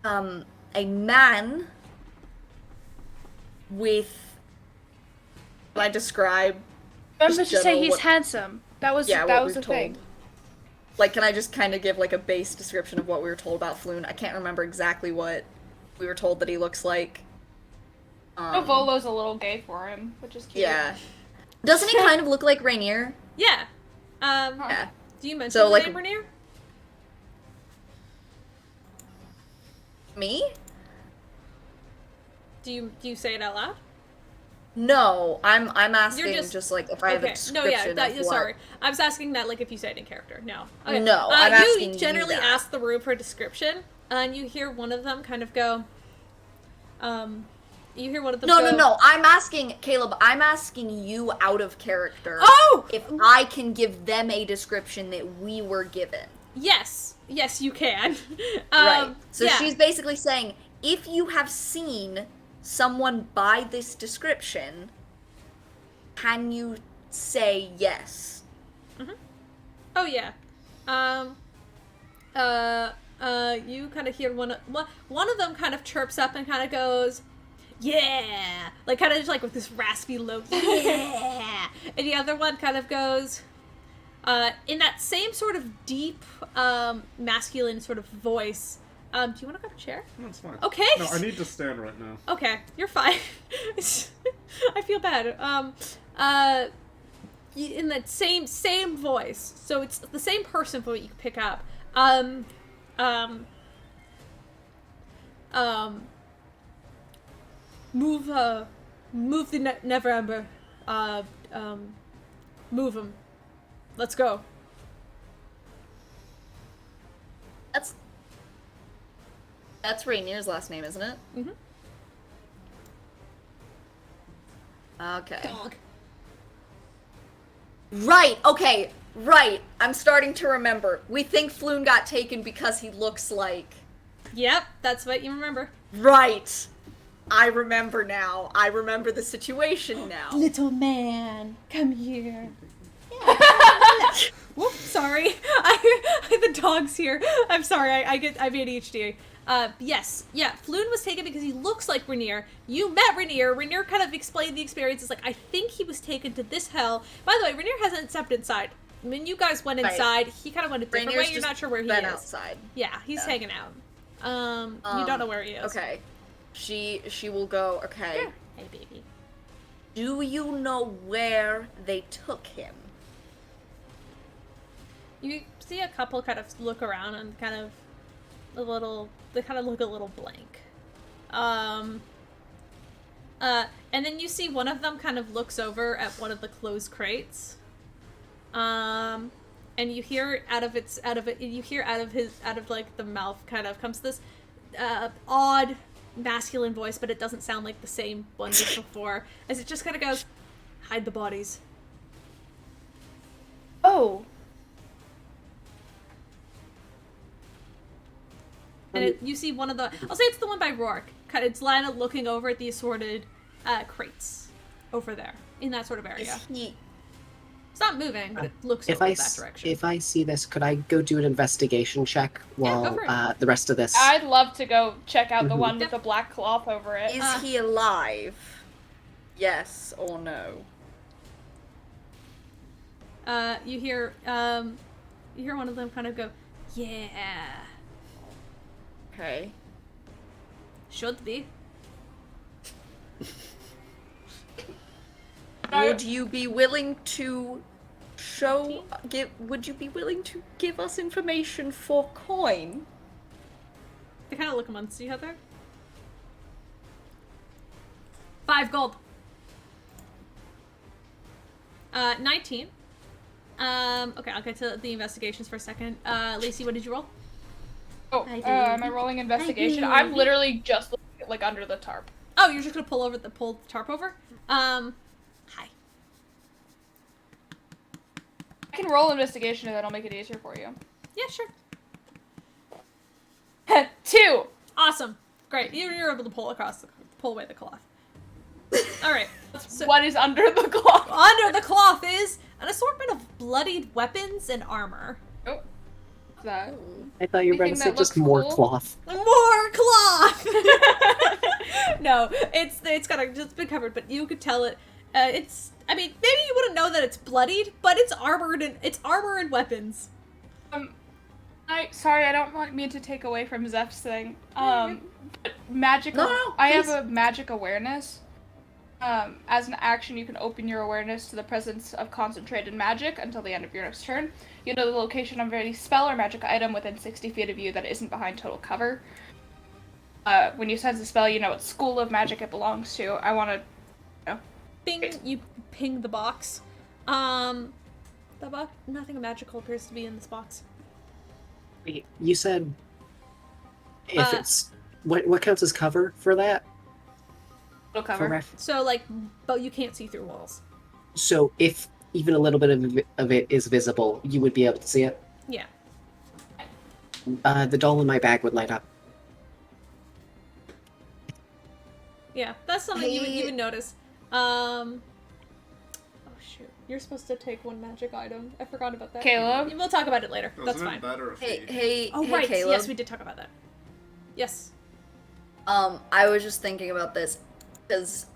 a man with, what I describe, Remember Just to say general he's what- handsome. That was yeah, that what was we're the thing. told. Like, can I just kind of give, like, a base description of what we were told about Floon? I can't remember exactly what we were told that he looks like. Oh, Volo's a little gay for him, which is cute. Yeah. Doesn't he kind of look like Rainier? Yeah. Yeah. Do you mention So, the like- name Rainier? Me? Do you say it out loud? No, I'm asking just- just like if I have a description No, yeah, of what. sorry. I was asking that like if you say it in character. No. Okay. No, I'm asking you you generally that. ask the room for a description, and you hear one of them kind of go, you hear one of them go, No. I'm asking Caleb. I'm asking you out of character. Oh! If I can give them a description that we were given. Yes, you can. Right. So yeah. she's basically saying, if you have seen someone by this description, can you say yes? Oh yeah. You kind of hear one of them kind of chirps up and kind of goes, "Yeah," like kind of just like with this raspy low, "Yeah," and the other one kind of goes, in that same sort of deep, masculine sort of voice. Do you want to grab a chair? No, it's fine. Okay. No, I need to stand right now. Okay, you're fine. I feel bad. In that same voice, so it's the same person for what you can pick up. Move the Never Ember. Move him. Let's go. That's Rainier's last name, isn't it? Mhm. Okay. Dog. Right, okay, right. I'm starting to remember. We think Floon got taken because he looks like... Yep, that's what you remember. Right. I remember now. I remember the situation now. Little man, come here. Whoops, sorry. the dog's here. I'm sorry, I'm ADHD. Yes, yeah, Floon was taken because he looks like Rainier. You met Rainier. Rainier kind of explained the experience. It's like, I think he was taken to this hell. By the way, Rainier hasn't stepped inside. When you guys went inside, he kind of went a different way. You're not sure where he is. Outside. Yeah, he's hanging out. You don't know where he is. Okay. She will go, okay. Yeah. Hey, baby. Do you know where they took him? You see a couple kind of look around and kind of they kind of look a little blank. And then you see one of them kind of looks over at one of the closed crates. And you hear out of like the mouth kind of comes this odd masculine voice, but it doesn't sound like the same one as before, as it just kind of goes, hide the bodies. Oh. And you see one of the, I'll say it's the one by Rourke. It's Lana looking over at the assorted crates over there, in that sort of area. It's not moving, but it looks over that direction. If I see this, could I go do an investigation check while the rest of this? I'd love to go check out the one with the black cloth over it. Is he alive? Yes or no? You hear one of them kind of go, yeah. Okay. Should be. Would you be willing to would you be willing to give us information for coin? They kind of look amongst each other. 5 gold. 19. Okay, I'll get to the investigations for a second. Lacey, what did you roll? Oh, am I rolling investigation? I'm literally just like under the tarp. Oh, you're just gonna pull the tarp over? Hi. I can roll investigation and that'll make it easier for you. Yeah, sure. 2! Awesome. Great. You're able to pull away the cloth. Alright. So, what is under the cloth? Under the cloth is an assortment of bloodied weapons and armor. Oh. That. I thought you were going to say just more cloth. More cloth! No, it's just been covered, but you could tell it. I mean, maybe you wouldn't know that it's bloodied, but it's armored and it's armor and weapons. Sorry, I don't mean to take away from Zeph's thing. But magic. No, I have a magic awareness. As an action, you can open your awareness to the presence of concentrated magic until the end of your next turn. You know the location of any spell or magic item within 60 feet of you that isn't behind total cover. When you sense a spell, you know what school of magic it belongs to. I want to, You ping the box. Nothing magical appears to be in this box. Wait, you said if it's what counts as cover for that? total cover. So but you can't see through walls. So if even a little bit of it is visible, you would be able to see it? Yeah. The doll in my bag would light up. Yeah, that's something you would notice. Oh shoot, you're supposed to take one magic item. I forgot about that. Caleb? We'll talk about it later. That's Wasn't fine. it that or a Hey, feat? hey, Oh hey, right, Caleb. yes, we did talk about that. Yes. I was just thinking about this because,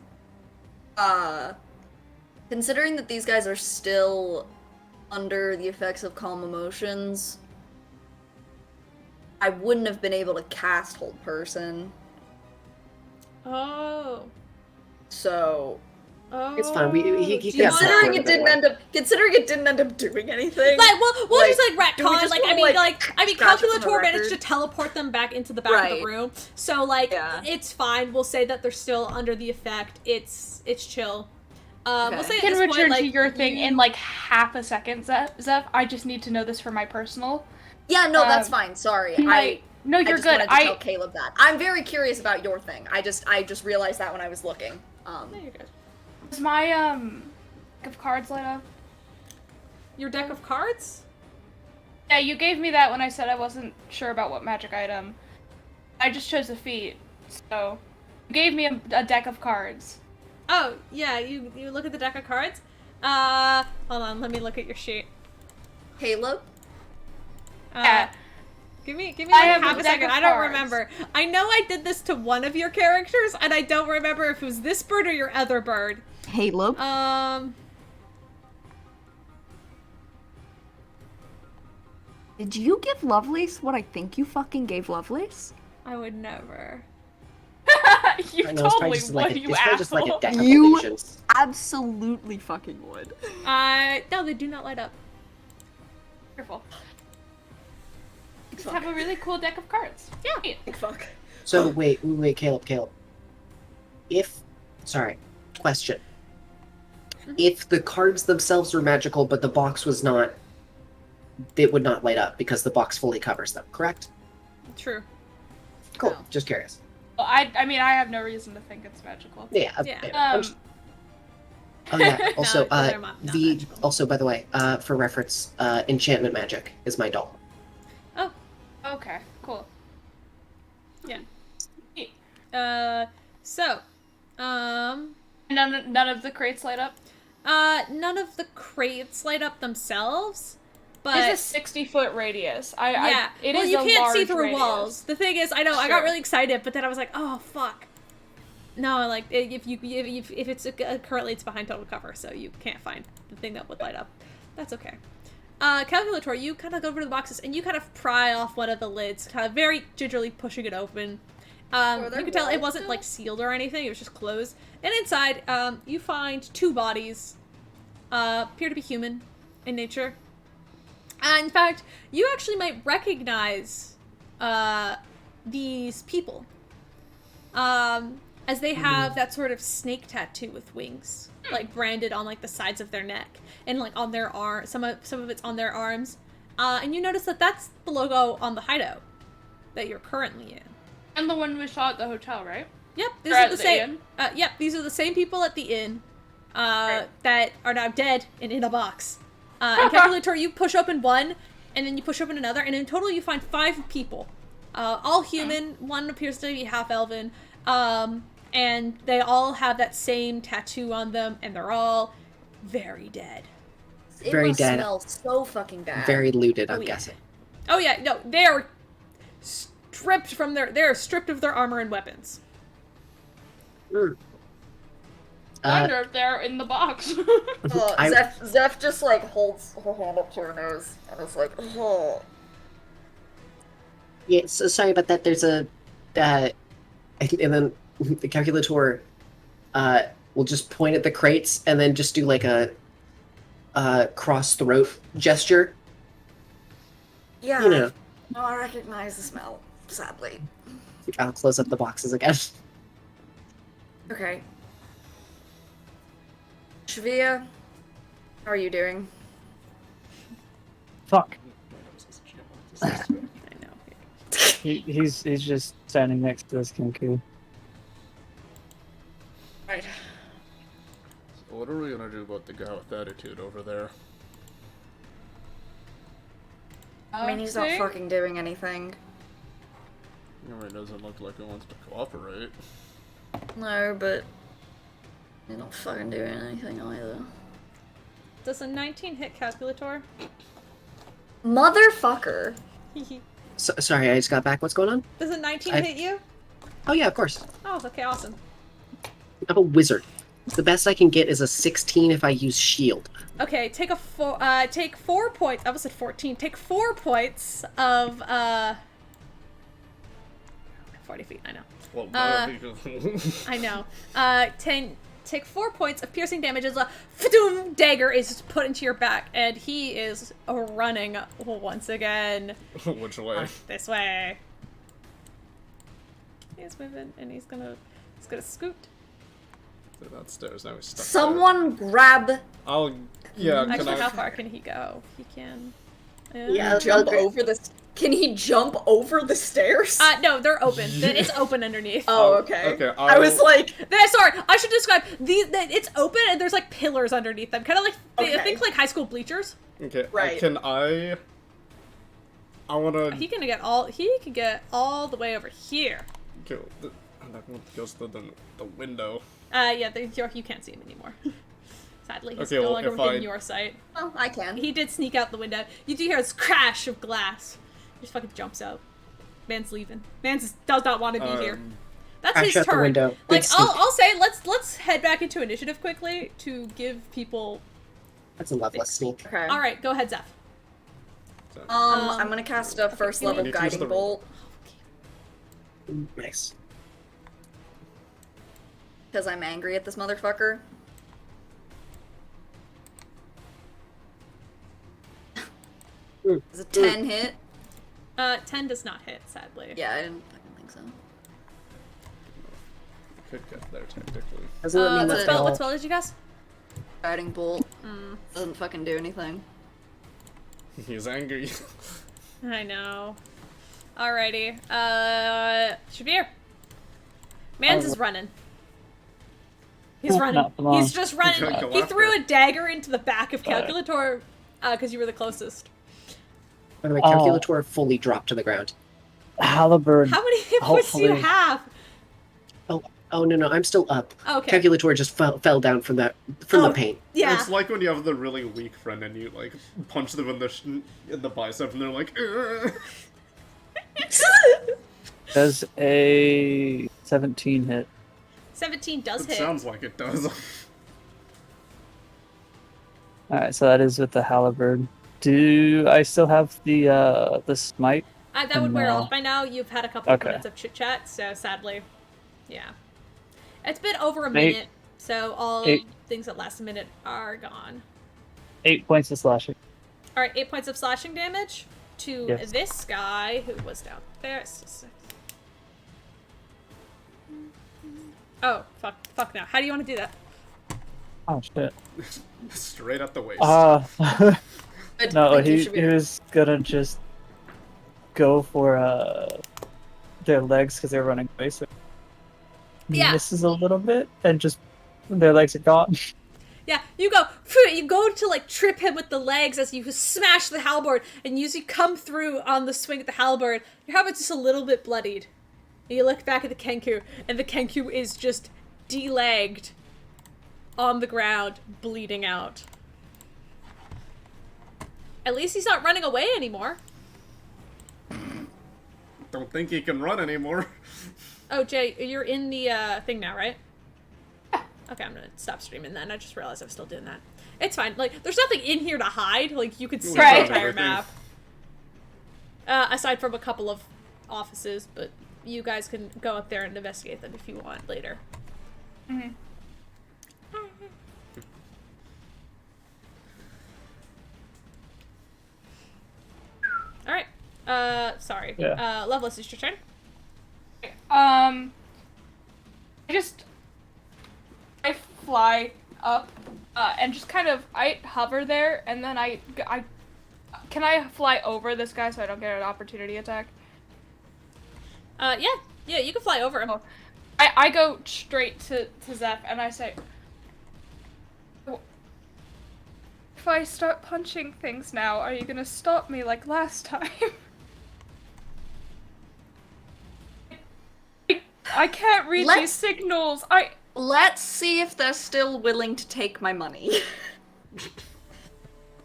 considering that these guys are still under the effects of calm emotions, I wouldn't have been able to cast Hold Person. Oh. So, It's fine. He considering it didn't end up doing anything. We'll just do we retcon. just I mean, scratch it from the Calculator managed record? to teleport them back into the back of the room. So Yeah. it's fine. We'll say that they're still under the effect. It's chill. Okay. We'll say I at can this return point, to your thing in half a second, Zeph. I just need to know this for my personal. Yeah, no, that's fine. Sorry, No, I you're just good. wanted to tell Caleb that. I'm very curious about your thing. I just realized that when I was looking. No, you're good. Is my deck of cards light up? Your deck of cards? Yeah, you gave me that when I said I wasn't sure about what magic item. I just chose a feat, so you gave me a deck of cards. Oh, yeah, you look at the deck of cards? Hold on, let me look at your sheet. Caleb, Give me I like have half a a deck second. of I don't cards. remember. I know I did this to one of your characters, and I don't remember if it was this bird or your other bird. Caleb. Did you give Lovelace what I think you fucking gave Lovelace? I would never. You I know, it's probably totally just like would, a, you it's probably just like a asshole. deck of You- illusions. Absolutely fucking would. No, they do not light up. Careful. Just have a really cool deck of cards. Yeah. Fuck. So wait, Caleb. Question. If the cards themselves were magical, but the box was not, it would not light up because the box fully covers them. Correct? True. Cool. No. Just curious. Well, I mean, I have no reason to think it's magical. Yeah. Yeah. Oh yeah. Also, No, they're not magical. also by the way, for reference, enchantment magic is my doll. Oh. Okay, cool. Yeah. Neat. So, None of the crates light up? none of the crates light up themselves, but It's a 60-foot radius. yeah. It well, is you a can't see large through radius. walls. The thing is, I know I got Sure. really excited, but then I was like, oh fuck. No, like if it's currently it's behind total cover, so you can't find the thing that would light up. That's okay. Calculator, you kind of go over to the boxes and you kind of pry off one of the lids, kind of very gingerly pushing it open. You there can tell it walls wasn't still? like sealed or anything; it was just closed. And inside, you find two bodies, appear to be human in nature. In fact, you actually might recognize these people, as they have that sort of snake tattoo with wings, like branded on like the sides of their neck and like on their arm. Some of it's on their arms, and you notice that that's the logo on the hideout that you're currently in. And the one we saw at the hotel, right? Yep, these Or are at the the same. inn? Yep, these are the same people at the inn Right. that are now dead and in a box. And Calculator, you push open one, and then you push open another, and in total you find 5 people, all human. One appears to be half elven, and they all have that same tattoo on them, and they're all very dead. It Very must dead. smell so fucking bad. Very looted, I'm yeah. guessing. Oh yeah, no, they are stripped from they're stripped of their armor and weapons. Mm. Wonder if they're in the box. Zeph just like holds her hand up to her nose and is like, oh. Yeah, so sorry about that. There's a, and then the calculator, will just point at the crates and then just do like a, cross throat gesture. Yeah. You know, Oh, I recognize the smell, sadly. I'll close up the boxes again. Okay. Shavia, how are you doing? Fuck. I know. He's just standing next to us, Kinku. Right. So what are we gonna do about the guy with attitude over there? I mean, he's not Okay. fucking doing anything. It doesn't look like he wants to cooperate. No, but he's not fucking doing anything either. Does a 19 hit Calculator? Motherfucker. So, sorry, I just got back. What's going on? Does a 19 I- hit you? Oh yeah, of course. Oh, okay, awesome. I'm a wizard. The best I can get is a 16 if I use shield. Okay, take 4 points. I almost said 14. Take 4 points of 40 feet. I know. Well, I know. Take 4 points of piercing damage as a fadoom dagger is put into your back, and he is running once again which way? this way. He's moving, and he's gonna scoot. They're downstairs now. He's stuck. Someone grab. There. Yeah. Can Actually, how I? far can he go? He can. Yeah, Jump okay. over the. Can he jump over the stairs? No, they're open. It's open underneath. Oh, okay. Okay, I was like, Sorry, I should describe these. It's open and there's like pillars underneath them, kind of like Okay. think like high school bleachers. Okay. Right. Can I? I wanna. He can get all the way over here. Go. I'm not going to go to the window. Yeah, you can't see him anymore. Sadly, he's Okay, no well, longer if within I- your sight. oh, I can. He did sneak out the window. You do hear this crash of glass just fucking jumps out. Man's leaving. Does not want to be here. That's Crash his out the turn. window. Like Good sneak. I'll say let's head back into initiative quickly to give people. That's a loveless sneak. Okay. All right, go ahead, Zeph. I'm gonna cast a first give me- level You need to use guiding the- bolt Nice. because I'm angry at this motherfucker. Is a 10 hit? 10 does not hit, sadly. Yeah, I didn't fucking think so. Could get there technically. Doesn't that mean What that's spell? all? What spell did you guess? Guiding bolt doesn't fucking do anything. He's angry. I know. Alrighty. Shabir. Mans is running. He's running. Not for long. He's just running. Go He after threw it. a dagger into the back of Alright. Calculator because you were the closest. By the way, Oh. Calculator fully dropped to the ground. Halberd. How many hit points do you Hopefully. have? Oh no, I'm still up. Okay. Calculator just fell down from the paint. Yeah. It's like when you have the really weak friend and you like punch them in the bicep and they're like, "Ugh." Does a 17 hit? 17 does It hit. sounds like it does. Alright, so that is with the halberd. Do I still have the smite? That would wear No. off by now. You've had a couple of Okay. minutes of chit chat, so sadly, yeah. It's been over a Eight. minute, so all Eight. things that last a minute are gone. 8 points of slashing. All right, 8 points of slashing damage to Yes. this guy who was down there. Oh, fuck now. How do you want to do that? Oh shit. Straight at the waist. Good, No, thank you, he Shabir. was gonna just go for their legs because they're running away. So he Yeah. misses a little bit, and just their legs are gone. Yeah, you go to like trip him with the legs as you smash the halberd, and you come through on the swing at the halberd. Your halberd's just a little bit bloodied. And you look back at the Kenku, and the Kenku is just de-legged on the ground, bleeding out. At least he's not running away anymore. Don't think he can run anymore. Oh, Jay, you're in the thing now, right? Okay, I'm gonna stop streaming then. I just realized I'm still doing that. It's fine. Like, there's nothing in here to hide. Like, you could see Right. the entire Everything. map. Aside from a couple of offices, but you guys can go up there and investigate them if you want later. Alright. Sorry. Yeah. Loveless, it's your turn. I fly up, and just kind of, I hover there, and then can I fly over this guy so I don't get an opportunity attack? Yeah, you can fly over him. I go straight to Zeph, and I say, if I start punching things now, are you gonna stop me like last time? I can't read these Let's- signals. Let's see if they're still willing to take my money.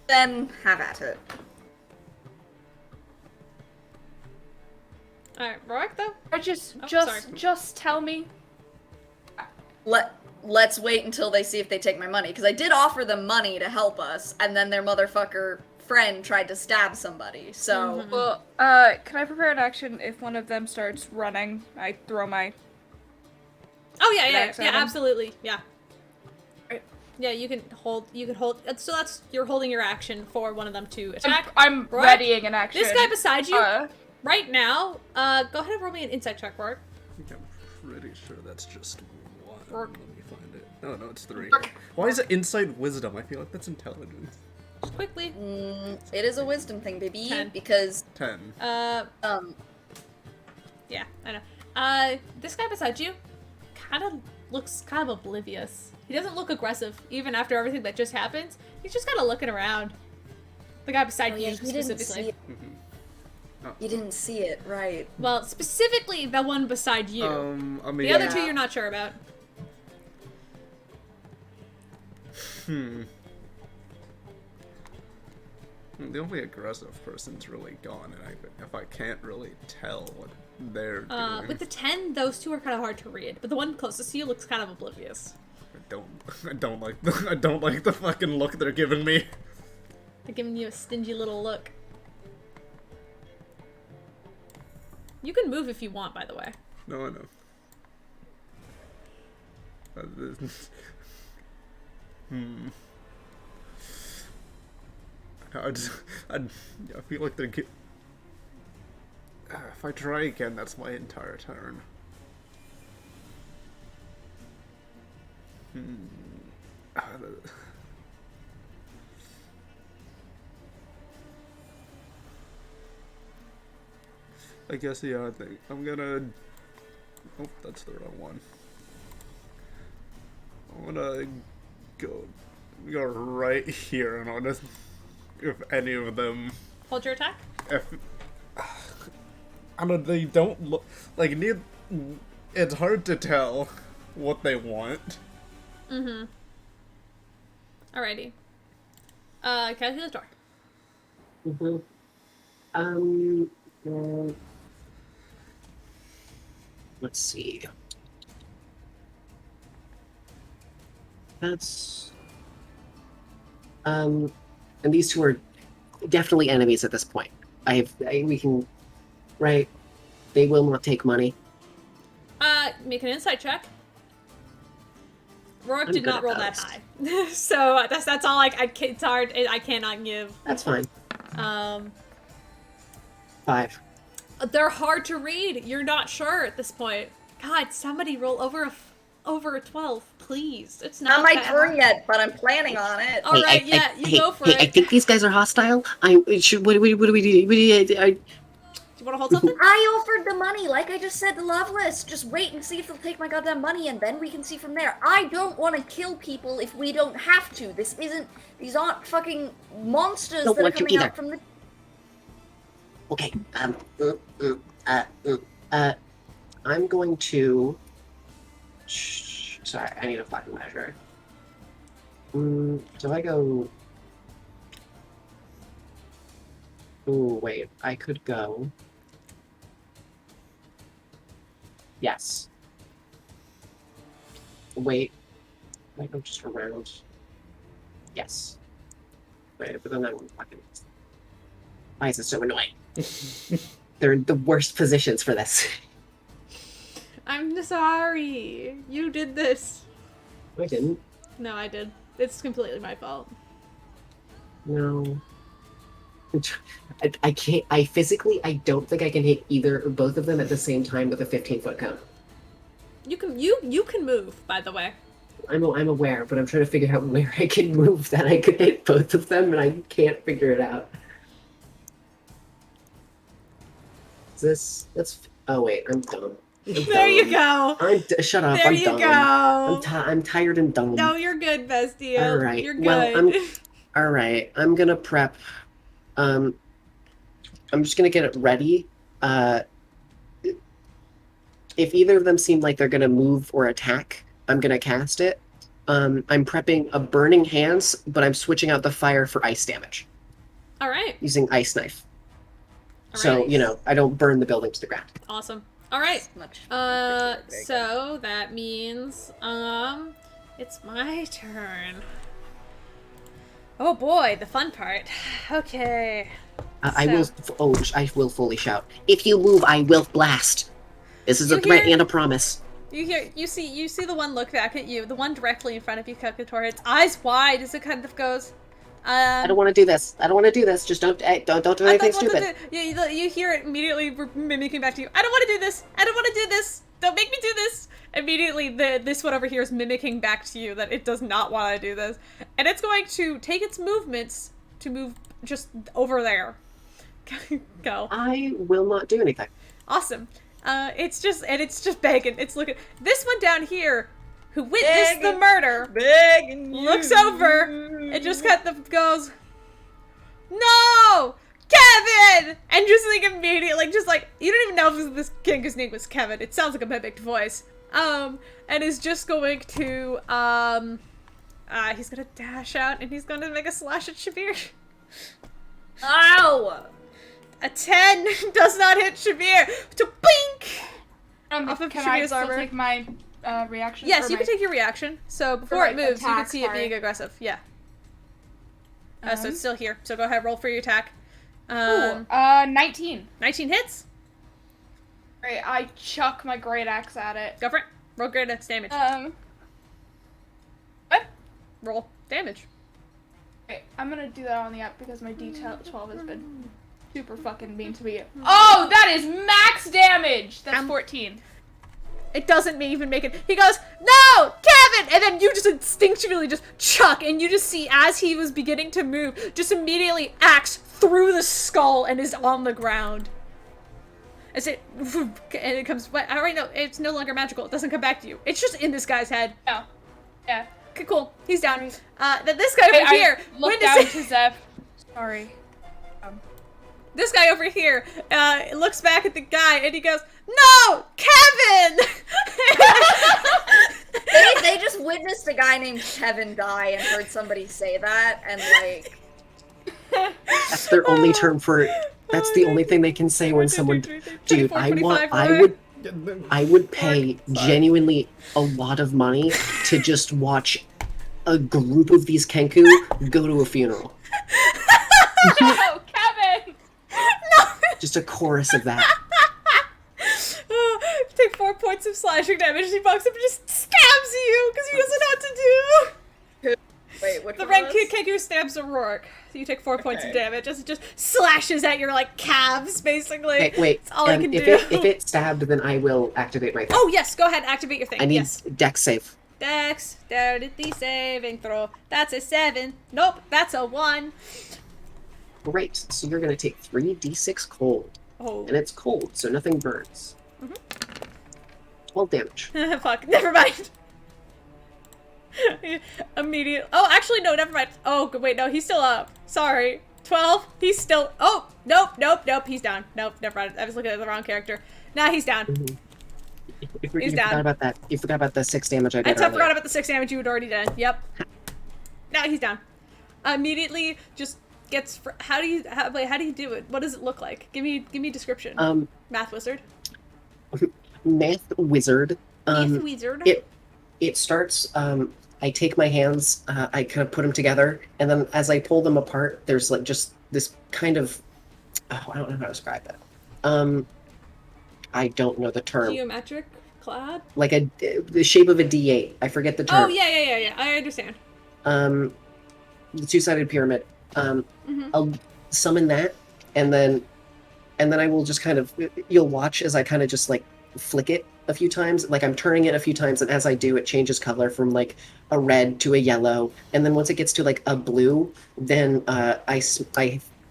Then have at it. Alright, Rourke, though? Or sorry. just tell me. Let's wait until they see if they take my money, because I did offer them money to help us, and then their motherfucker friend tried to stab somebody. So Well, can I prepare an action if one of them starts running? I throw my. Oh yeah, Max yeah, at him. absolutely, yeah. Right. Yeah, you can hold. So you're holding your action for one of them to attack. I'm Rourke, readying an action. This guy beside you, Uh, right now. Go ahead and roll me an insight check, Rourke. I think I'm pretty sure that's just one. Rourke. Let me find it. No, it's 3. Why is it insight wisdom? I feel like that's intelligence. Just quickly. it is a wisdom thing, baby. 10. Because 10. Yeah, I know. This guy beside you, kind of looks kind of oblivious. He doesn't look aggressive, even after everything that just happened. He's just kind of looking around. The guy beside you specifically. You didn't see it, right? Well, specifically the one beside you. I mean, The other two you're not sure about. The only aggressive person's really gone, and if I can't really tell what they're doing. With the 10, those two are kind of hard to read, but the one closest to you looks kind of oblivious. I don't like the fucking look they're giving me. They're giving you a stingy little look. You can move if you want, by the way. No, I know. I feel like they're if I try again, that's my entire turn. I guess, yeah, I think I'm gonna... Oh, that's the wrong one. I'm gonna go right here, and I'll just... If any of them... Hold your attack? If... I don't know, they don't look... Like, it's hard to tell what they want. Mm-hmm. Alrighty. Calculator. Let's see. That's... And these two are definitely enemies at this point. We can... Right? They will not take money. Make an insight check. Rourke I'm did good not at roll that those. high. So that's all it's hard, I cannot give. That's fine. 5. They're hard to read. You're not sure at this point. God, somebody roll over a 12, please. It's not Not my that turn hard. yet, but I'm planning on it. All right, yeah, you go for it. I think these guys are hostile. What do we do? Do you want to hold something? I offered the money, like I just said to Loveless. Just wait and see if they'll take my goddamn money, and then we can see from there. I don't want to kill people if we don't have to. These aren't fucking monsters Don't that are want to coming either. out from the... Okay. I'm going to. Sorry, I need a fucking measure. So I go. Oh wait, I could go. Yes. Wait. I go just around. Yes. Wait, but then I'm fucking. Why is it so annoying? They're in the worst positions for this. I'm sorry. You did this. I didn't. No, I did. It's completely my fault. No. I can't. I don't think I can hit either or both of them at the same time with a 15-foot cone. You can move, by the way. I'm aware, but I'm trying to figure out where I can move that I could hit both of them, and I can't figure it out. That's. Oh wait, I'm dumb. There you go. Shut up. There I'm you dumb. go. I'm tired and dumb. No, you're good, bestie. All right. You're good. Well, all right. I'm gonna prep. I'm just gonna get it ready. If either of them seem like they're gonna move or attack, I'm gonna cast it. I'm prepping a burning hands, but I'm switching out the fire for ice damage All right. using ice knife. All So right. I don't burn the building to the ground. Awesome. All right. Much. So that means it's my turn. Oh boy, the fun part. Okay. I will fully shout. If you move, I will blast. This is a threat and a promise. You see the one look back at you, the one directly in front of you, Calculator. Its eyes wide as it kind of goes. I don't want to do this. I don't want to do this. Just don't do anything stupid. You hear it immediately mimicking back to you. I don't want to do this. I don't want to do this. Don't make me do this. Immediately, this one over here is mimicking back to you that it does not want to do this, and it's going to take its movements to move just over there. Go. I will not do anything. Awesome. It's just begging. It's looking. This one down here, who witnessed the murder, Begging you. looks over and just goes, "No, Kevin!" And just like immediately, just like you don't even know if this king's name was Kevin. It sounds like a mimicked voice. And is just going to he's gonna dash out and he's gonna make a slash at Shabir. Ow! A 10 does not hit Shabir. To blink! Off of Can I Shabir's still armor. take my reaction? Yes, or you my... can take your reaction. So before my it moves, you can attack, see it sorry. being aggressive. Yeah. So it's still here. So go ahead, roll for your attack. Ooh, 19. 19 hits. Great, I chuck my great axe at it. Go for it. Roll great axe damage. What? Roll damage. Wait, I'm gonna do that on the app because my D12 has been super fucking mean to me. Oh, that is max damage! That's 14. It doesn't even make it. He goes, no, Kevin! And then you just instinctually just chuck, and you just see as he was beginning to move, just immediately axe through the skull and is on the ground. As it, and it comes, I already know, it's no longer magical. It doesn't come back to you. It's just in this guy's head. No. Yeah. Okay, cool. He's down. Then this guy over here. I look down to Zeph. Sorry. This guy over here looks back at the guy and he goes, no, Kevin! They just witnessed a guy named Kevin die and heard somebody say that, and like... That's their only term for it. That's the only thing they can say when someone... Dude, I would pay genuinely a lot of money to just watch a group of these Kenku go to a funeral. No, Kevin! No! Just a chorus of that. Take 4 points of slashing damage. He walks up and just stabs you because he doesn't know what to do. Wait, which The one red was? Kenku stabs O'Rourke. So you take 4 points of damage as it just slashes at your, like, calves, basically. Hey, wait. That's all I can do. If it stabbed, then I will activate my thing. Oh, yes. Go ahead. Activate your thing. I need Yes. Dex save. Dex. Dexterity saving throw. That's a 7. Nope. That's a 1. Great. So you're going to take 3d6 cold. Oh. And it's cold, so nothing burns. 12 damage. Fuck. Never mind. Immediate. Oh, actually, no. Never mind. Oh, wait. No, he's still up. Sorry. 12. He's still. Oh, nope. He's down. Nope. Never mind. I was looking at the wrong character. Nah, he's down. You He's forgot down. about that. You forgot about the 6 damage I did I earlier. forgot about the 6 damage you had already done. Yep. Now he's down. Immediately, just gets. How do you do it? What does it look like? Give me a description. Math wizard. Math wizard. Math wizard. It starts. I take my hands. I kind of put them together, and then as I pull them apart, there's like just this kind of. Oh, I don't know how to describe it. I don't know the term. Geometric clad. Like the shape of a D8. I forget the term. Oh yeah. I understand. The two-sided pyramid. I'll summon that, and then I will just kind of. You'll watch as I kind of just like flick it a few times. Like I'm turning it a few times, and as I do, it changes color from like a red to a yellow, and then once it gets to like a blue, then I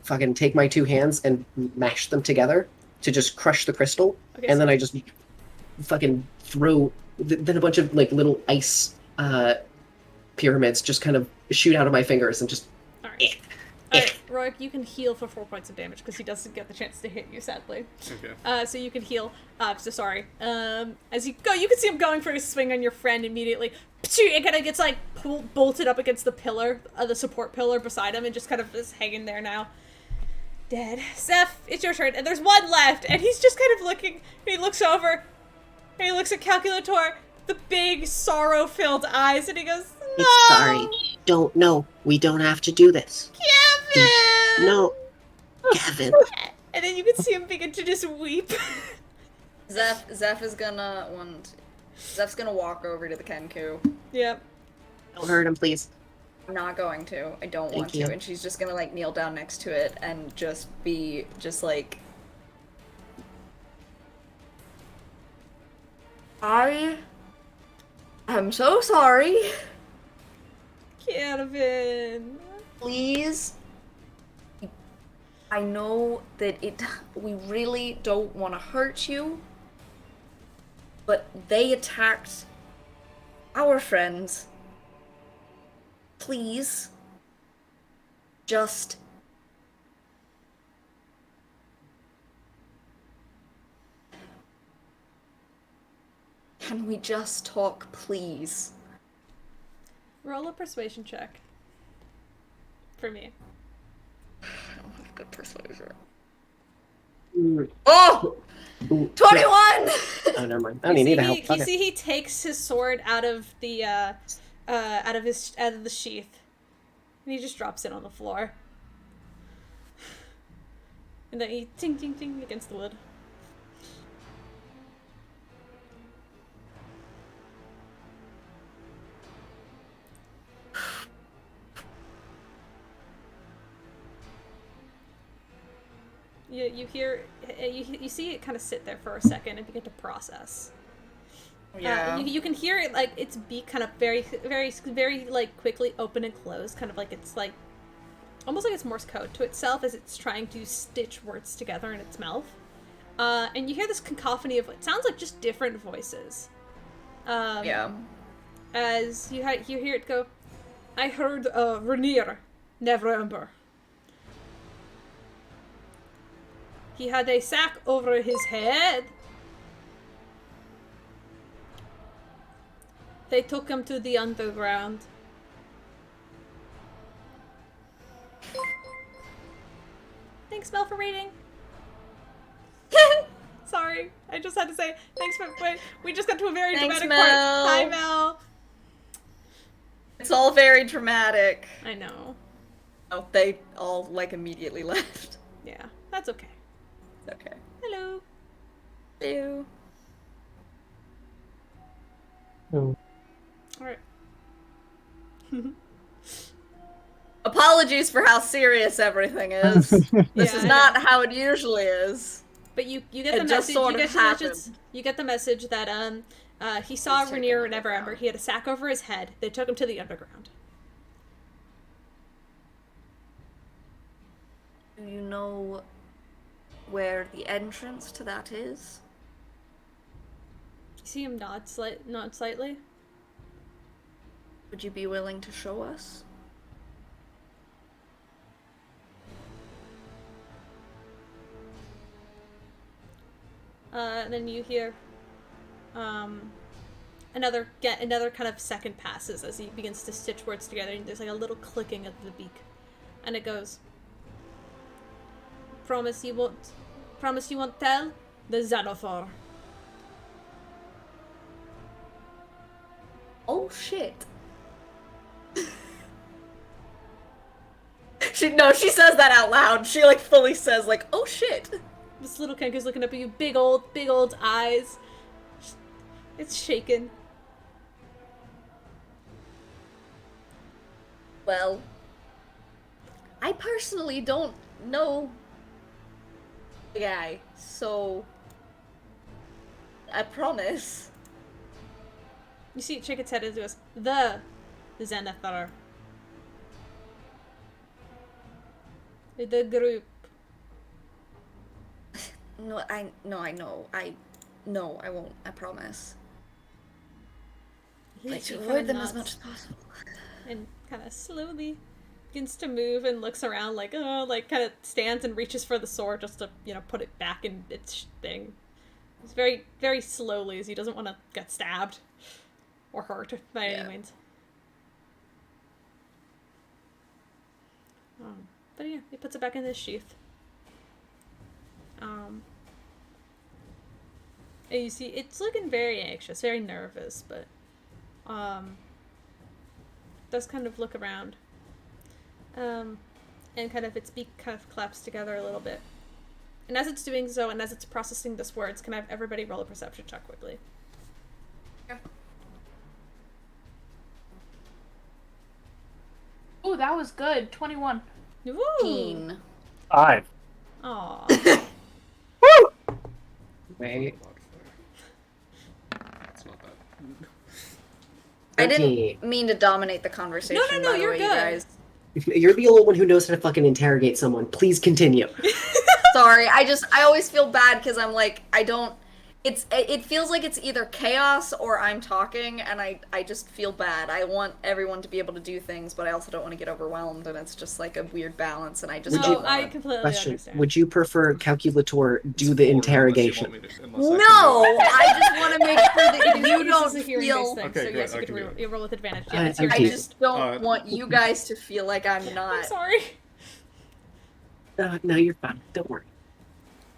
fucking take my 2 hands and mash them together to just crush the crystal, Okay, and so then I just fucking throw. Then a bunch of like little ice pyramids just kind of shoot out of my fingers and just. All right. Alright, Rourke, you can heal for 4 points of damage because he doesn't get the chance to hit you, sadly. Okay. So you can heal. So sorry. As you go, you can see him going for a swing on your friend immediately. It kind of gets like bolted up against the pillar, the support pillar beside him, and just kind of is hanging there now. Dead. Zeph, it's your turn, and there's one left, and he's just kind of looking. He looks over, and he looks at Calculator, the big sorrow-filled eyes, and he goes, "No, Sorry. No, we don't have to do this. Kevin." No, Kevin. And then you can see him begin to just weep. Zeph is gonna Zeph's gonna walk over to the Kenku. Yep. Don't hurt him, please. I'm not going to. I don't want you. to. And she's just gonna like kneel down next to it and just be like I am so sorry. Kevin. Please. I know that we really don't want to hurt you, but they attacked our friends. Please. Just. Can we just talk, please? Roll a persuasion check. For me. good persuasion. Mm. Oh! Ooh, 21! Oh, never mind. I don't need help. You see he takes his sword out of the out of the sheath. And he just drops it on the floor. And then he ting ting ting against the wood. You hear, you see it kind of sit there for a second and begin to process. Yeah. You can hear it, like, its beak kind of very, very, very, like, quickly open and close, kind of like it's, like, almost like it's Morse code to itself as it's trying to stitch words together in its mouth. And you hear this cacophony of, it sounds like just different voices. Yeah. As you hear it go, I heard, Rainier, Neverember. He had a sack over his head. They took him to the underground. Thanks, Mel, for reading. Sorry, I just had to say thanks for. Wait, we just got to a very Thanks, dramatic Mel. part. Hi, Mel. It's all very dramatic. I know. Oh, they all, like, immediately left. Yeah, that's okay. It's okay. Hello. Ew. Oh. All right. Apologies for how serious everything is. This Yeah, is I not how it usually is. But you get It the just message. sort You of get the message. happened. You get the message that he saw Let's take Rainier him and Everember. underground. He had a sack over his head. They took him to the underground. Do you know where the entrance to that is? You see him nod slightly. Would you be willing to show us? And then you hear another kind of second passes as he begins to stitch words together, and there's like a little clicking of the beak, and it goes, promise you won't tell the Xanathar. Oh shit. She says that out loud. She, like, fully says, like, oh shit. This little Kenku's looking up at you, big old eyes. It's shaken. Well, I personally don't know the guy, so I promise. You see it shake its head as it goes, the Xanathar. The group. No, I know. No, I won't. I promise. He Like to kinda avoid them as nods much as possible. and kind of slowly begins to move and looks around like, oh, like kind of stands and reaches for the sword just to, put it back in its thing. It's very, very slowly as he doesn't want to get stabbed or hurt by any means. But yeah, he puts it back in his sheath. And you see, it's looking very anxious, very nervous, but does kind of look around. And kind of its beak kind of claps together a little bit. And as it's doing so, and as it's processing this words, can I have everybody roll a perception check quickly? Ooh, that was good. 21. Ooh. 15. 5. Aw. Wait. It's not that. I 13. didn't mean to dominate the conversation. No, by the you're way, good. You guys. You're the only one who knows how to fucking interrogate someone. Please continue. Sorry, I always feel bad because I'm like, I don't. It feels like it's either chaos or I'm talking, and I just feel bad. I want everyone to be able to do things, but I also don't want to get overwhelmed, and it's just like a weird balance, and I just Would don't you- wanna- I completely Question: understand. would you prefer Calculator do the interrogation? No, I just want to make sure that It you is don't a hearing-based feel. thing, Okay, so good, yes, I you can can do it. you roll with advantage. I- Yeah, it's I hearing I do. based. just don't want you guys to feel like I'm not. I'm sorry. No, you're fine. Don't worry.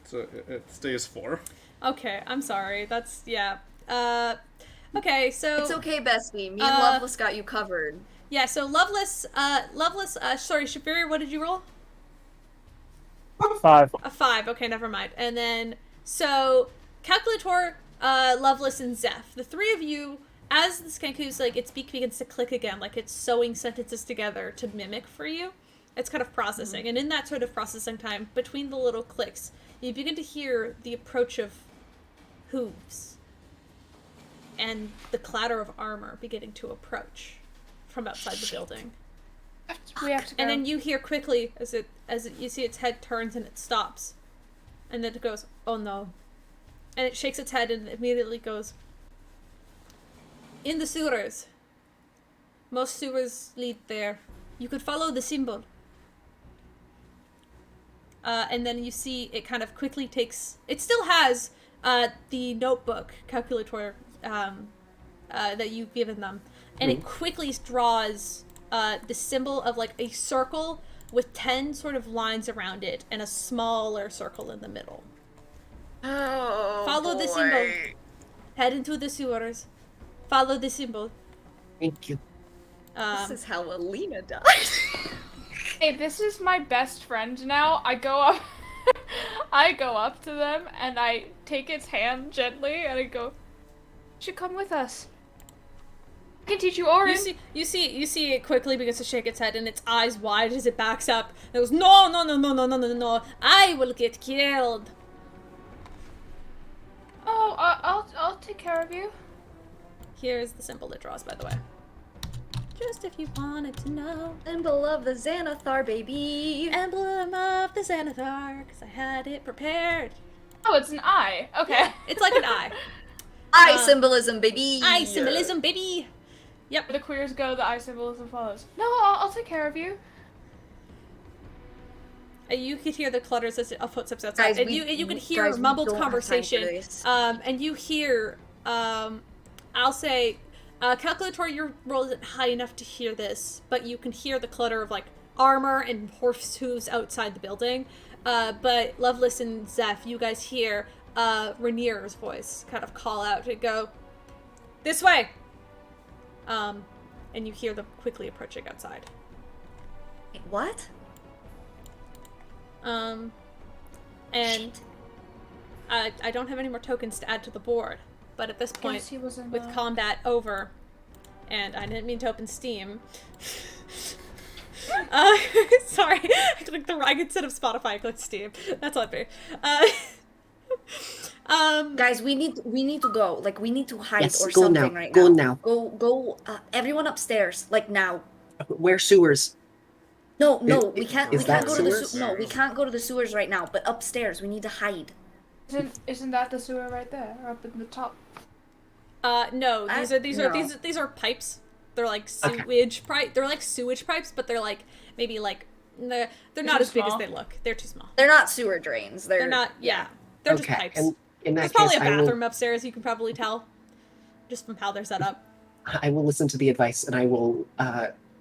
So it stays 4. Okay, I'm sorry. That's yeah. Okay, so It's okay, bestie. Me and Loveless got you covered. yeah. So Loveless. Sorry, Shafiri. What did you roll? 5. A 5. Okay, never mind. And then so Calculator, Loveless, and Zeph. The three of you, as the Skanku's like its beak begins to click again, like it's sewing sentences together to mimic for you. It's kind of processing, and in that sort of processing time, between the little clicks, you begin to hear the approach of hooves and the clatter of armor beginning to approach from outside the building. We have to go. And then you hear quickly as you see its head turns and it stops, and then it goes, "Oh no!" And it shakes its head and it immediately goes, "In the sewers. Most sewers lead there. You could follow the symbol." And then you see it kind of quickly takes. It still has the notebook calculator that you've given them, and it quickly draws the symbol of like a circle with 10 sort of lines around it and a smaller circle in the middle. Oh, Follow the symbol. Head into the sewers. Follow the symbol. Thank you. This is how Alina died. Hey, this is my best friend now. I go up I go up to them and I take its hand gently and I go, "You should come with us. I can teach you Orin." You see it quickly begins to shake its head and its eyes wide as it backs up. It goes, "No, no, no, no, no, no, no, no. I will get killed." Oh, I'll take care of you. Here's the symbol it draws, by the way. Just if you wanted to know. Symbol of the Xanathar, baby. Emblem of the Xanathar, because I had it prepared. Oh, it's an eye. Okay. It's like an eye. Eye symbolism, baby. Eye symbolism, baby. Yep. Where the queers go, the eye symbolism follows. No, I'll take care of you. You could hear the clutters as of footsteps outside, Guys, and you could hear mumbled don't have time for conversation. this. And you hear, I'll say, Calculator, your roll isn't high enough to hear this, but you can hear the clutter of like armor and horse hooves outside the building. But Loveless and Zeph, you guys hear Rainier's voice kind of call out and go, "This way!" And you hear them quickly approaching outside. Wait, what? And I don't have any more tokens to add to the board, but at this point, Guess he was in with the- combat over, and I didn't mean to open Steam. Sorry, I clicked instead of Spotify, I clicked Steam. That's on me. Guys, we need to go. Like, we need to hide Yes, or go something now. right Go now. now. Go. Everyone upstairs. Like now. Where sewers? No, we can't. Is We can't that go to the sewers? no. We can't go to the sewers right now. But upstairs, we need to hide. Isn't that the sewer right there, up in the top? No, No. these are pipes. They're like sewage pipe. They're like sewage pipes, but they're like maybe like they're not too as big as small? they look. They're too small. They're not sewer drains. They're not. Yeah, they're just Okay, pipes. and in that There's probably case, a bathroom upstairs. You can probably tell, just from how they're set up. I will listen to the advice and I will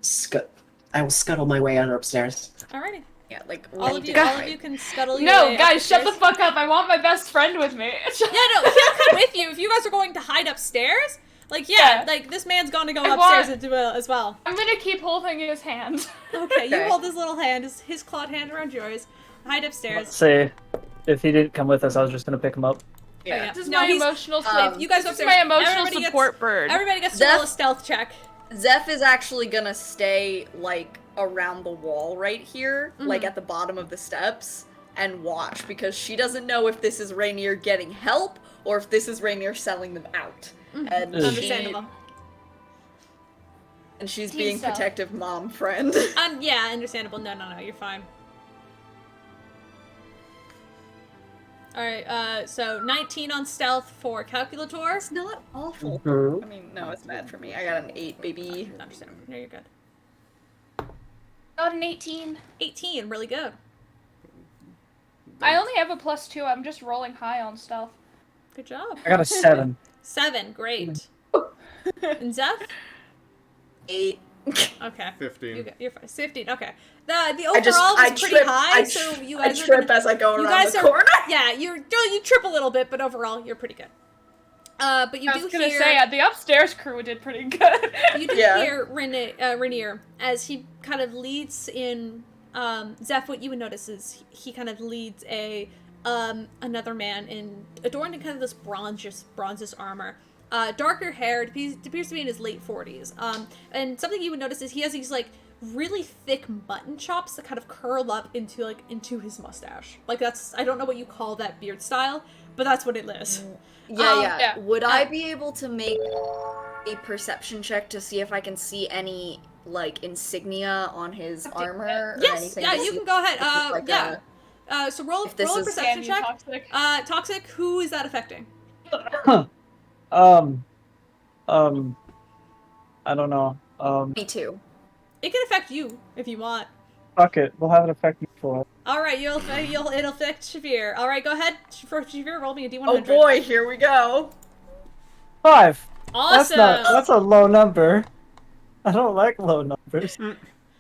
scuttle my way out upstairs. Alrighty. Yeah, like All of you can scuttle your No, way guys, shut the upstairs. fuck up. I want my best friend with me. Yeah, no, he'll come with you if you guys are going to hide upstairs. Like, yeah, Yeah. like this man's going to go I upstairs want- as well. I'm gonna keep holding his hand. Okay, you Okay. hold his little hand, his clawed hand around yours. Hide upstairs. Say, if he didn't come with us, I was just gonna pick him up. Yeah. This is No, my he's- emotional If you guys go This is upstairs, my emotional everybody support bird. Everybody gets to Zeph- roll a stealth check. Zeph is actually gonna stay like around the wall right here, like at the bottom of the steps, and watch because she doesn't know if this is Rainier getting help or if this is Rainier selling them out. And Understandable. she's Team being stuff. protective mom friend. Yeah, understandable. No, you're fine. Alright, so 19 on stealth for Calculator. It's not awful. Mhm. I mean, no, it's bad for me. I got an 8, baby. Understandable. No, you're good. Got an 18. 18, really good. I only have a +2. I'm just rolling high on stealth. Good job. I got a 7. 7, great. And Zeph? 8. Okay. 15. You're fine. 15. Okay. The overall was pretty high, so you guys I are trip gonna, as I go you around guys the are, corner. Yeah, you trip a little bit, but overall you're pretty good. But you I do was gonna hear say the upstairs crew did pretty good. you do Yeah. hear Rainier as he kind of leads in. Zeph, what you would notice is he kind of leads another man adorned in kind of this bronzes armor. Darker haired, appears to be in his late 40s. And something you would notice is he has these like really thick mutton chops that kind of curl up into his mustache. Like I don't know what you call that beard style, but that's what it is. Yeah. Yeah. Would I be able to make a perception check to see if I can see any like insignia on his armor or Yes, anything? yeah, to you see can go ahead. if it's like So roll if this a is- perception Damn you, check. Toxic. Toxic, who is that affecting? I don't know. 22. It can affect you if you want. Fuck it. We'll have it affect me for it. All right, it'll affect Shavir. All right, go ahead. For Shavir, roll me a d100. Oh boy, here we go. 5. Awesome. That's a low number. I don't like low numbers.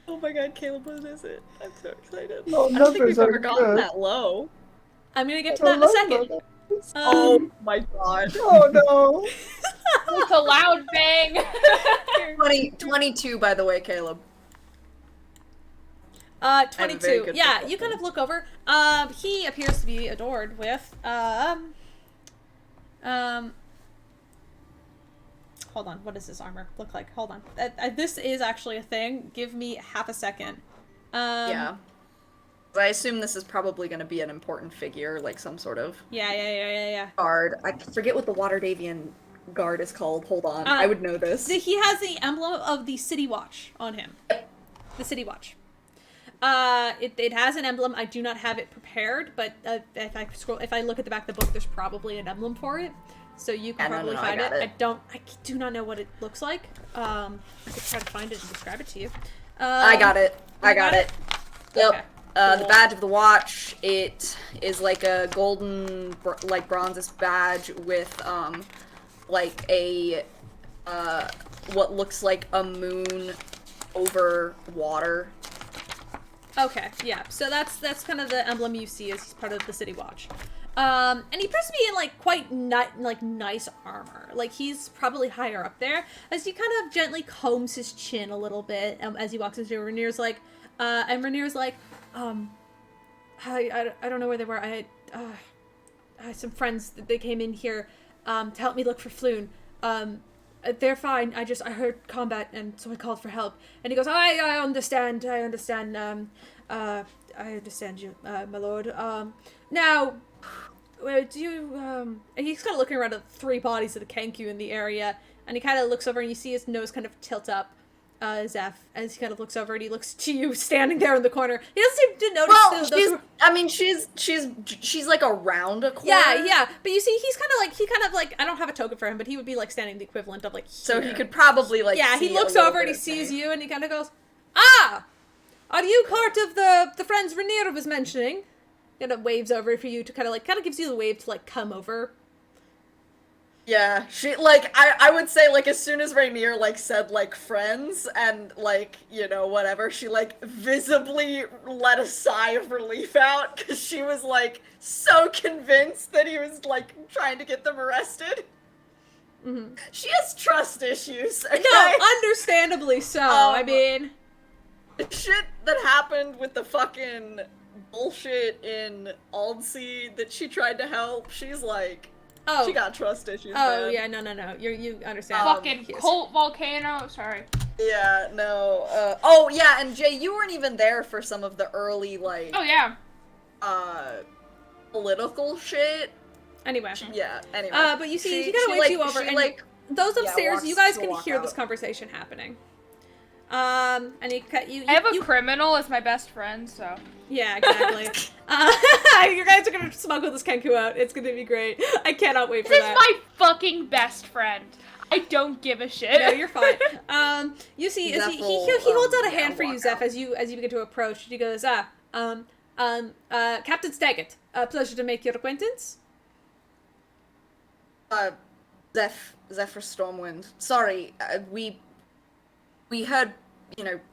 Oh my god, Caleb, what is it? I'm so excited. Low I don't think numbers we've ever are gotten good. that low. I'm gonna get to that in a second. Oh my god. Oh no. It's a loud bang. 22, by the way, Caleb. very 22. good Yeah, perception. you kind of look over. He appears to be adored with hold on, what does his armor look like? Hold on. This is actually a thing. Give me half a second. Yeah. I assume this is probably going to be an important figure, like some sort of Yeah. guard. I forget what the Waterdavian guard is called. Hold on, I would know this. He has the emblem of the City Watch on him. The City Watch. It has an emblem. I do not have it prepared, but if I look at the back of the book, there's probably an emblem for it. So you can probably find it. I do not know what it looks like. I could try to find it and describe it to you. I got it. I got it. Yep. Okay. The badge of the watch. It is like a golden, like bronze badge with like a what looks like a moon over water. Okay, yeah. So that's kind of the emblem you see as he's part of the City Watch. And he appears to be in like quite nice armor. Like he's probably higher up there. As he kind of gently combs his chin a little bit as he walks into Rainier's like, I don't know where they were. I had some friends that they came in here to help me look for Floon. They're fine. I heard combat, and so I called for help. And he goes, I understand. I understand you, my lord. Now, do you, and he's kind of looking around at 3 bodies of the Kenku in the area, and he kind of looks over and you see his nose kind of tilt up, Zeph, as he kind of looks over and he looks to you standing there in the corner. He doesn't seem to notice She's like around a corner. Yeah, but you see, he kind of like, I don't have a token for him, but he would be like standing the equivalent of like here. So he could probably like Yeah, he see looks a little over and bit he of sees me. you and he kind of goes, "Ah! Are you part of the friends Rainier was mentioning?" Kind of waves over for you to kind of gives you the wave to like come over. Yeah, she like I would say like as soon as Rainier like said like friends and like whatever, she like visibly let a sigh of relief out because she was like so convinced that he was like trying to get them arrested. Mm-hmm. She has trust issues. Okay? No, understandably so. I mean, the shit that happened with the fucking bullshit in Aldsea that she tried to help, she's like, she got trust issues. Oh man. yeah, no. You understand? Fucking cult volcano. Sorry. Yeah, no. Oh yeah, and Jay, you weren't even there for some of the early like. Oh yeah. Political shit. Anyway. Yeah. Anyway. But you see, he kind of waves you over, and like, those upstairs, walks- you guys she'll can walk hear out. this conversation happening. And he cut you. I have a criminal as my best friend, so. Yeah, exactly. You guys are gonna smuggle this Kenku out. It's gonna be great. I cannot wait for This that. is my fucking best friend. I don't give a shit. No, you're fine. You see, as he holds out a hand for you, walk Zeph, out. as you begin to approach. He goes, Captain Staggett, pleasure to make your acquaintance. Zephyr Stormwind. Sorry, we heard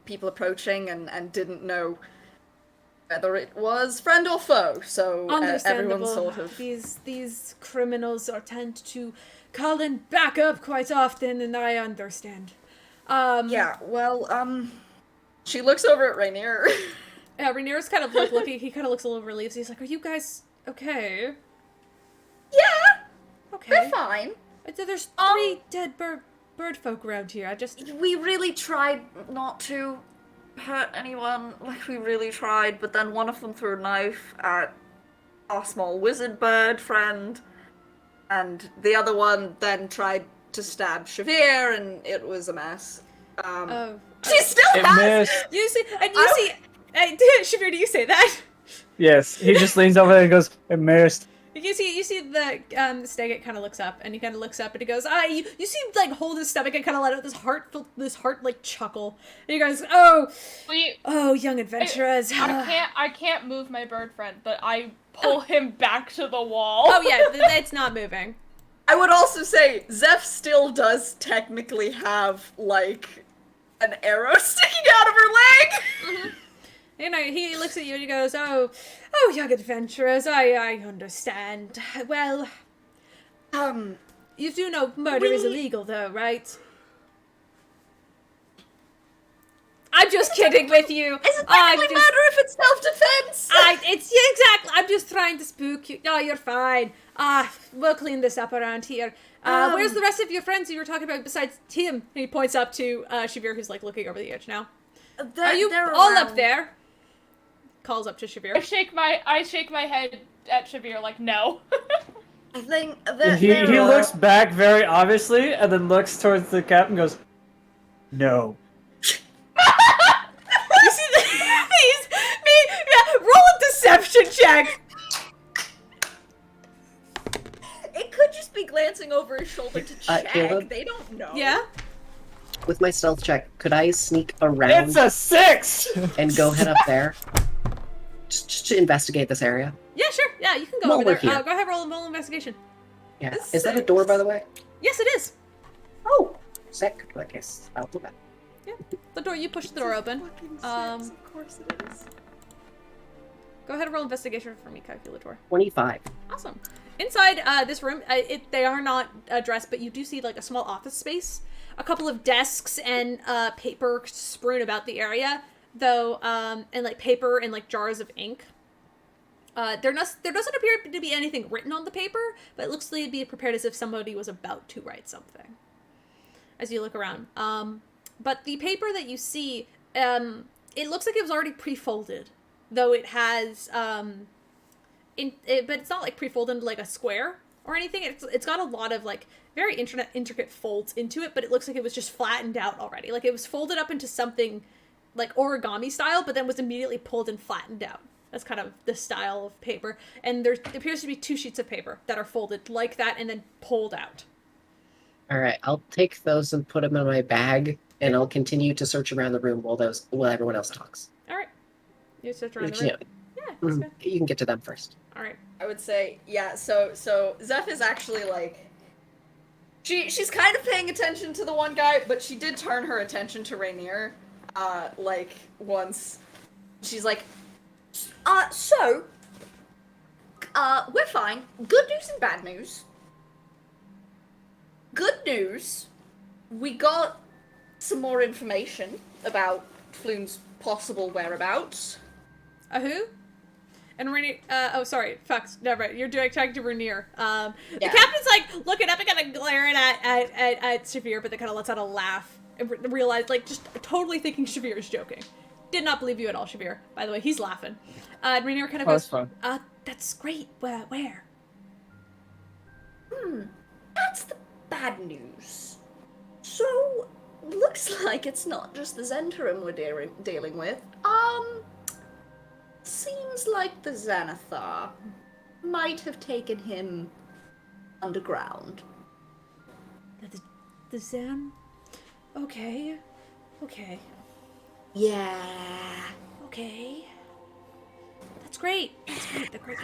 people approaching and didn't know whether it was friend or foe. So Understandable. everyone sort of These criminals tend to call in backup quite often, and I understand. Yeah, well, she looks over at Rainier. Yeah, Rainier's kind of like looking. He kind of looks a little relieved. He's like, "Are you guys okay?" Yeah, Okay. they're fine. There's 3 dead bird folk around here. We really tried not to hurt anyone, like we really tried, but then one of them threw a knife at our small wizard bird friend, and the other one then tried to stab Shavir, and it was a mess. She still has missed. You see, and you see, Shavir, do you say that? Yes, he just leans over there and goes, "It missed." You see the Stegit kind of looks up, and he kind of looks up, and he goes, you see him, like, hold his stomach and kind of let out this heart like chuckle. And he goes, oh, young adventurers. I can't move my bird friend, but I pull him back to the wall. Oh yeah, it's not moving. I would also say Zeph still does technically have, like, an arrow sticking out of her leg. Mm-hmm. He looks at you and he goes, oh, young adventurers, I understand. Well, you do know murder is illegal, though, right? I'm just kidding with you. Is it technically murder if it's self-defense? Exactly. I'm just trying to spook you. No, you're fine. We'll clean this up around here. Where's the rest of your friends you were talking about besides Tim? And he points up to Shavir, who's like looking over the edge now. Are you all around. up there? Calls up to Shavir. I shake my head at Shavir like no. I think He looks back very obviously, and then looks towards the captain and goes, "No." You see roll a deception check. It could just be glancing over his shoulder to check. Caleb? They don't know. Yeah. With my stealth check, could I sneak around It's a 6. and go head up there? Just to investigate this area. Yeah, sure. Yeah, you can go While over we're there. here. Go ahead, roll investigation. Yeah. It's Is that a door, by the way? Yes, it is. Oh, sick. I guess I'll do that. Yeah, the door. You push the door open. Of course it is. Go ahead and roll investigation for me, calculator. 25. Awesome. Inside this room, they are not dressed, but you do see like a small office space, a couple of desks, and paper strewn about the area. Though, and like paper and like jars of ink. There doesn't appear to be anything written on the paper, but it looks to be prepared as if somebody was about to write something. As you look around, but the paper that you see, it looks like it was already pre-folded, though it has, but it's not like pre-folded into like a square or anything. It's got a lot of like very intricate folds into it, but it looks like it was just flattened out already. Like it was folded up into something like origami style, but then was immediately pulled and flattened out. That's kind of the style of paper. And there appears to be 2 sheets of paper that are folded like that and then pulled out. All right, I'll take those and put them in my bag, and I'll continue to search around the room while everyone else talks. All right. You search around the You room. know, Yeah, that's good. you can get to them first. All right. I would say, yeah, so Zeph is actually like she's kind of paying attention to the one guy, but she did turn her attention to Rainier, like once. She's like, we're fine. Good news and bad news. Good news, we got some more information about Floon's possible whereabouts. Who? And Rainier, sorry, fuck, never mind. You're talking to Rainier. Yeah. The captain's like looking up and kind of glaring at Shavir, but then kind of lets out a laugh and realize, like, just totally thinking Shavir is joking. Did not believe you at all, Shavir. By the way, he's laughing. And Rainier kind of goes, that's fun. That's great. Where? That's the bad news. So, looks like it's not just the Zentarim we're dealing with. Seems like the Xanathar might have taken him underground. The Zan? Okay. Yeah. Okay. That's great. They're great.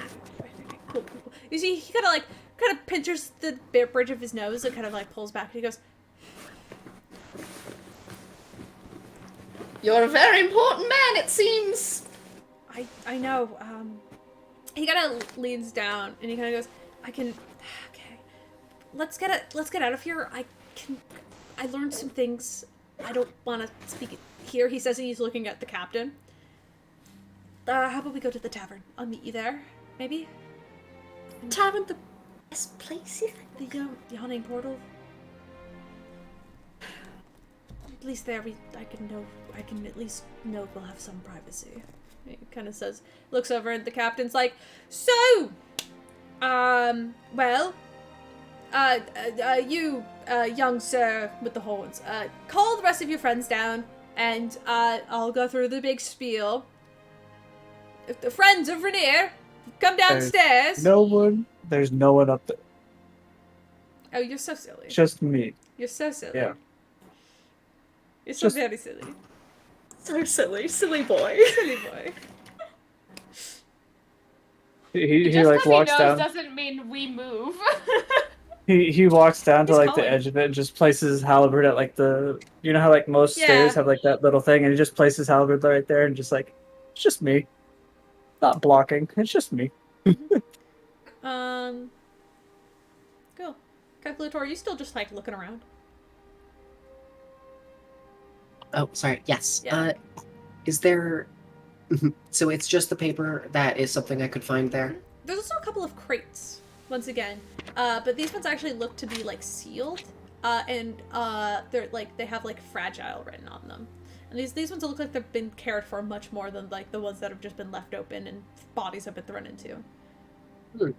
Cool. You see, he kind of pinches the bridge of his nose and kind of like pulls back and he goes, You're a very important man, it seems. I know. He kind of leans down and he kind of goes, I can. Okay, let's get out of here. I learned some things. I don't want to speak it here. He says, and he's looking at the captain. How about we go to the tavern? I'll meet you there, maybe. Tavern, the best place, you think? The yawning portal. At least there I can at least know we'll have some privacy. He kind of says, looks over and the captain's like, so, well, you, young sir with the horns, call the rest of your friends down and, I'll go through the big spiel. If the friends of Rainier, come downstairs. There's no one up there. Oh, you're so silly. Just me. You're so silly. Yeah. You're so very silly. So silly. Silly boy. Silly boy. He Just like 'cause walks he knows down. doesn't mean we move. He walks down to He's like calling. the edge of it and just places his halberd at like you know how like most stairs have like that little thing, and he just places halberd right there and just like, it's just me. Not blocking. It's just me. Cool. Calculator, are you still just like looking around? Oh, sorry. Yes. Yeah. Is there? So it's just the paper that is something I could find there. There's also a couple of crates, once again. But these ones actually look to be like sealed. And they're like they have like fragile written on them. And these ones look like they've been cared for much more than like the ones that have just been left open and bodies have been thrown into. Hmm.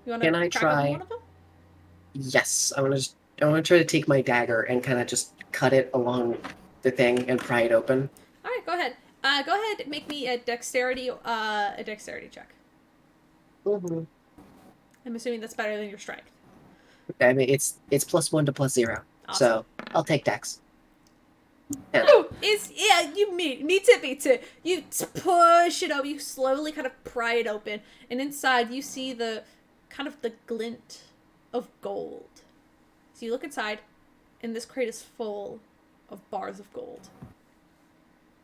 You want Can to I crack open try? one of them? Yes. I want to try to take my dagger and kind of just cut it along the thing and pry it open. All right, go ahead. Go ahead. Make me a dexterity check. Mm-hmm. I'm assuming that's better than your strength. I mean, it's +1 to +0, Awesome. so I'll take dex. Yeah. Oh, you me too. You push it over. You slowly kind of pry it open, and inside you see the kind of the glint of gold. So you look inside, and this crate is full of bars of gold.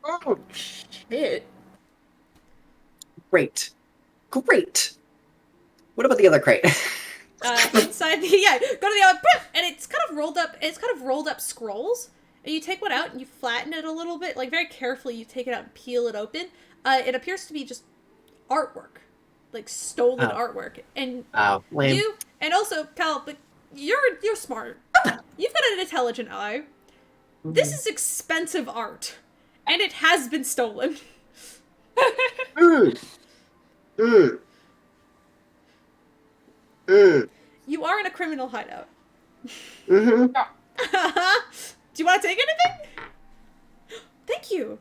Oh, shit. Great. What about the other crate? Inside go to the other, and it's kind of rolled up. It's kind of rolled up scrolls. And you take one out and you flatten it a little bit, like very carefully. You take it out and peel it open. It appears to be just artwork, like stolen artwork. And Lame. you, and also Cal, but you're smart. You've got an intelligent eye. This is expensive art, and it has been stolen. You are in a criminal hideout. Mm-hmm. Do you want to take anything? Thank you.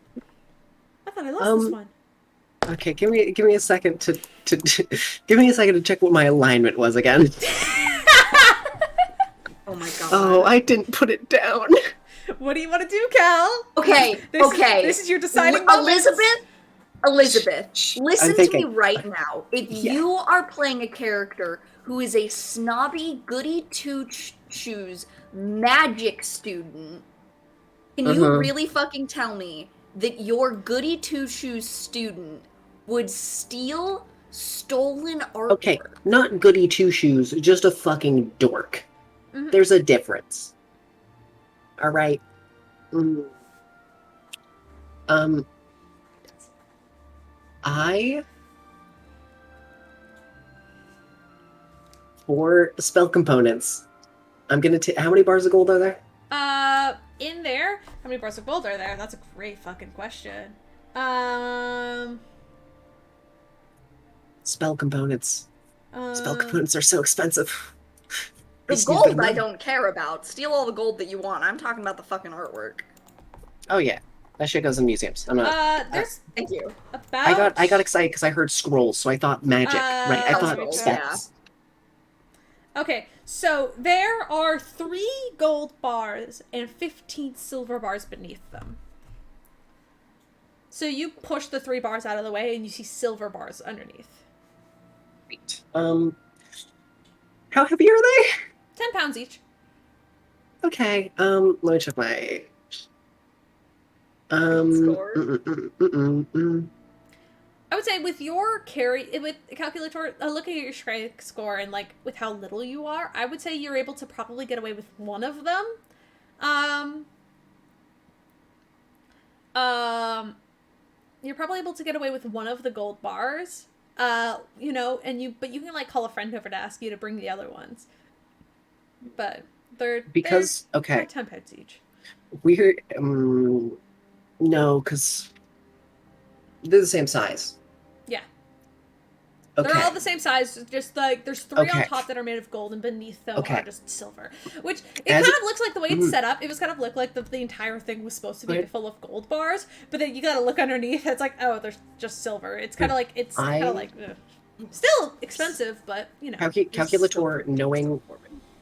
I thought I lost this one. Okay, give me a second to give me a second to check what my alignment was again. Oh my god. Oh, I didn't put it down. What do you want to do, Cal? Okay, This is your deciding moment. Elizabeth, listen to me thinking. right now. If you are playing a character who is a snobby, goody two-shoes magic student, can you really fucking tell me that your goody two-shoes student would steal stolen artwork? Okay, not goody two-shoes, just a fucking dork. Mhm. There's a difference. All right. For spell components, I'm gonna take. How many bars of gold are there? In there, how many bars of gold are there? That's a great fucking question. Spell components. Spell Um, components are so expensive. The Just use their gold I money. don't care about. Steal all the gold that you want. I'm talking about the fucking artwork. Oh yeah, that shit goes in museums. I'm not. there's Thank you. about. I got excited because I heard scrolls, so I thought magic. Right, I thought scrolls, spells. Okay, so there are 3 gold bars and 15 silver bars beneath them. So you push the 3 bars out of the way and you see silver bars underneath. Great. How heavy are they? 10 pounds each. Okay. Let me check my. Score. I would say with your with calculator, looking at your strength score and like with how little you are, I would say you're able to probably get away with one of them. You're probably able to get away with one of the gold bars. You know, but you can like call a friend over to ask you to bring the other ones. But they're okay, 10 pence each. We're no, because they're the same size. Yeah. Okay. They're all the same size, just like there's 3 on Okay. top that are made of gold, and beneath them Okay. are just silver. Which it As- kind of looks like the way it's set up. It was kind of look like the entire thing was supposed to be But- full of gold bars, but then you gotta look underneath. It's like, oh, there's just silver. It's kind of like ugh. Still expensive, but you know. Calculator, knowing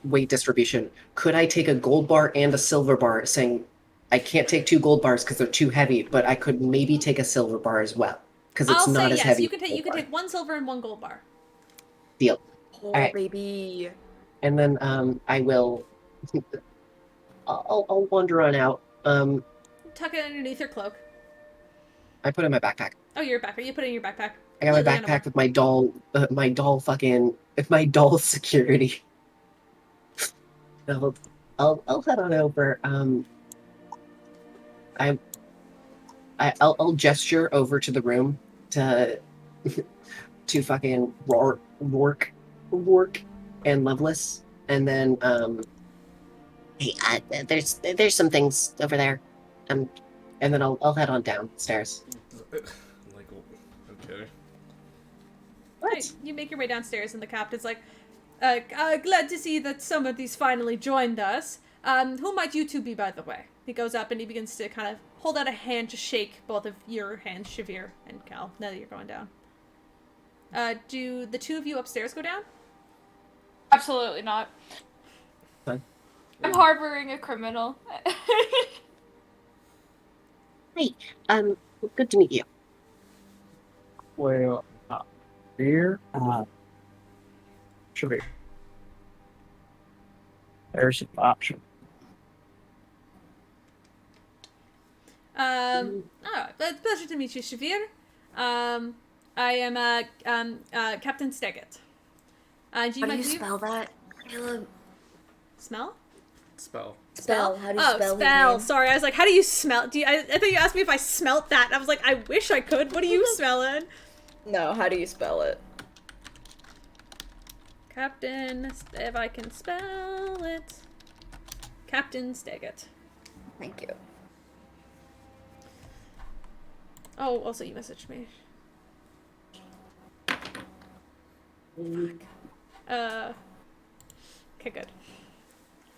weight distribution, could I take a gold bar and a silver bar, saying I can't take 2 gold bars because they're too heavy, but I could maybe take a silver bar as well because it's I'll not say as yes. heavy. You can take 1 silver and 1 gold bar. Deal. Oh, Alright. baby. And then I will. I'll wander on out. Tuck it underneath your cloak. I put it in my backpack. Oh, your backpack. You put it in your backpack. I got my Completely backpack with my doll security. I'll head on over. I'll gesture over to the room to fucking Rourke and Loveless, and then Hey, there's some things over there. and then I'll head on downstairs. Like, okay. Right, you make your way downstairs, and the captain's like, glad to see that somebody's finally joined us. Who might you two be, by the way? He goes up and he begins to kind of hold out a hand to shake both of your hands, Shavir and Cal, now that you're going down. Do the 2 of you upstairs go down? Absolutely not. Fine. I'm harboring a criminal. Good to meet you. Well, here, should be. There's an option. Oh, it's a pleasure to meet you, Shavir. I am, Captain Steggett. How do you spell that? Caleb. Smell? Spell. Spell. How do you Oh, spell his spell. name? Sorry, I was like, how do you smell? I thought you asked me if I smelt that. I was like, I wish I could. What are you smelling? No, how do you spell it? Captain, if I can spell it. Captain Steggett. Thank you. Oh, also you messaged me. Okay, good.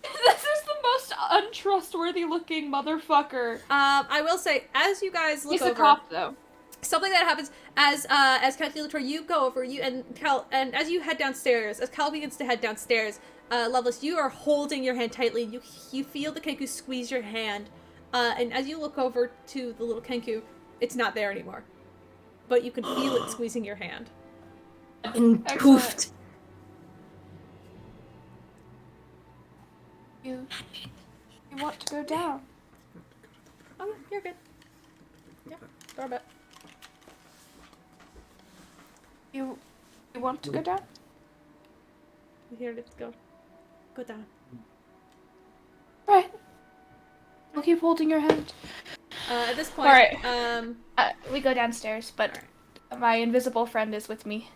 This is the most untrustworthy looking motherfucker. I will say, as you guys look He's over, a cop though. something that happens as Calculator, you go over, and as you head downstairs, as Cal begins to head downstairs, Loveless, you are holding your hand tightly. You feel the Kenku squeeze your hand, and as you look over to the little Kenku, it's not there anymore, but you can feel it squeezing your hand. And Excellent. poofed. You want to go down? Oh, yeah, you're good. Yeah, Doorbell. You want to go down? Here, let's go. Go down. Right. I'll keep holding your hand. At this point, Alright. We go downstairs, but my invisible friend is with me.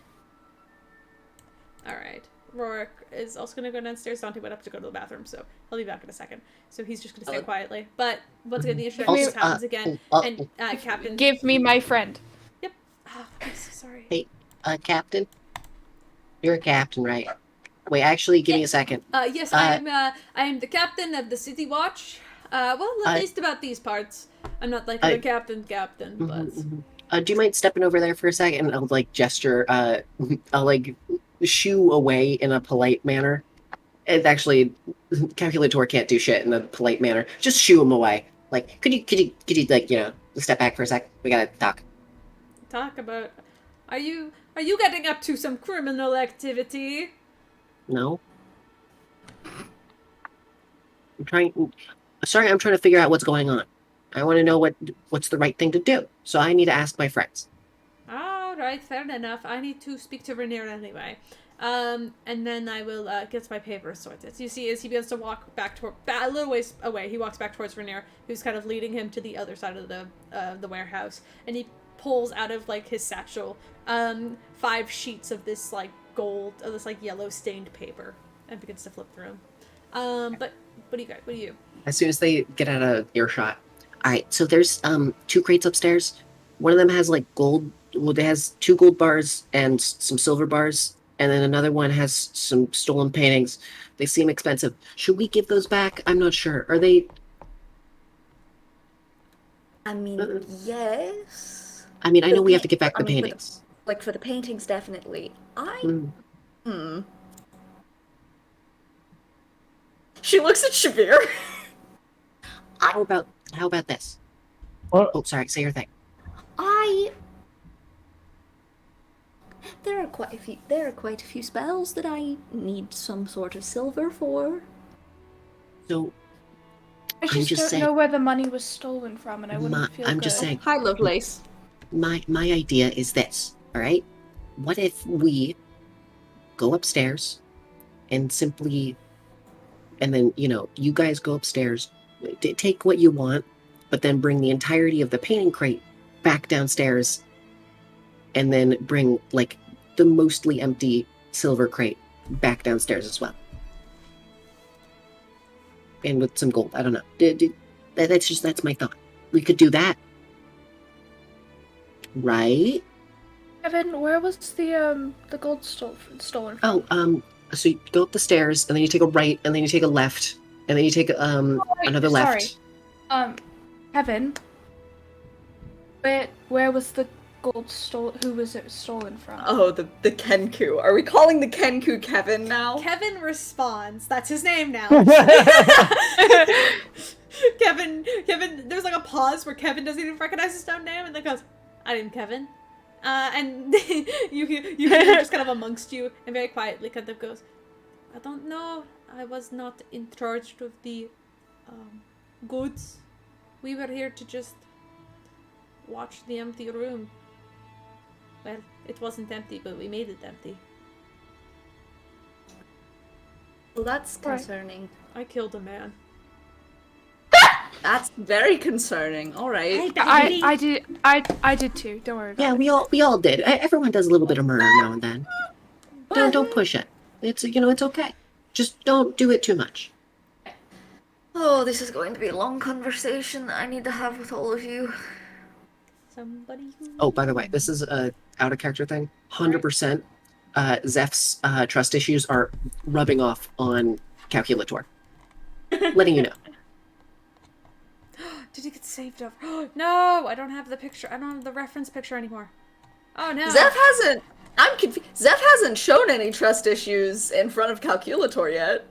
Alright. Rorik is also going to go downstairs. Dante went up to go to the bathroom, so he'll be back in a second. So he's just going to stay quietly. But once again, the introduction Also, happens again, and Captain... Give me my friend. Yep. Oh, I'm so sorry. Hey, Captain? You're a captain, right? Wait, actually, give me a second. Yes, I am the captain of the City Watch. Well, at least about these parts. I'm not like the captain, but... Do you mind stepping over there for a second? I'll, like, gesture, I'll like shoo away in a polite manner. It's actually Calculator can't do shit in a polite manner. Just shoo him away. Like, could you like, you know, step back for a sec? We gotta talk. Talk about... Are you getting up to some criminal activity? No? I'm trying to figure out what's going on. I want to know what's the right thing to do. So I need to ask my friends. All right, fair enough. I need to speak to Rainier anyway. And then I will get my papers sorted. So you see, as he begins to walk back toward a little ways away, he walks back towards Rainier, who's kind of leading him to the other side of the warehouse, and he pulls out of like his satchel 5 sheets of this like gold, of this like yellow stained paper, and begins to flip through them. But what do you got? What do you? As soon as they get out of earshot. All right, so there's 2 crates upstairs. One of them has like gold. Well, it has 2 gold bars and some silver bars, and then another one has some stolen paintings. They seem expensive. Should we give those back? I'm not sure. Are they? I mean, yes. I mean, I know we have to get back the paintings. For the paintings, definitely. She looks at Shabir. How about this? What? Oh, sorry. Say your thing. There are quite a few spells that I need some sort of silver for. So I I'm just don't saying- know where the money was stolen from, and I wouldn't feel I'm good. just saying. Hi, Lovelace. My idea is this. All right. What if we go upstairs and simply, and then you guys go upstairs, take what you want, but then bring the entirety of the painting crate back downstairs, and then bring like the mostly empty silver crate back downstairs as well, and with some gold. I don't know. That's my thought. We could do that, right? Evan, where was the gold stolen from? Oh, so you go up the stairs, and then you take a right, and then you take a left, and then you take another left. Evan, where was the gold stolen? Who was it stolen from? Oh, the Kenku. Are we calling the Kenku Kevin now? Kevin responds. That's his name now. Kevin, there's like a pause where Kevin doesn't even recognize his own name, and then goes, "I am Kevin." And you hear just kind of amongst you, and very quietly kind of goes, "I don't know. I was not in charge of the goods. We were here to just watch the empty room. Well, it wasn't empty, but we made it empty. Well, that's concerning. I killed a man." That's very concerning. All right. I did too. Don't worry about Yeah, it. we all did. Everyone does a little bit of murder now and then. Don't push it. It's it's okay. Just don't do it too much. Oh, this is going to be a long conversation that I need to have with all of you. Somebody who... Oh, by the way, this is a out of character thing. 100%. Zeph's trust issues are rubbing off on Calculator. Letting you know. Did he get saved up? No, I don't have the picture. I don't have the reference picture anymore. Oh no. Zeph hasn't. I'm confused. Zeph hasn't shown any trust issues in front of Calculator yet.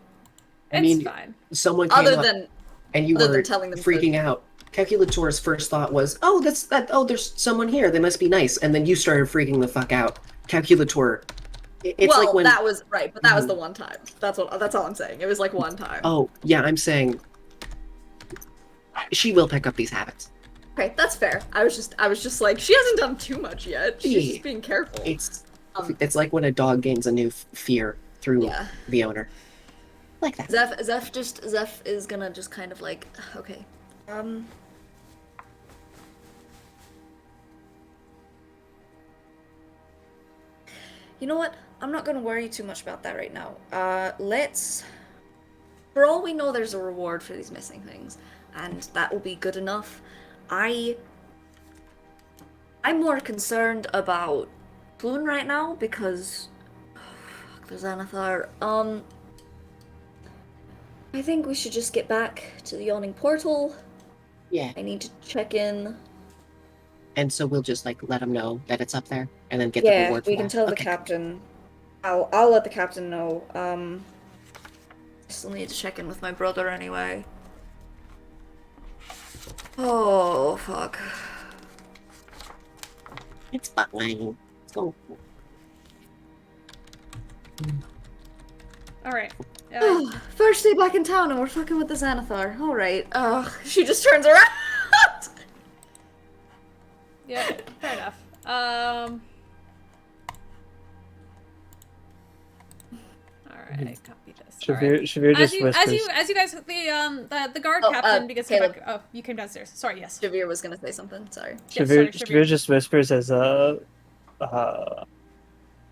It's fine. Someone came Other up than and you other were than telling them freaking out. Calculator's first thought was, "Oh, there's someone here. They must be nice." And then you started freaking the fuck out. Calculator. It's well, like when that was right, but that was the one time. That's all I'm saying. It was like one time. Oh, yeah, I'm saying she will pick up these habits. Okay, that's fair. I was just like, she hasn't done too much yet. She's just being careful. It's like when a dog gains a new fear through the owner. Like that. Zeph is gonna just kind of like, okay. You know what? I'm not gonna worry too much about that right now. For all we know, there's a reward for these missing things, and that will be good enough. I'm more concerned about Bloon right now because fuck, there's Anathar. I think we should just get back to the yawning portal. Yeah. I need to check in. And so we'll just like let him know that it's up there, and then get the reward. Yeah, we can tell the captain. I'll let the captain know. I still need to check in with my brother anyway. Oh fuck. It's fine. Let's go. All right. First day back in town, and we're fucking with the Xanathar. All right. Ugh. She just turns around. Alright, copy this. Shavir just whispers. As you guys, the guard Oh, captain begins to Caleb. back. Oh, you came downstairs. Sorry, yes. Javier was gonna say something. Sorry. Yes, sorry, Shavir just whispers as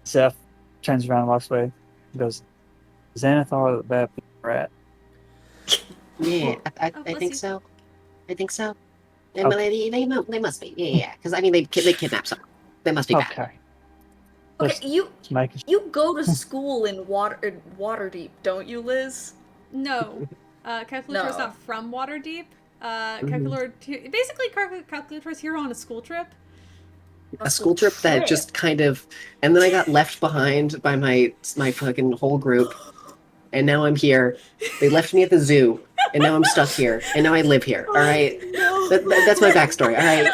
Zeph turns around and walks away. He goes, Xanathar, the bad rat. Yeah, I bless think you. so. I think so. Okay. They must be. Yeah. Because I mean, they kidnapped someone. They must be bad. Okay. Okay, Just you go to school in Waterdeep, don't you, Liz? No. Calculator's No. not from Waterdeep. Basically, Calculator's here on a school trip. A school trip that just kind of, and then I got left behind by my fucking whole group, and now I'm here. They left me at the zoo, and now I'm stuck here, and now I live here. All right, that's my backstory. All right,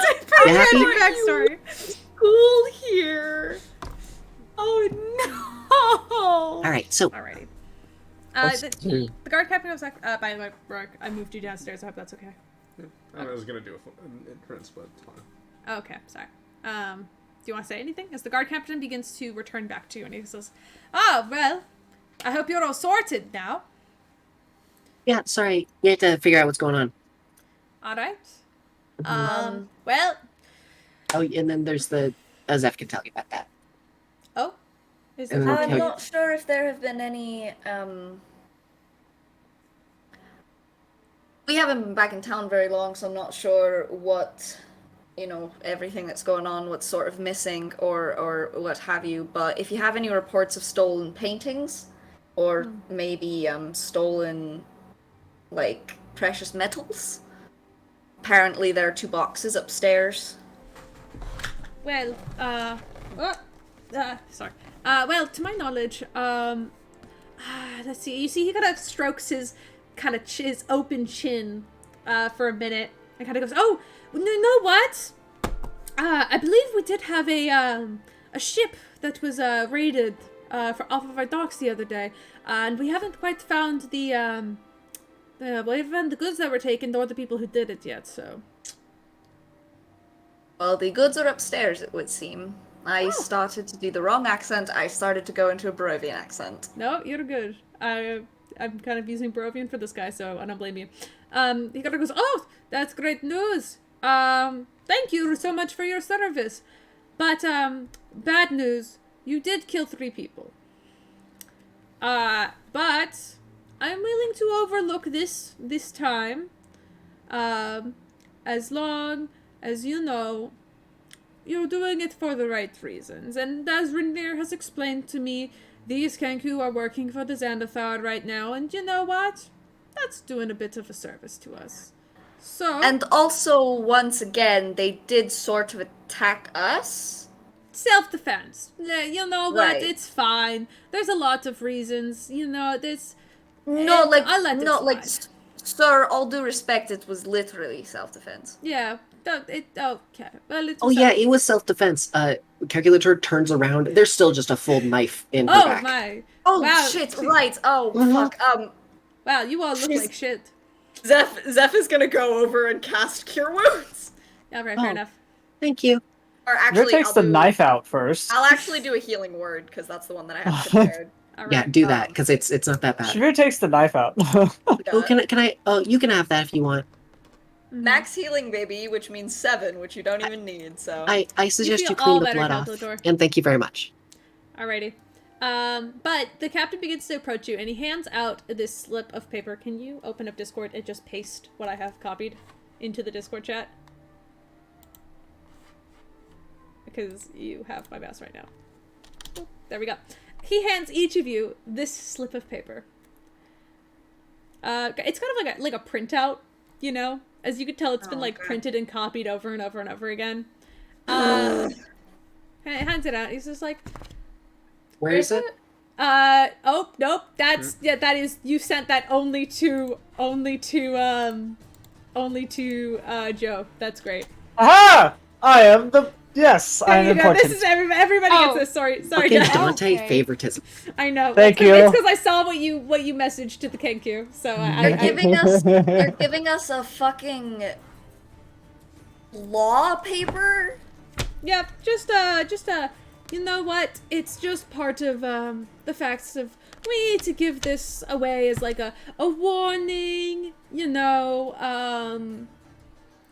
you happy? Backstory. School here. Oh no. All right, so Alrighty. Let's The do- guard captain was like, by the way, Rourke, I moved you downstairs. I hope that's okay. I was gonna do an entrance, but it's fine. Oh, okay, sorry. Do you want to say anything? As the guard captain begins to return back to you, and he says, "Oh, well, I hope you're all sorted now." yeah, sorry, you have to figure out what's going on. All right. Well, Oh, and then there's the Zeph can tell you about that. oh, is And it? then I'm Okay. not sure if there have been any. We haven't been back in town very long, so I'm not sure what, everything that's going on, what's sort of missing or what have you. But if you have any reports of stolen paintings, or maybe stolen, like, precious metals, apparently there are 2 boxes upstairs. Well, sorry. Well, to my knowledge, let's see. You see, he kind of strokes his his open chin, for a minute, and kind of goes, "Oh, you know what? I believe we did have a ship that was raided off of our docks the other day, and we haven't quite found the goods that were taken, nor the people who did it yet. So." Well, the goods are upstairs, it would seem. I started to do the wrong accent. I started to go into a Barovian accent. No, you're good. I'm kind of using Barovian for this guy, so I don't blame you. He kind of goes, "Oh, that's great news. Thank you so much for your service. But, bad news. You did kill 3 people. But I'm willing to overlook this time. As long as you know you're doing it for the right reasons. And as Rindir has explained to me, these Kenku are working for the Xanathar right now, and you know what? That's doing a bit of a service to us. So... And also, once again, they did sort of attack us. self-defense. You know what? Right. It's fine. There's a lot of reasons. There's... No, and like, I'll let no, it like, slide. sir, all due respect, it was literally self-defense. Yeah. Okay. Well, it's Oh yeah, it was self-defense. Calculator turns around. There's still just a full knife in her Oh back. my. Oh, Wow. shit, right. Oh, Mhm. fuck. Wow, you all look She's- like shit. Zeph is gonna go over and cast Cure Wounds. Alright, Oh. fair enough. Thank you. Or Shavir actually, takes the knife out first. I'll actually do a healing word, because that's the one that I have prepared. Alright. Yeah, do that because it's not that bad. Shavir takes the knife out. Oh, can I? Oh, you can have that if you want. Mhm. Max healing, baby, which means 7, which you don't even need, so... I suggest feel you all clean the better, blood off. Calculator. And thank you very much. Alrighty. But the captain begins to approach you, and he hands out this slip of paper. Can you open up Discord and just paste what I have copied into the Discord chat? Because you have my mouse right now. Oop, there we go. He hands each of you this slip of paper. It's kind of like a printout, As you could tell, it's been Oh, like God. printed and copied over and over and over again. He hands it out. He's just like, Where is it? oh, nope, that is, you sent that only to Joe. That's great. Aha! I am the... Yes, I There am you go. important. This is everybody Oh. gets this. Sorry, Fucking Jeff. Dante Okay. favoritism. I know. Thank It's you. because I saw what you messaged to the Kenku, so You're giving us a fucking law paper? Yep, you know what? It's just part of, the facts of, we need to give this away as, like, a warning, you know,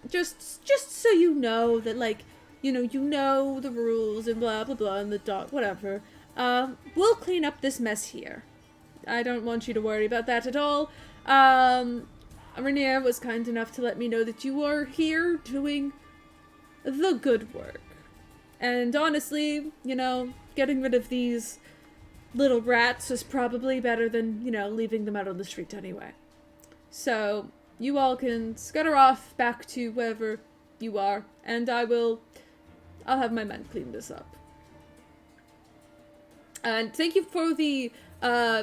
just so you know that, like, you know the rules and blah, blah, blah, and the dog, whatever. We'll clean up this mess here. I don't want you to worry about that at all. Rainier was kind enough to let me know that you were here doing the good work. And honestly, you know, getting rid of these little rats is probably better than, you know, leaving them out on the street anyway. So, you all can scutter off back to wherever you are, and I'll have my men clean this up. And thank you for the,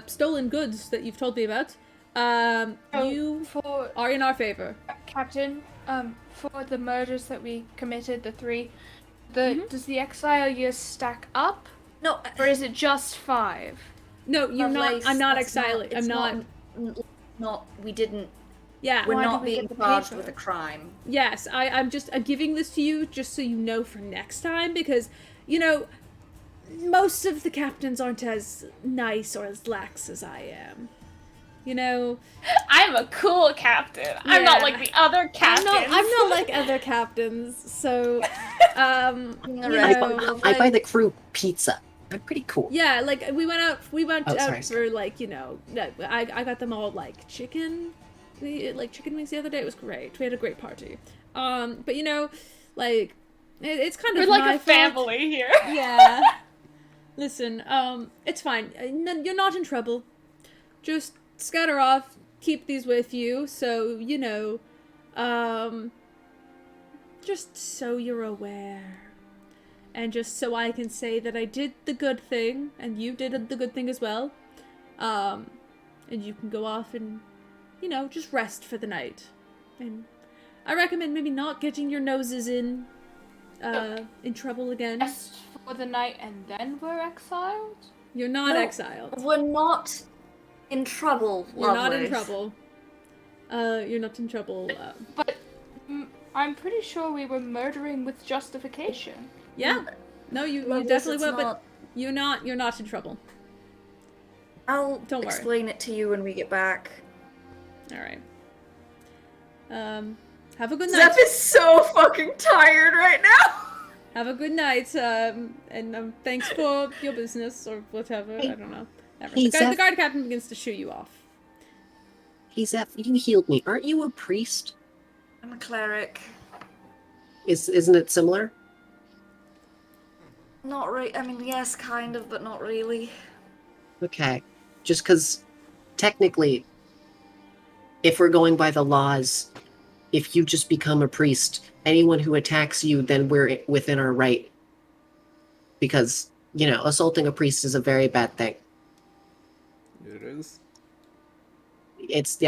stolen goods that you've told me about. You are in our favor. Captain, for the murders that we committed, the 3, does the exile years stack up? No, Or is it just 5? No, you're not. I'm not exiling. I'm not. Not. We didn't. Yeah. We're Why not did we being get the charged paper? with a crime. Yes, I'm giving this to you just so you know for next time, because, you know, most of the captains aren't as nice or as lax as I am. You know? I'm a cool captain. I'm not like the other captains. I'm not like other captains, so, you know, I buy the crew pizza. I'm pretty cool. yeah, like, we went out sorry. for, like, you know, I got them all, like, chicken wings the other day. It was great. We had a great party. But, you know, like, it's kind of We're like my a fault. family here. Yeah. Listen, it's fine. You're not in trouble. Just scatter off, keep these with you, so, you know, just so you're aware. And just so I can say that I did the good thing, and you did the good thing as well. And you can go off and, you know, just rest for the night. And I recommend maybe not getting your noses in trouble again. Rest for the night and then we're exiled? You're not No. exiled. We're not in trouble, You're not in Lovelace. trouble. You're not in trouble. But I'm pretty sure we were murdering with justification. Yeah. No, you Lovelace, definitely it's were, but not- you're not in trouble. I'll Don't worry. explain it to you when we get back. All right. Have a good night. Zeph is so fucking tired right now. Have a good night. And thanks for your business or whatever. I don't know. Whatever. Hey, The Zeph. guard captain begins to shoo you off. Hey, Zeph, you healed me. Aren't you a priest? I'm a cleric. Isn't it similar? Not really. I mean, yes, kind of, but not really. Okay. Just because, technically, if we're going by the laws, if you just become a priest, anyone who attacks you, then we're within our right. Because, you know, assaulting a priest is a very bad thing. It is. It's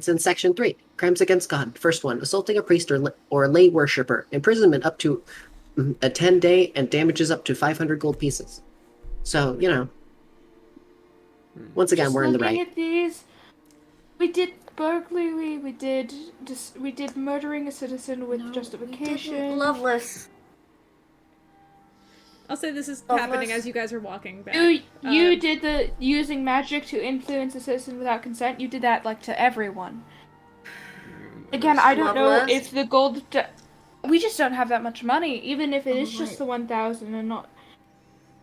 in section 3. Crimes against God. First one, assaulting a priest or a lay worshipper. Imprisonment up to a 10-day and damages up to 500 gold pieces. So, you know. Once again, Just we're in the looking right. at these, we did burglary, we did murdering a citizen with justification. Loveless. I'll say this is Loveless. happening as you guys are walking back. You did the using magic to influence a citizen without consent. You did that like to everyone. Again, I don't know Loveless. if the gold. We just don't have that much money, even if it is just right. the 1,000 and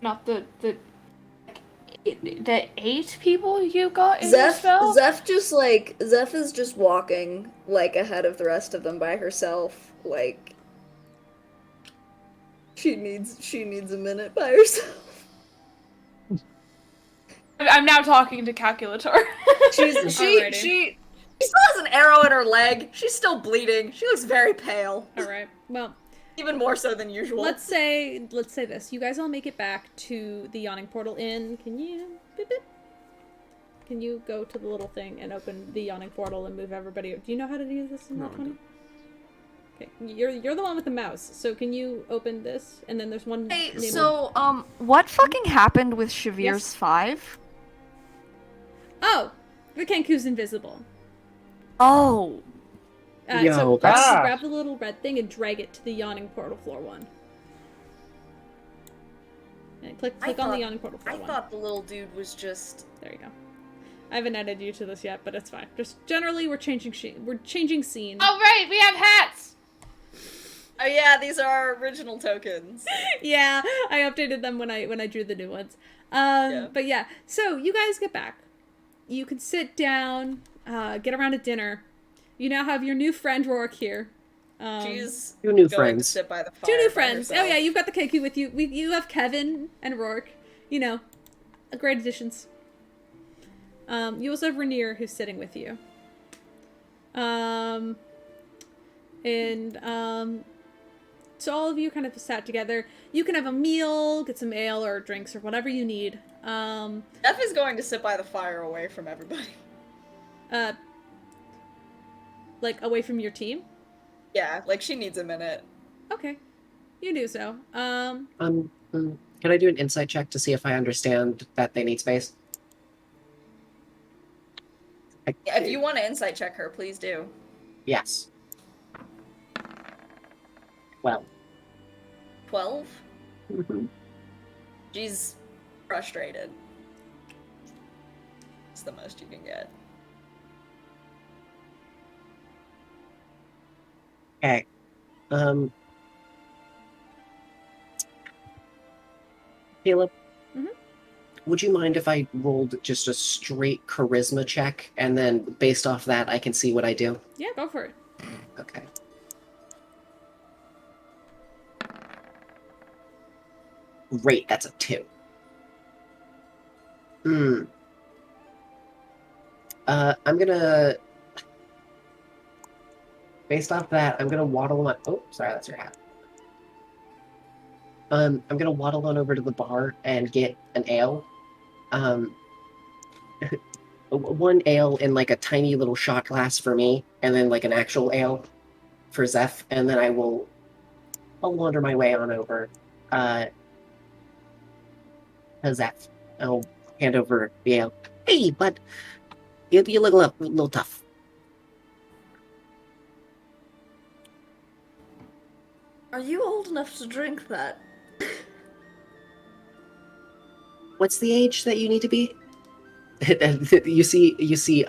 not the 8 people you got in your spell. Zeph is just walking like ahead of the rest of them by herself. Like she needs a minute by herself. I'm now talking to Calculator. She Alrighty. still has an arrow in her leg. She's still bleeding. She looks very pale. All right. Well, Even more so than usual. let's say this. You guys all make it back to the Yawning Portal Inn. Can you beep, beep? Can you go to the little thing and open the Yawning Portal and move everybody? Do you know how to do this in No, I Roll20? don't. Okay, you're the one with the mouse. So can you open this? And then there's one. Hey, named- so What fucking happened with Shavir's Yes. 5? Oh, the Kenku's invisible. Oh. Yo, So that's- grab the little red thing and drag it to the Yawning Portal floor 1. And click on the yawning portal for I one. thought the little dude was just... There you go. I haven't added you to this yet, but it's fine. Just generally, we're changing scene. Oh right, we have hats. Oh yeah, these are our original tokens. Yeah, I updated them when I drew the new ones. But yeah, so you guys get back. You can sit down, get around a dinner. You now have your new friend Rourke here. She's Two new going friends. to sit by the fire. Two new by friends. herself. Oh yeah, you've got the KQ with you. You have Kevin and Rourke. You know, great additions. You also have Rainier who's sitting with you. So all of you kind of sat together. You can have a meal, get some ale or drinks or whatever you need. Steph is going to sit by the fire away from everybody. Like away from your team? Yeah, like she needs a minute. Okay. You do so. Can I do an insight check to see if I understand that they need space? Yeah, if you want to insight check her, please do. Yes. Well. 12? Mm-hmm. She's frustrated. It's the most you can get. Okay. Caleb, would you mind if I rolled just a straight charisma check, and then based off that, I can see what I do? Yeah, go for it. Okay. Great, that's a 2. I'm gonna... Based off that, I'm gonna waddle on... Oh, sorry, that's your hat. I'm gonna waddle on over to the bar and get an ale. One ale in like a tiny little shot glass for me, and then like an actual ale for Zeph, and then I'll wander my way on over to Zeph. I'll hand over the ale. Hey, bud, you look a little tough. Are you old enough to drink that? What's the age that you need to be? you see,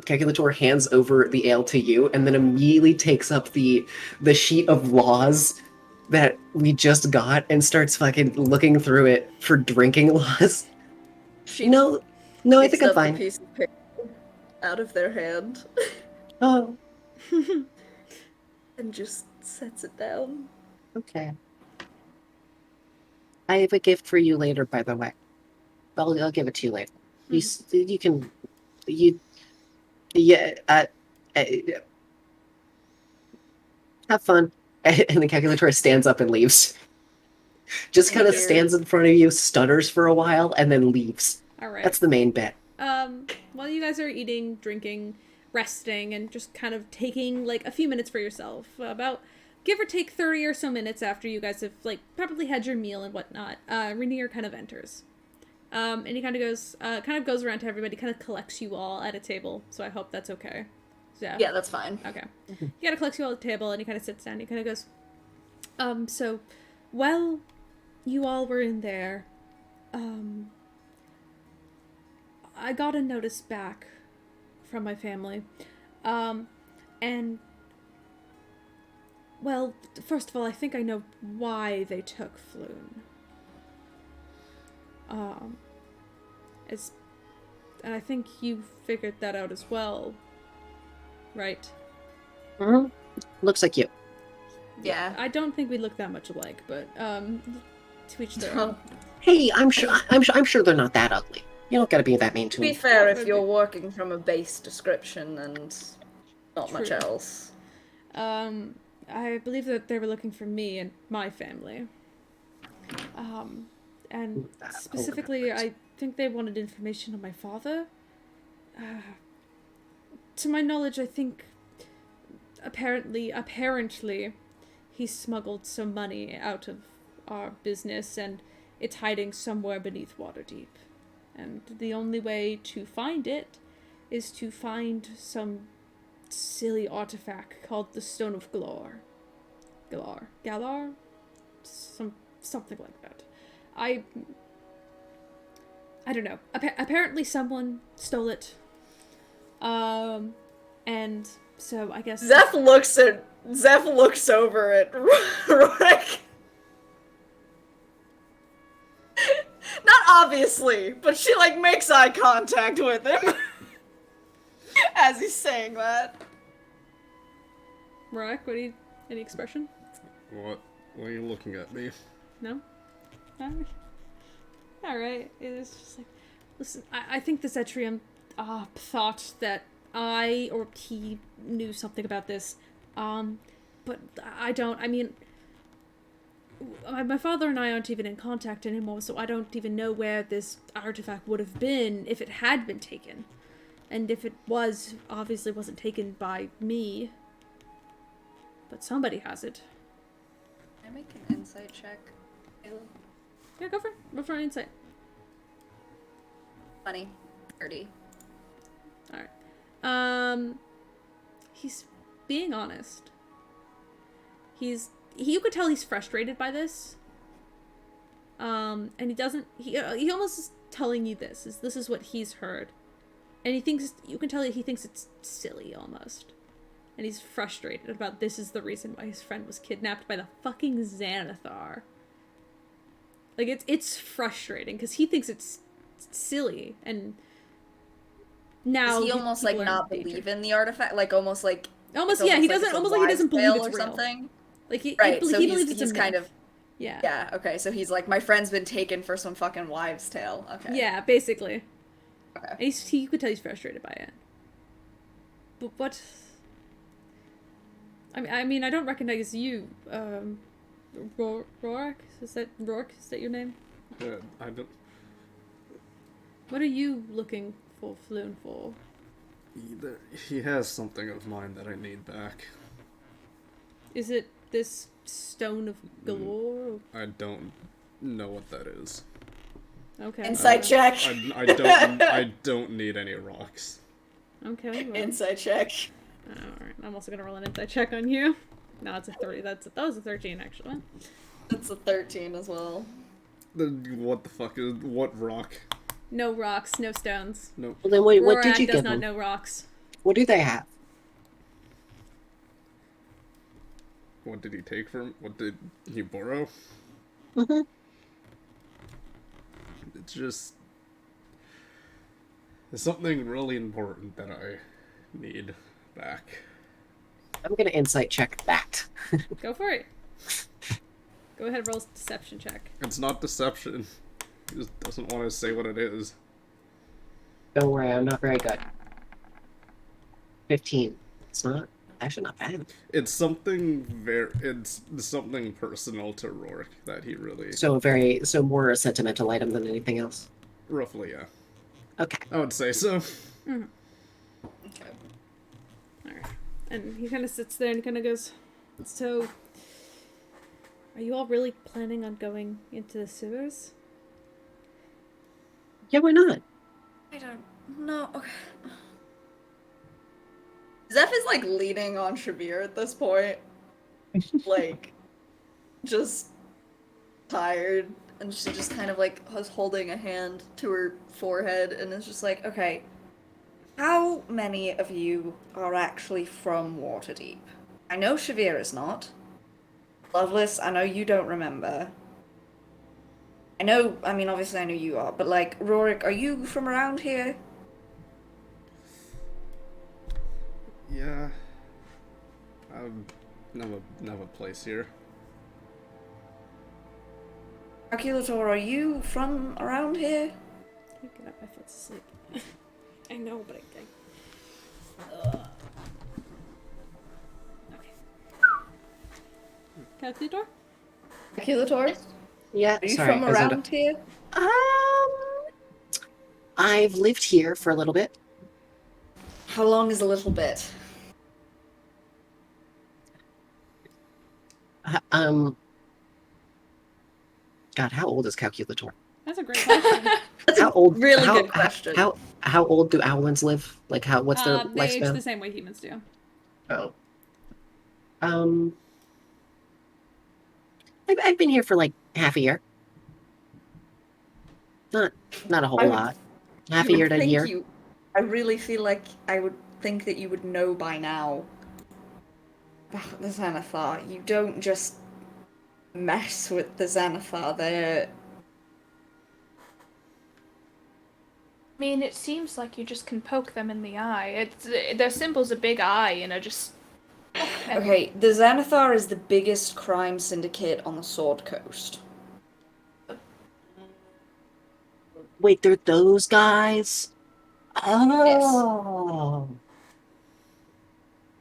Calculator hands over the ale to you, and then immediately takes up the sheet of laws that we just got and starts fucking looking through it for drinking laws. No, I think I'm fine. A piece of paper out of their hand Oh, and just sets it down. okay. I have a gift for you later, by the way. I'll give it to you later. You can, have fun. And the calculator stands up and leaves. Just kind of stands in front of you, stutters for a while, and then leaves. All right. That's the main bit. While you guys are eating, drinking, resting, and just kind of taking like a few minutes for yourself, about give or take 30 or so minutes after you guys have like probably had your meal and whatnot, Rainier kind of enters. And he kind of goes around to everybody, kind of collects you all at a table. So I hope that's okay. Yeah, that's fine. Okay. He kind of collects you all at the table, and he kind of sits down. He kind of goes, so, well, you all were in there. I got a notice back from my family. And, well, first of all, I think I know why they took Floon. And I think you figured that out as well, right? Mm-hmm. Looks like you. Yeah. I don't think we look that much alike, but to each their own. Hey, I'm sure they're not that ugly. You don't gotta be that mean to To be them. fair, if you're working from a base description and not much True. else. I believe that they were looking for me and my family. And specifically, I think they wanted information on my father. To my knowledge, I think apparently he smuggled some money out of our business, and it's hiding somewhere beneath Waterdeep. And the only way to find it is to find some silly artifact called the Stone of Galar. Something like that. I don't know. Apparently someone stole it. And so I guess Zeph looks over at Rorik. Not obviously, but she like makes eye contact with him as he's saying that. Rorik, any expression? What? Why are you looking at me? No? Alright. It's just like, listen, I think the Zetrium thought that I or he knew something about this. But I don't. I mean, my father and I aren't even in contact anymore, so I don't even know where this artifact would have been if it had been taken. And if it was, obviously wasn't taken by me. But somebody has it. Can I make an insight check? Yeah, go for it. Go for an insight. 20. 30. Alright. He's being honest. You could tell he's frustrated by this. And he doesn't, he almost is telling you this is what he's heard. And you can tell that he thinks it's silly almost. And he's frustrated about this is the reason why his friend was kidnapped by the fucking Xanathar. Like, it's frustrating, because he thinks it's silly, and now... Does he almost, like, not believe in the artifact? Like, almost like... Almost, yeah, he doesn't, almost like he doesn't believe it's real. Something? Like, he so believes it's he's a kind myth. of... Yeah. Yeah, okay, so he's like, my friend's been taken for some fucking wives' tale. Okay. Yeah, basically. Okay. And you could tell he's frustrated by it. But what... I mean, I don't recognize you, Rorik? Is that your name? I don't... What are you looking for Floon for? He has something of mine that I need back. Is it this stone of galore? I don't know what that is. Okay. Insight check. I don't need any rocks. Okay. Well. Insight check. Alright, I'm also gonna roll an insight check on you. No, it's a 30. That was a 13, actually. That's a 13 as well. What the fuck is... What rock? No rocks, no stones. No. Well, then wait, what did Rorak you does give not them? know rocks. What do they have? What did he take from... What did he borrow? Mm-hmm. It's just... There's something really important that I need back. I'm gonna insight check that. Go for it. Go ahead and roll a deception check. It's not deception. He just doesn't want to say what it is. Don't worry, I'm not very good. 15. It's not actually not bad. It's something it's something personal to Rourke that he really... So more a sentimental item than anything else. Roughly, yeah. Okay. I would say so. Mm-hmm. Okay. Alright. And he kind of sits there and kind of goes, so, are you all really planning on going into the sewers? Yeah, why not? I don't know. Okay. Zeph is like leaning on Shabir at this point. Like, just tired. And she just kind of like was holding a hand to her forehead and is just like, okay, how many of you are actually from Waterdeep? I know Shavir is not. Lovelace, I know you don't remember. I mean, obviously I know you are, but like, Rorik, are you from around here? Yeah. I have a place here. Calculator, are you from around here? I can't get up, my foot's asleep. I know, but okay. Calculator? Calculator? Yeah. Are you sorry, from I was under- around here? I've lived here for a little bit. How long is a little bit? God, how old is Calculator? That's a great question. That's How old? really how, good question. How old do owlins live? Like what's their They age lifespan? the same way humans do. Oh. I've been here for like half a year. Not a whole I would- lot. Half a You year would to a think year. you. I really feel like I would think that you would know by now about the Xanathar. You don't just mess with the Xanathar. They're. I mean, it seems like you just can poke them in the eye. Their symbol's a big eye, just. Okay, the Xanathar is the biggest crime syndicate on the Sword Coast. Wait, they're those guys? Oh.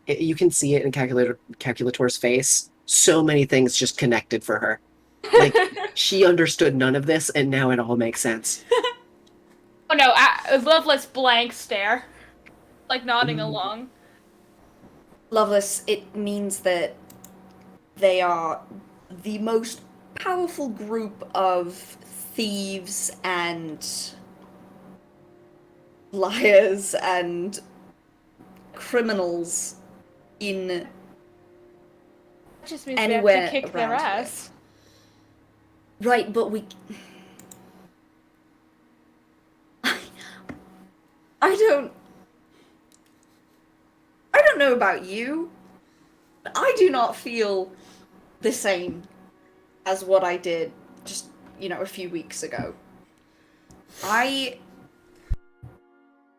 You can see it in Calculator's face. So many things just connected for her. Like, she understood none of this, and now it all makes sense. Oh no, a Loveless blank stare. Like nodding along. Loveless, it means that they are the most powerful group of thieves and liars and criminals in That just means anywhere we have to kick their around here. ass. Right, but we. I don't. I don't know about you, but I do not feel the same as what I did just, a few weeks ago. I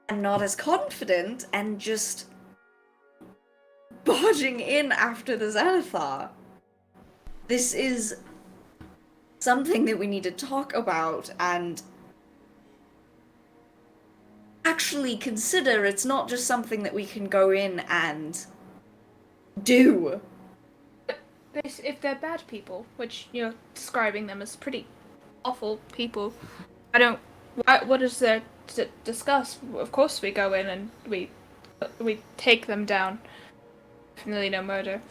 am not as confident and just barging in after the Xanathar. This is something that we need to talk about and actually consider. It's not just something that we can go in and do. If they're bad people, which, describing them as pretty awful people, I don't. What is there to discuss? Of course we go in and we take them down. Definitely no murder.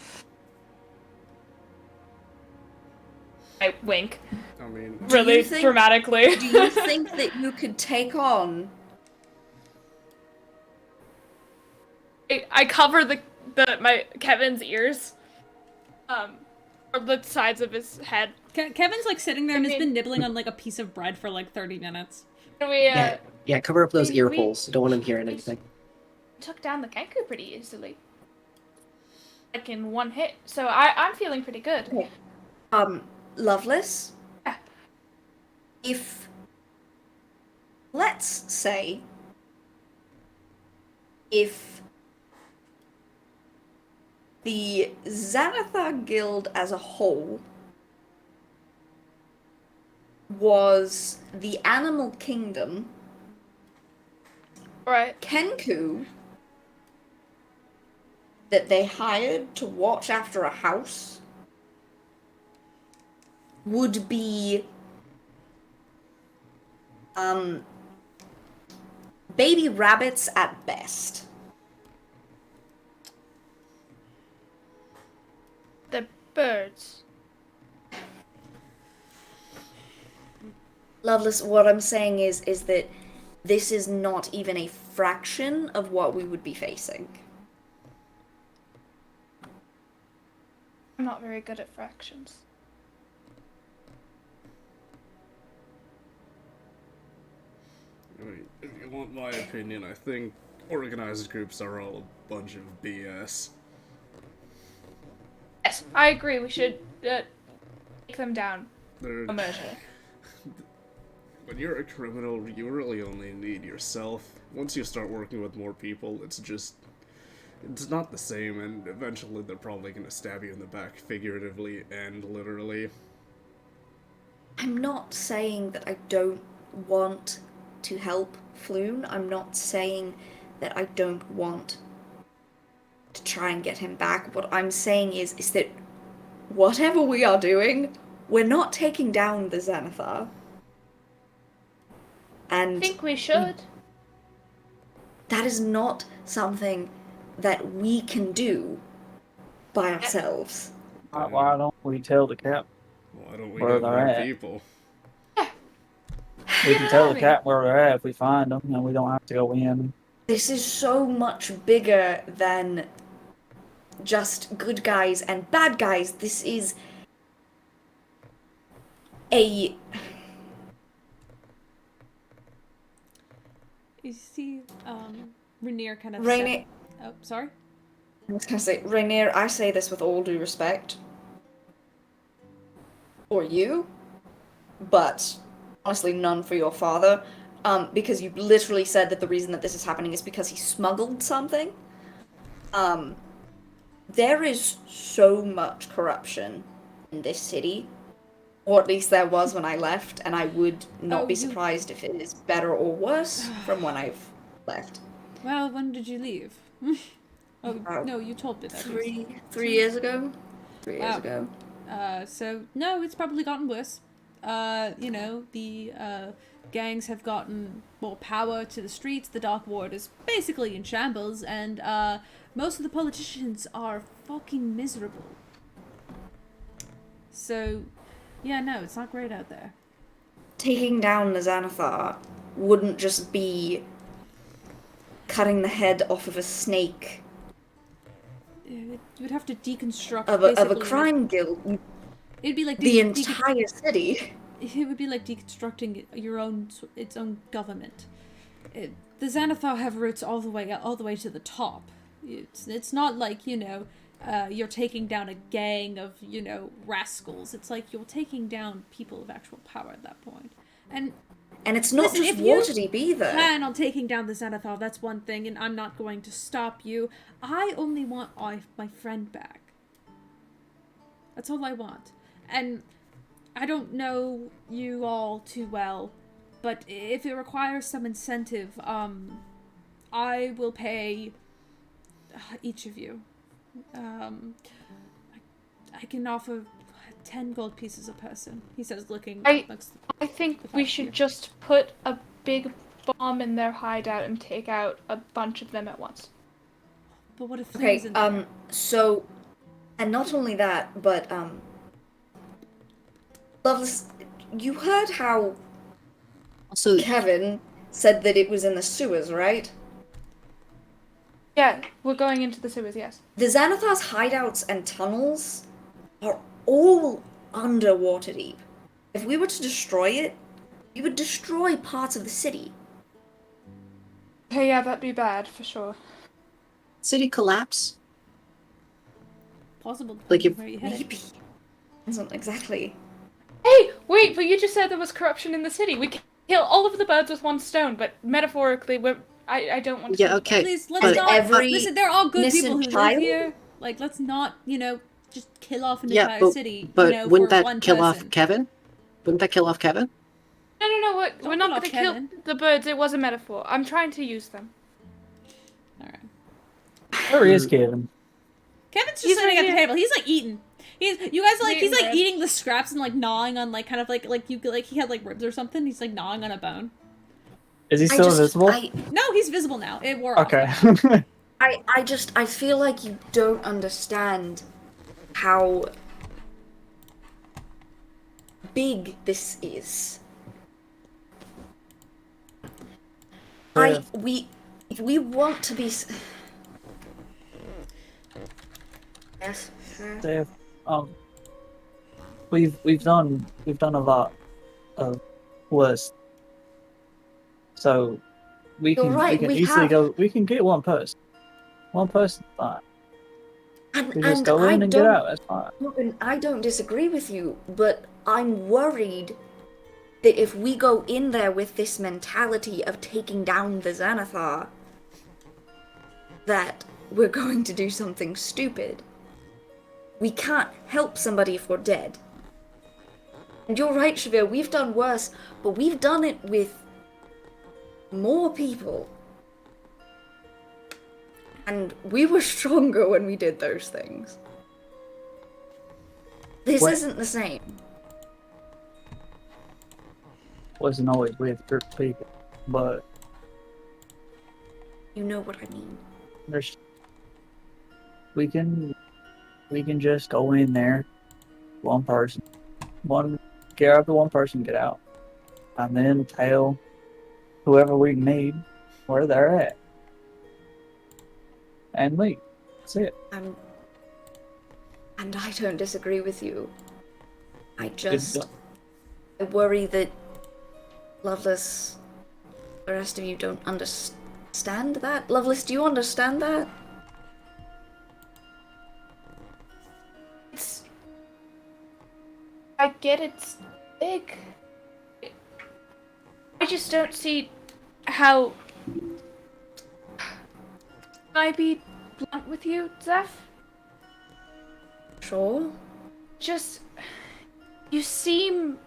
I wink. I mean, Really dramatically. Do you think that you could take on? I cover my Kevin's ears, or the sides of his head. Kevin's like sitting there and has been nibbling on like a piece of bread for like 30 minutes. And we Yeah, cover up those ear we- holes. Don't want them hearing anything. took down the Kenku pretty easily, like in one hit. So I'm feeling pretty good. Okay. Loveless. Yeah. Let's say, if the Xanathar Guild as a whole was the animal kingdom, Right. Kenku that they hired to watch after a house would be baby rabbits at best. The birds. Loveless, what I'm saying is that this is not even a fraction of what we would be facing. I'm not very good at fractions. I mean, if you want my opinion, I think organized groups are all a bunch of BS. Yes, I agree. We should take them down. They're... A measure. When you're a criminal, you really only need yourself. Once you start working with more people, it's not the same, and eventually they're probably gonna stab you in the back, figuratively and literally. I'm not saying that I don't want to help Floon. I'm not saying that I don't want to try and get him back. What I'm saying is that whatever we are doing, we're not taking down the Xanathar. And I think we should. that is not something that we can do by ourselves. Why don't we tell the cap? Why don't we Where get they're more at. people? We can tell the cap where they're at if we find them, and we don't have to go in. This is so much bigger than just good guys and bad guys. This is You see, Rainier kind of Rainier, Oh, sorry? I was gonna say, Rainier, I say this with all due respect. For you, but honestly none for your father. Because you literally said that the reason that this is happening is because he smuggled something. There is so much corruption in this city. Or at least there was when I left, and I would not be surprised if it is better or worse from when I've left. Well, when did you leave? No, you told me that. 3 years ago? 3 years ago. So, no, it's probably gotten worse. The gangs have gotten more power to the streets, the Dark Ward is basically in shambles, and most of the politicians are fucking miserable. So, yeah, no, it's not great out there. Taking down the Xanathar wouldn't just be cutting the head off of a snake. You would have to deconstruct of a crime guild. It'd be like the entire city. It would be like deconstructing its own government. The Xanathar have roots all the way to the top. It's not like you're taking down a gang of rascals. It's like you're taking down people of actual power at that point. And it's not listen, just Waterdeep either. Plan on taking down the Xanathar, that's one thing, and I'm not going to stop you. I only want my friend back. That's all I want. And I don't know you all too well, but if it requires some incentive, I will pay each of you. I can offer 10 gold pieces a person, he says, looking. I think we should just put a big bomb in their hideout and take out a bunch of them at once. But what if Flame's in there? So, and not only that, but, Loveless, you heard how Also, Kevin said that it was in the sewers, right? Yeah, we're going into the sewers, yes. The Xanathar's hideouts and tunnels are all under Waterdeep. If we were to destroy it, we would destroy parts of the city. Okay, yeah, that'd be bad, for sure. city collapse? Possible. Like if where you headed. Maybe. Isn't exactly. Hey, wait, but you just said there was corruption in the city. We can kill all of the birds with one stone, but metaphorically, I don't want to. Yeah, okay. Please, let's not. Listen, they're all good innocent people who child? live here. Like, let's not, just kill off an Yeah, entire city. but for wouldn't that one kill person. off Kevin? Wouldn't that kill off Kevin? No, Don't we're not kill gonna off kill Kevin. the birds. It was a metaphor. I'm trying to use them. All right. Where is Kevin? Kevin's just He's sitting right at the here. table. He's like eating. He's Eating like bread. eating the scraps and like gnawing on like kind of like he had like ribs or something. He's like gnawing on a bone. Is he still invisible? No, he's visible now. It wore off. Okay. I feel like you don't understand how big this is. Yeah. If we want to be. Yes. Dave, we've done a lot of worse. So we You're can right, we can we easily have. go. We can get one person. One person, fine. We just And go I in and get don't. out. That's fine. I don't disagree with you, but I'm worried that if we go in there with this mentality of taking down the Xanathar, that we're going to do something stupid. We can't help somebody if we're dead. And you're right, Shavir, we've done worse, but we've done it with more people. And we were stronger when we did those things. This What? isn't the same. Wasn't always with group of people, but You know what I mean. there's we can just go in there, one person, get out the one person, get out, and then tell whoever we need where they're at, and leave. That's it. And I don't disagree with you. I Good worry that Loveless The rest of you don't understand that? Lovelace, do you understand that? I get it's big. I just don't see how... Can I be blunt with you, Zeph? Sure. Just... You seem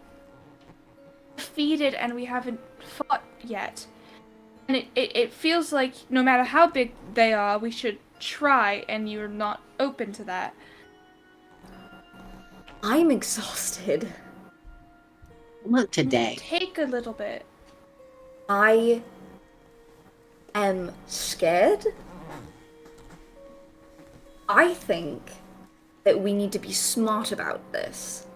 defeated and we haven't fought yet. And it feels like no matter how big they are, we should try, and you're not open to that. I'm exhausted. Not today. Take a little bit. I am scared. I think that we need to be smart about this.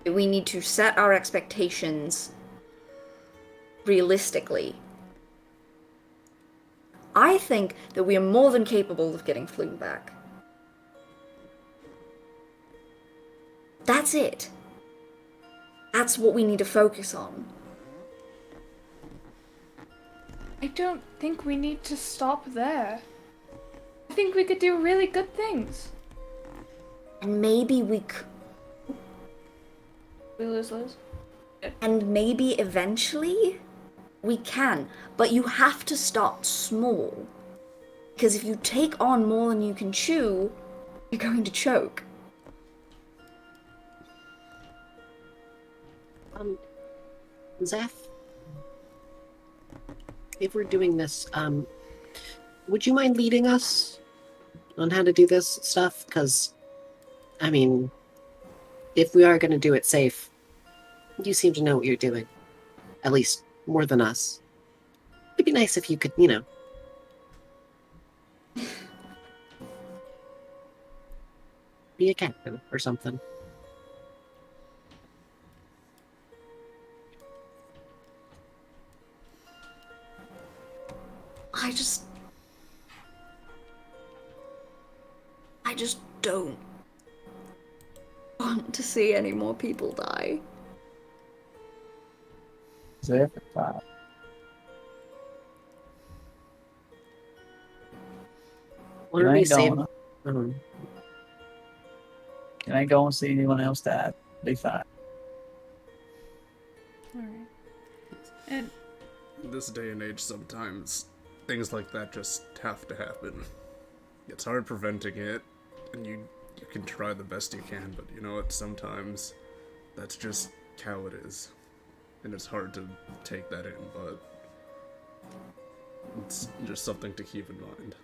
That we need to set our expectations realistically. I think that we are more than capable of getting Flume back. That's it. That's what we need to focus on. I don't think we need to stop there. I think we could do really good things. And maybe we Lose. And maybe eventually we can. But you have to start small. Because if you take on more than you can chew, you're going to choke. Zeph, if we're doing this, would you mind leading us on how to do this stuff? Because, I mean, if we are going to do it safe, you seem to know what you're doing. At least, more than us. It'd be nice if you could, be a captain or something. I just don't want to see any more people die. Zeph, What are we saying? Can I go and see anyone else die? Be fine. Alright. And In this day and age, sometimes things like that just have to happen. It's hard preventing it, and you can try the best you can, but you know what? Sometimes that's just how it is. And it's hard to take that in, but it's just something to keep in mind.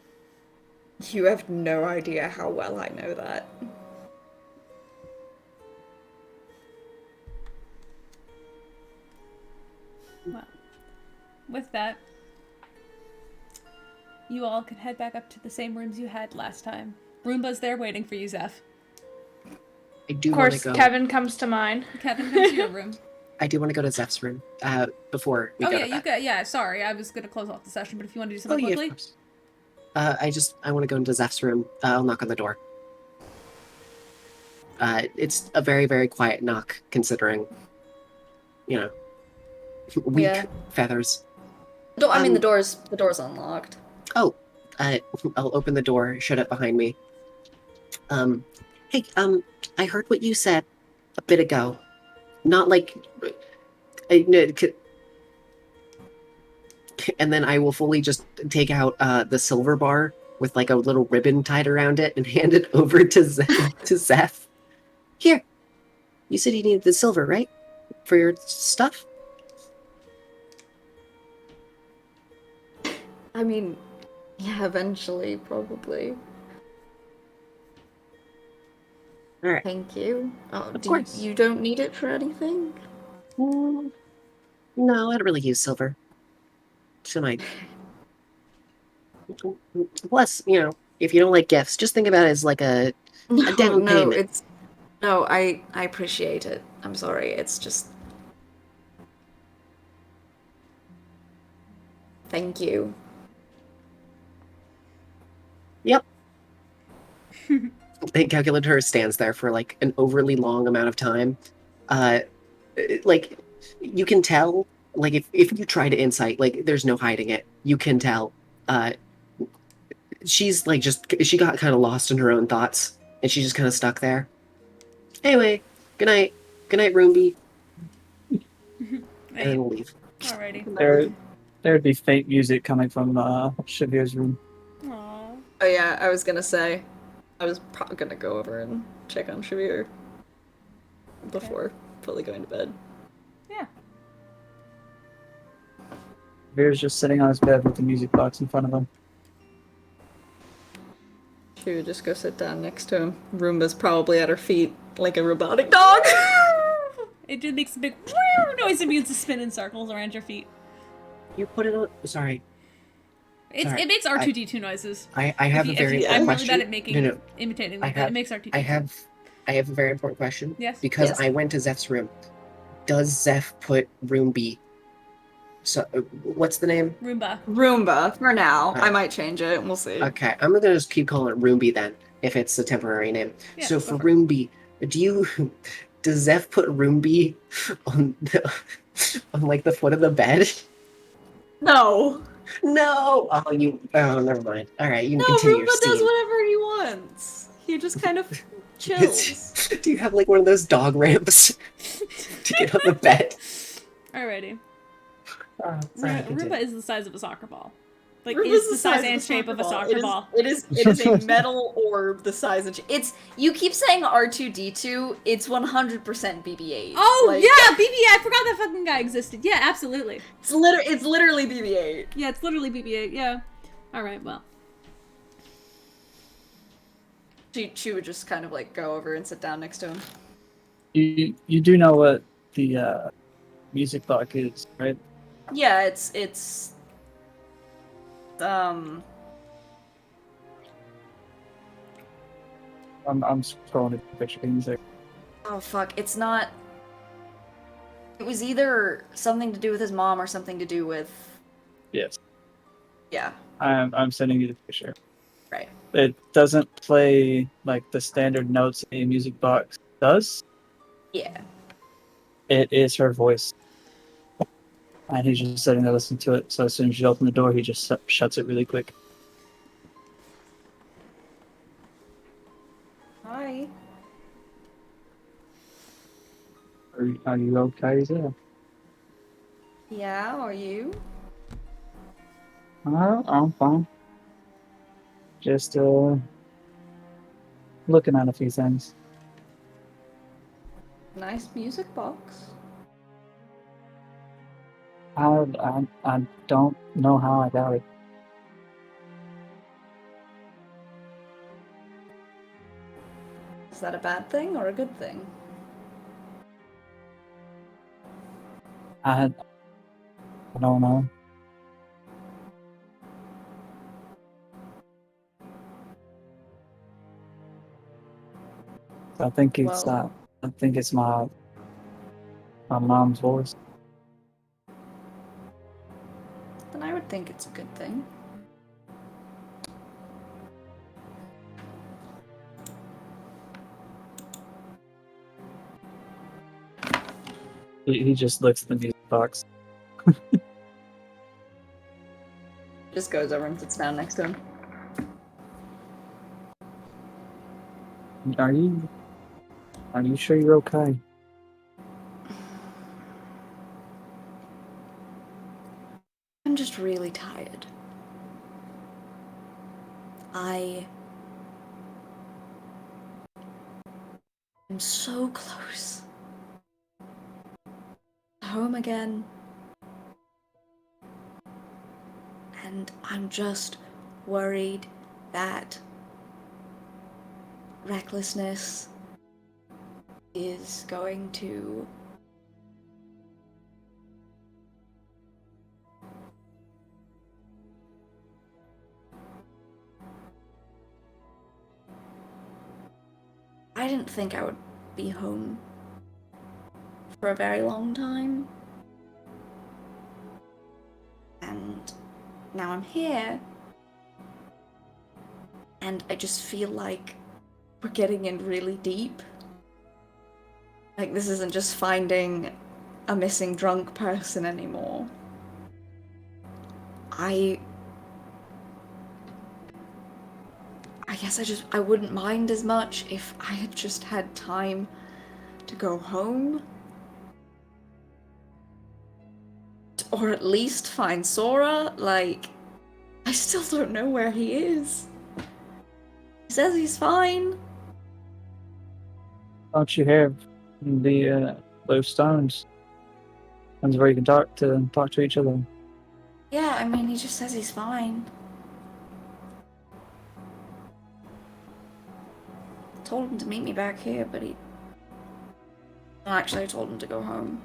You have no idea how well I know that. well, with that, you all can head back up to the same rooms you had last time. Roomba's there waiting for you, Zeph. I do Of want to course, go. Kevin comes to mind. Kevin, come to your room. I do want to go to Zeph's room before we Oh go yeah, to you bed. got. Yeah, sorry, I was gonna close off the session, but if you want to do Oh, something yeah, of quickly, course. I want to go into Zeph's room. I'll knock on the door. It's a very, very quiet knock, considering, weak Yeah. feathers. The door's unlocked. Oh, I'll open the door, shut it behind me. Hey, I heard what you said a bit ago. Not like, and then I will fully just take out the silver bar with like a little ribbon tied around it and hand it over to Zeph. Here, you said you needed the silver, right? For your stuff? I mean, yeah, eventually, probably. All right. Thank you. Oh, Of course. You don't need it for anything? No, I don't really use silver. Tonight. Plus, if you don't like gifts, just think about it as like a down payment. I appreciate it. I'm sorry, it's just... Thank you. Yep. The calculator stands there for like an overly long amount of time. Like, you can tell like if you try to insight, like there's no hiding it. You can tell. She's like she got kind of lost in her own thoughts, and she's just kind of stuck there. Anyway, good night. Good night, Roomby. And then we'll leave. Alrighty. There'd be faint music coming from Shavir's room. Aww. Oh yeah, I was gonna say, I was probably gonna go over and check on Shavir before fully going to bed. Yeah. Shavir's just sitting on his bed with the music box in front of him. She would just go sit down next to him. Roomba's probably at her feet like a robotic dog. It just makes a big noise and begins to spin in circles around your feet. You put it on. Sorry. Sorry. It makes R2D2 noises. I have a very I'm important really bad question. at imitating like that. It makes R2D2. I have a very important question. Yes. Because Yes. I went to Zeph's room. Does Zeph put room B? So what's the name? Roomba. Roomba, for now. Alright. I might change it. We'll see. Okay, I'm gonna just keep calling it room B then, if it's a temporary name. Yeah, so go for for it. room B, does Zeph put room B on on like the foot of the bed? No. No. Oh, never mind. All right, you can No, continue your Roomba does scene. whatever he wants. He just kind of chills. Do you have like one of those dog ramps to get on the bed? Alrighty. Sorry, continue. Roomba is the size of a soccer ball. Like, Roomba's is the size and shape of a soccer ball. It is a metal orb the size of... It's you keep saying R2D2. It's 100% BB-8. Oh, Like, yeah! BB-8! I forgot that fucking guy existed. Yeah, absolutely. It's literally BB-8. Yeah, it's literally BB-8, yeah. Alright, well. She would just kind of like go over and sit down next to him. You do know what the music box is, right? Yeah, it's I'm scrolling at the picture music. oh fuck, it's not. It was either something to do with his mom or something to do with Yes. yeah, I'm sending you the picture. right. It doesn't play like the standard notes a music box does. Yeah. It is her voice. And he's just sitting there listening to it. So as soon as you open the door, he just shuts it really quick. Hi. Are you okay there? Yeah, are you? I'm fine. Just looking at a few things. Nice music box. I don't know how I got it. Is that a bad thing or a good thing? I don't know. I think it's Well- I think it's my mom's voice. Then I would think it's a good thing. He just looks at the music box. Just goes over and sits down next to him. Are you sure you're okay? I'm just really tired. I am so close. Home again. And I'm just worried that recklessness is going to I didn't think I would be home for a very long time. And now I'm here. And I just feel like we're getting in really deep. Like this isn't just finding a missing drunk person anymore. I guess I wouldn't mind as much if I had just had time to go home. Or at least find Sora. Like, I still don't know where he is. He says he's fine. Don't you have the those stones? Ones where you can talk to each other. Yeah, I mean, he just says he's fine. I told him to meet me back here, but he... Well, actually, I told him to go home.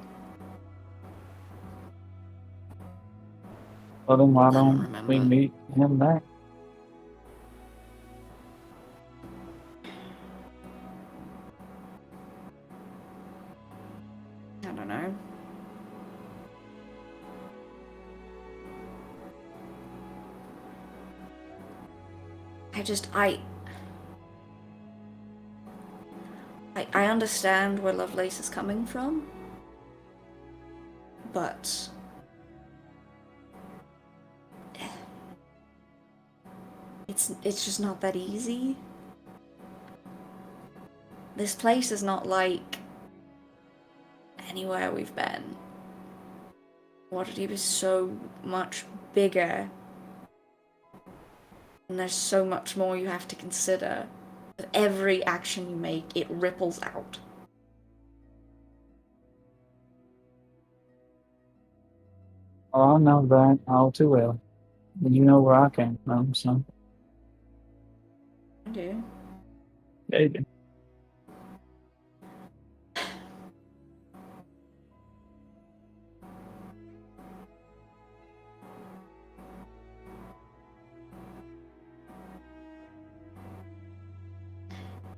Well, then why I don't don't we remember. meet him back? I don't know. I understand where Lovelace is coming from, but it's just not that easy. This place is not like anywhere we've been. Waterdeep is so much bigger, and there's so much more you have to consider. With every action you make, it ripples out. Oh, I know that all too well. And you know where I came from, so I do. yeah, you do.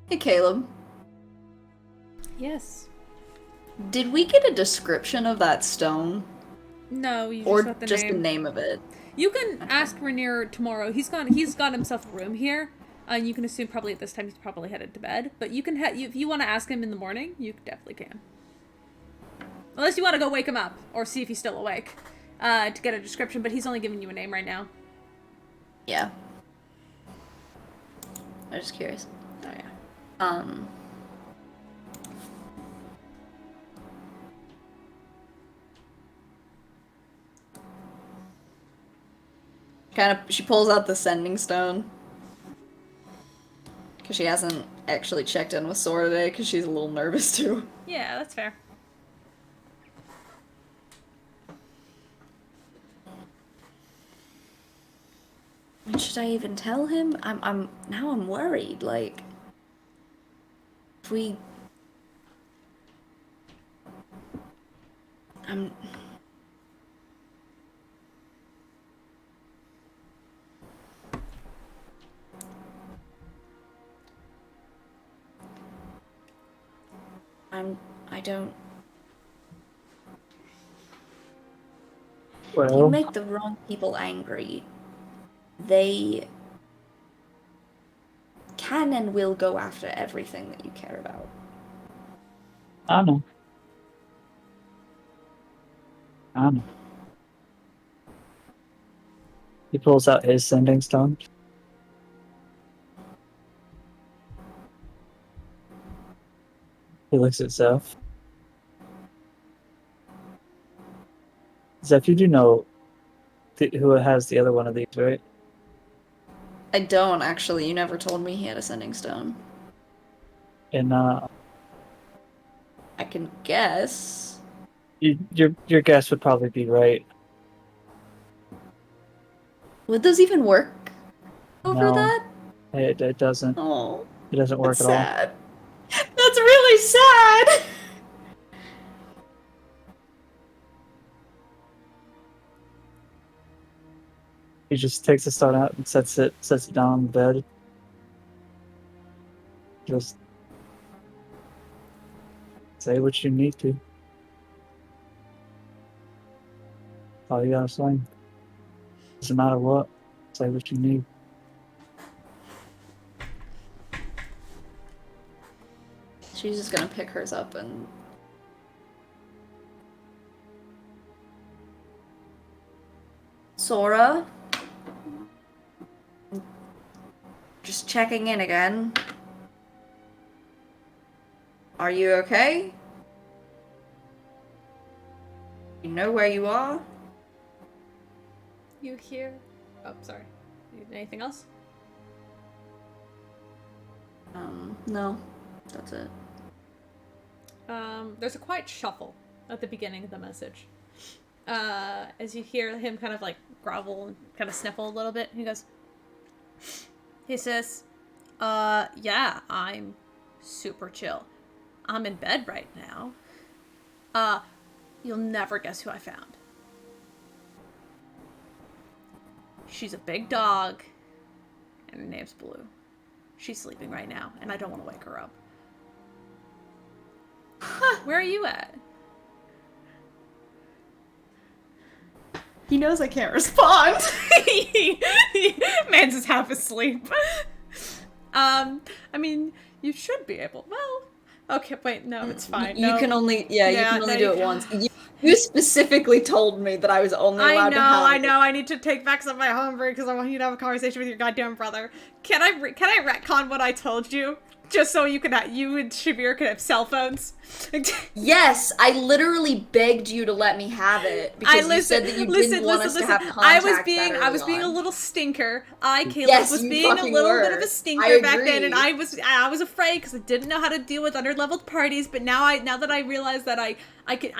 Hey, Caleb. Yes. Did we get a description of that stone? No, you just Or got the just name. the name of it? You can ask Rainier tomorrow. He's got himself a room here. You can assume probably at this time he's probably headed to bed. But you can if you want to ask him in the morning, you definitely can. Unless you want to go wake him up or see if he's still awake to get a description. But he's only giving you a name right now. Yeah. I'm just curious. Oh yeah. She pulls out the sending stone. Because she hasn't actually checked in with Sora today, because she's a little nervous too. Yeah, that's fair. Should I even tell him? Now I'm worried, like... If we... I don't... Well, You make the wrong people angry. They can and will go after everything that you care about. I know. He pulls out his sending stone. He looks at Zeph. Zeph, you do know who has the other one of these, right? I don't, actually. You never told me he had a sending stone. And I can guess. your guess would probably be right. Would those even work over No, that? it doesn't. Oh, It doesn't work that's at all. sad. That's really sad! He just takes the stone out and sets it down on the bed. Just say what you need to. All you gotta say. Doesn't matter what. Say what you need. She's just gonna pick hers up and Sora. Just checking in again. Are you okay? You know where you are? You hear? Oh, sorry. Anything else? No. That's it. There's a quiet shuffle at the beginning of the message. As you hear him kind of like grovel and kind of sniffle a little bit, he goes, "Hey sis, yeah, I'm super chill. I'm in bed right now. You'll never guess who I found. She's a big dog, and her name's Blue. She's sleeping right now, and I don't want to wake her up. Where are you at?" He knows I can't respond. Man's is half asleep. I mean, you should be able. Well, okay, wait, no, it's fine. You No. can only, you can only no, do it once. You specifically told me that I was only allowed to have I know. I need to take back some of my homework because I want you to have a conversation with your goddamn brother. Can I retcon what I told you? Just so you and Shavir could have cell phones. Yes, I literally begged you to let me have it because you said that you didn't want us to have contact. I was being a little stinker. Caleb, Yes, was you being a fucking little were. bit of a I stinker back then, and agree. I was afraid because I didn't know how to deal with underleveled parties. But now that I realize that I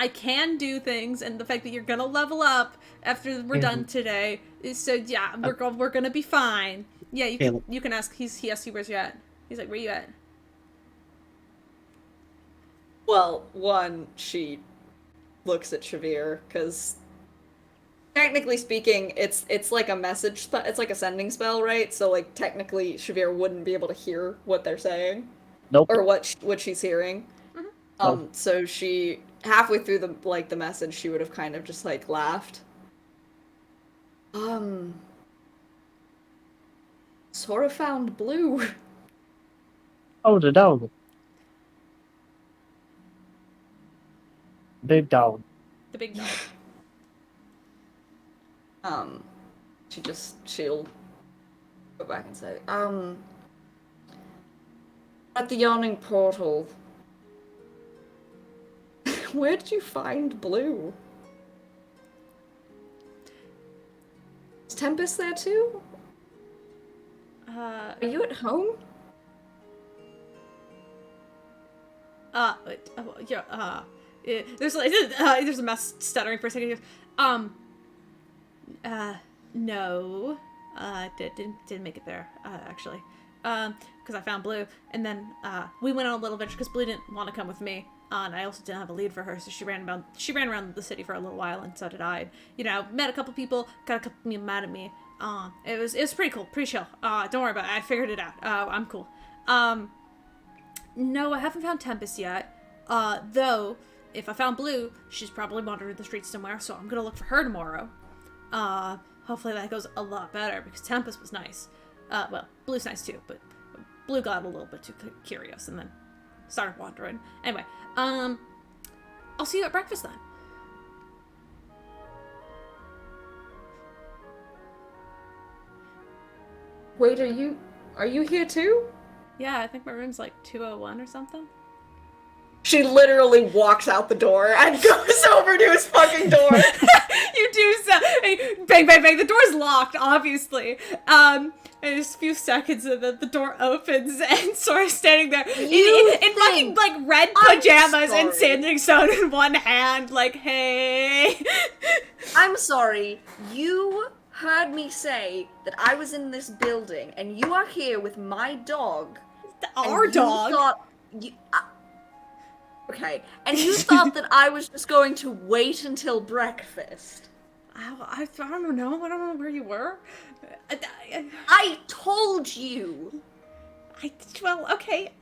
can do things, and the fact that you're gonna level up after we're done today, so yeah, we're gonna be fine. Yeah, you can ask. He asks you where's you at. He's like, where you at? Well, one, she looks at Shavir, because technically speaking, it's like a message, it's like a sending spell, right? So, like, technically, Shavir wouldn't be able to hear what they're saying. Nope. Or what she's hearing. So she, halfway through the message, she would have kind of just, like, laughed. Sora found Blue. Oh, the dog. Big dog. The big dog. She'll go back and say, at the yawning portal. Where did you find Blue? Is Tempest there too? Are you at home? There's a mess stuttering for a second. He goes, no, didn't make it there, actually, because I found Blue, and then we went on a little adventure because Blue didn't want to come with me, and I also didn't have a lead for her, so she ran around the city for a little while, and so did I. Met a couple people, got a couple people mad at me. It was pretty cool, pretty chill. Don't worry about it, I figured it out. I'm cool. No, I haven't found Tempest yet. Though, if I found Blue, she's probably wandering the streets somewhere, so I'm gonna look for her tomorrow. Hopefully that goes a lot better, because Tempest was nice. Well, Blue's nice too, but Blue got a little bit too curious and then started wandering. Anyway, I'll see you at breakfast then. Wait, are you here too? Yeah, I think my room's like 201 or something. She literally walks out the door and goes over to his fucking door. You do so. Bang, bang, bang. The door's locked, obviously. And just a few seconds and then the door opens and Sora's standing there in fucking like red pajamas and sanding stone in one hand, like, hey. I'm sorry. You heard me say that I was in this building, and you are here with my dog. Our dog. Okay, and you thought that I was just going to wait until breakfast. I don't know. I don't know where you were. I told you. Well, okay.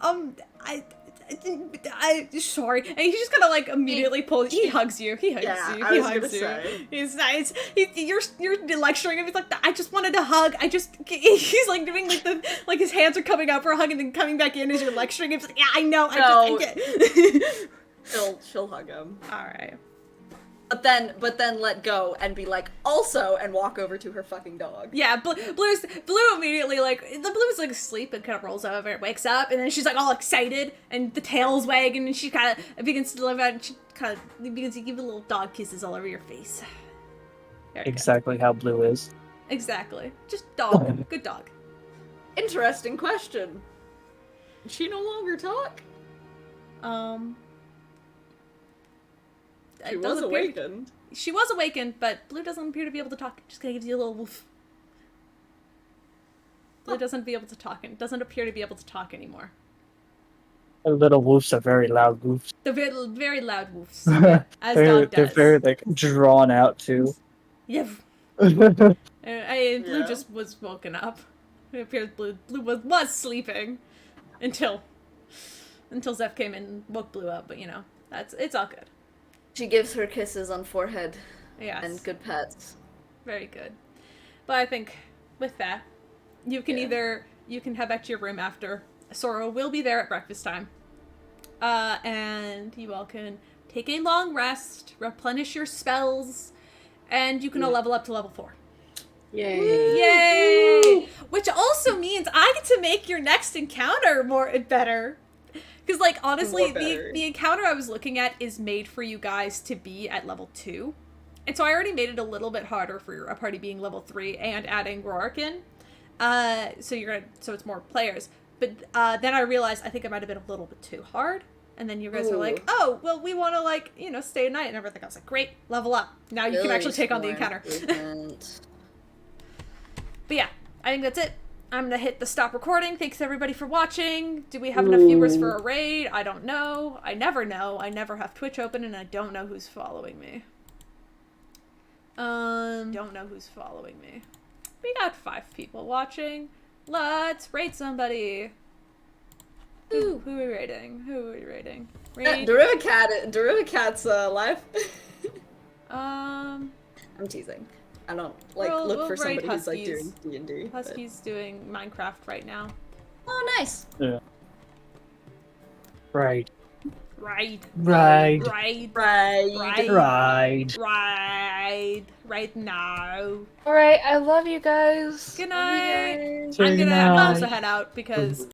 Sorry. And he just kind of like immediately pulls. He hugs you. He hugs you. He hugs you. Say. He's nice. You're lecturing him. He's like, I just wanted to hug. He's like doing like his hands are coming out for a hug and then coming back in as you're lecturing him. He's like, yeah, I know. She'll hug him. All right. but then let go and be like, also, and walk over to her fucking dog. Yeah, Blue immediately, like, the Blue's like asleep and kind of rolls over and wakes up, and then she's like all excited, and the tail's wagging, and she kind of begins to live out, and she kind of begins to give you little dog kisses all over your face. Exactly how Blue is. Exactly. Just dog. Good dog. Interesting question. Does she no longer talk? She was awakened. She was awakened, but Blue doesn't appear to be able to talk. Just kind of gives you a little woof. Blue doesn't be able to talk and doesn't appear to be able to talk anymore. The little woofs are very loud woofs. The very loud woofs, as dog does. They're very like drawn out too. Yeah. Blue just was woken up. It appears Blue was sleeping until Zeph came in and woke Blue up. But you know, it's all good. She gives her kisses on forehead. Yes. And good pets. Very good. But I think with that, you can you can head back to your room after. Sora will be there at breakfast time. And you all can take a long rest, replenish your spells, and you can all level up to level 4. Yay! Yay! Which also means I get to make your next encounter better. Because, like, honestly, the encounter I was looking at is made for you guys to be at level 2. And so I already made it a little bit harder for a party being level 3 and adding Rourke in. So it's more players. But then I realized I think it might have been a little bit too hard. And then you guys were like, oh, well, we want to, like, stay at night and everything. I was like, great, level up. Now you can actually take on the encounter. But yeah, I think that's it. I'm going to hit the stop recording. Thanks, everybody, for watching. Do we have enough viewers for a raid? I don't know. I never know. I never have Twitch open, and I don't know who's following me. Don't know who's following me. We got 5 people watching. Let's raid somebody. Who are we raiding? Derivacat's live. I'm teasing. I don't look for somebody who's like doing D&D. Husky's doing Minecraft right now. Oh, nice. Yeah. Right. Right now. Alright, I love you guys. Good night. Say I'm gonna goodnight. also head out because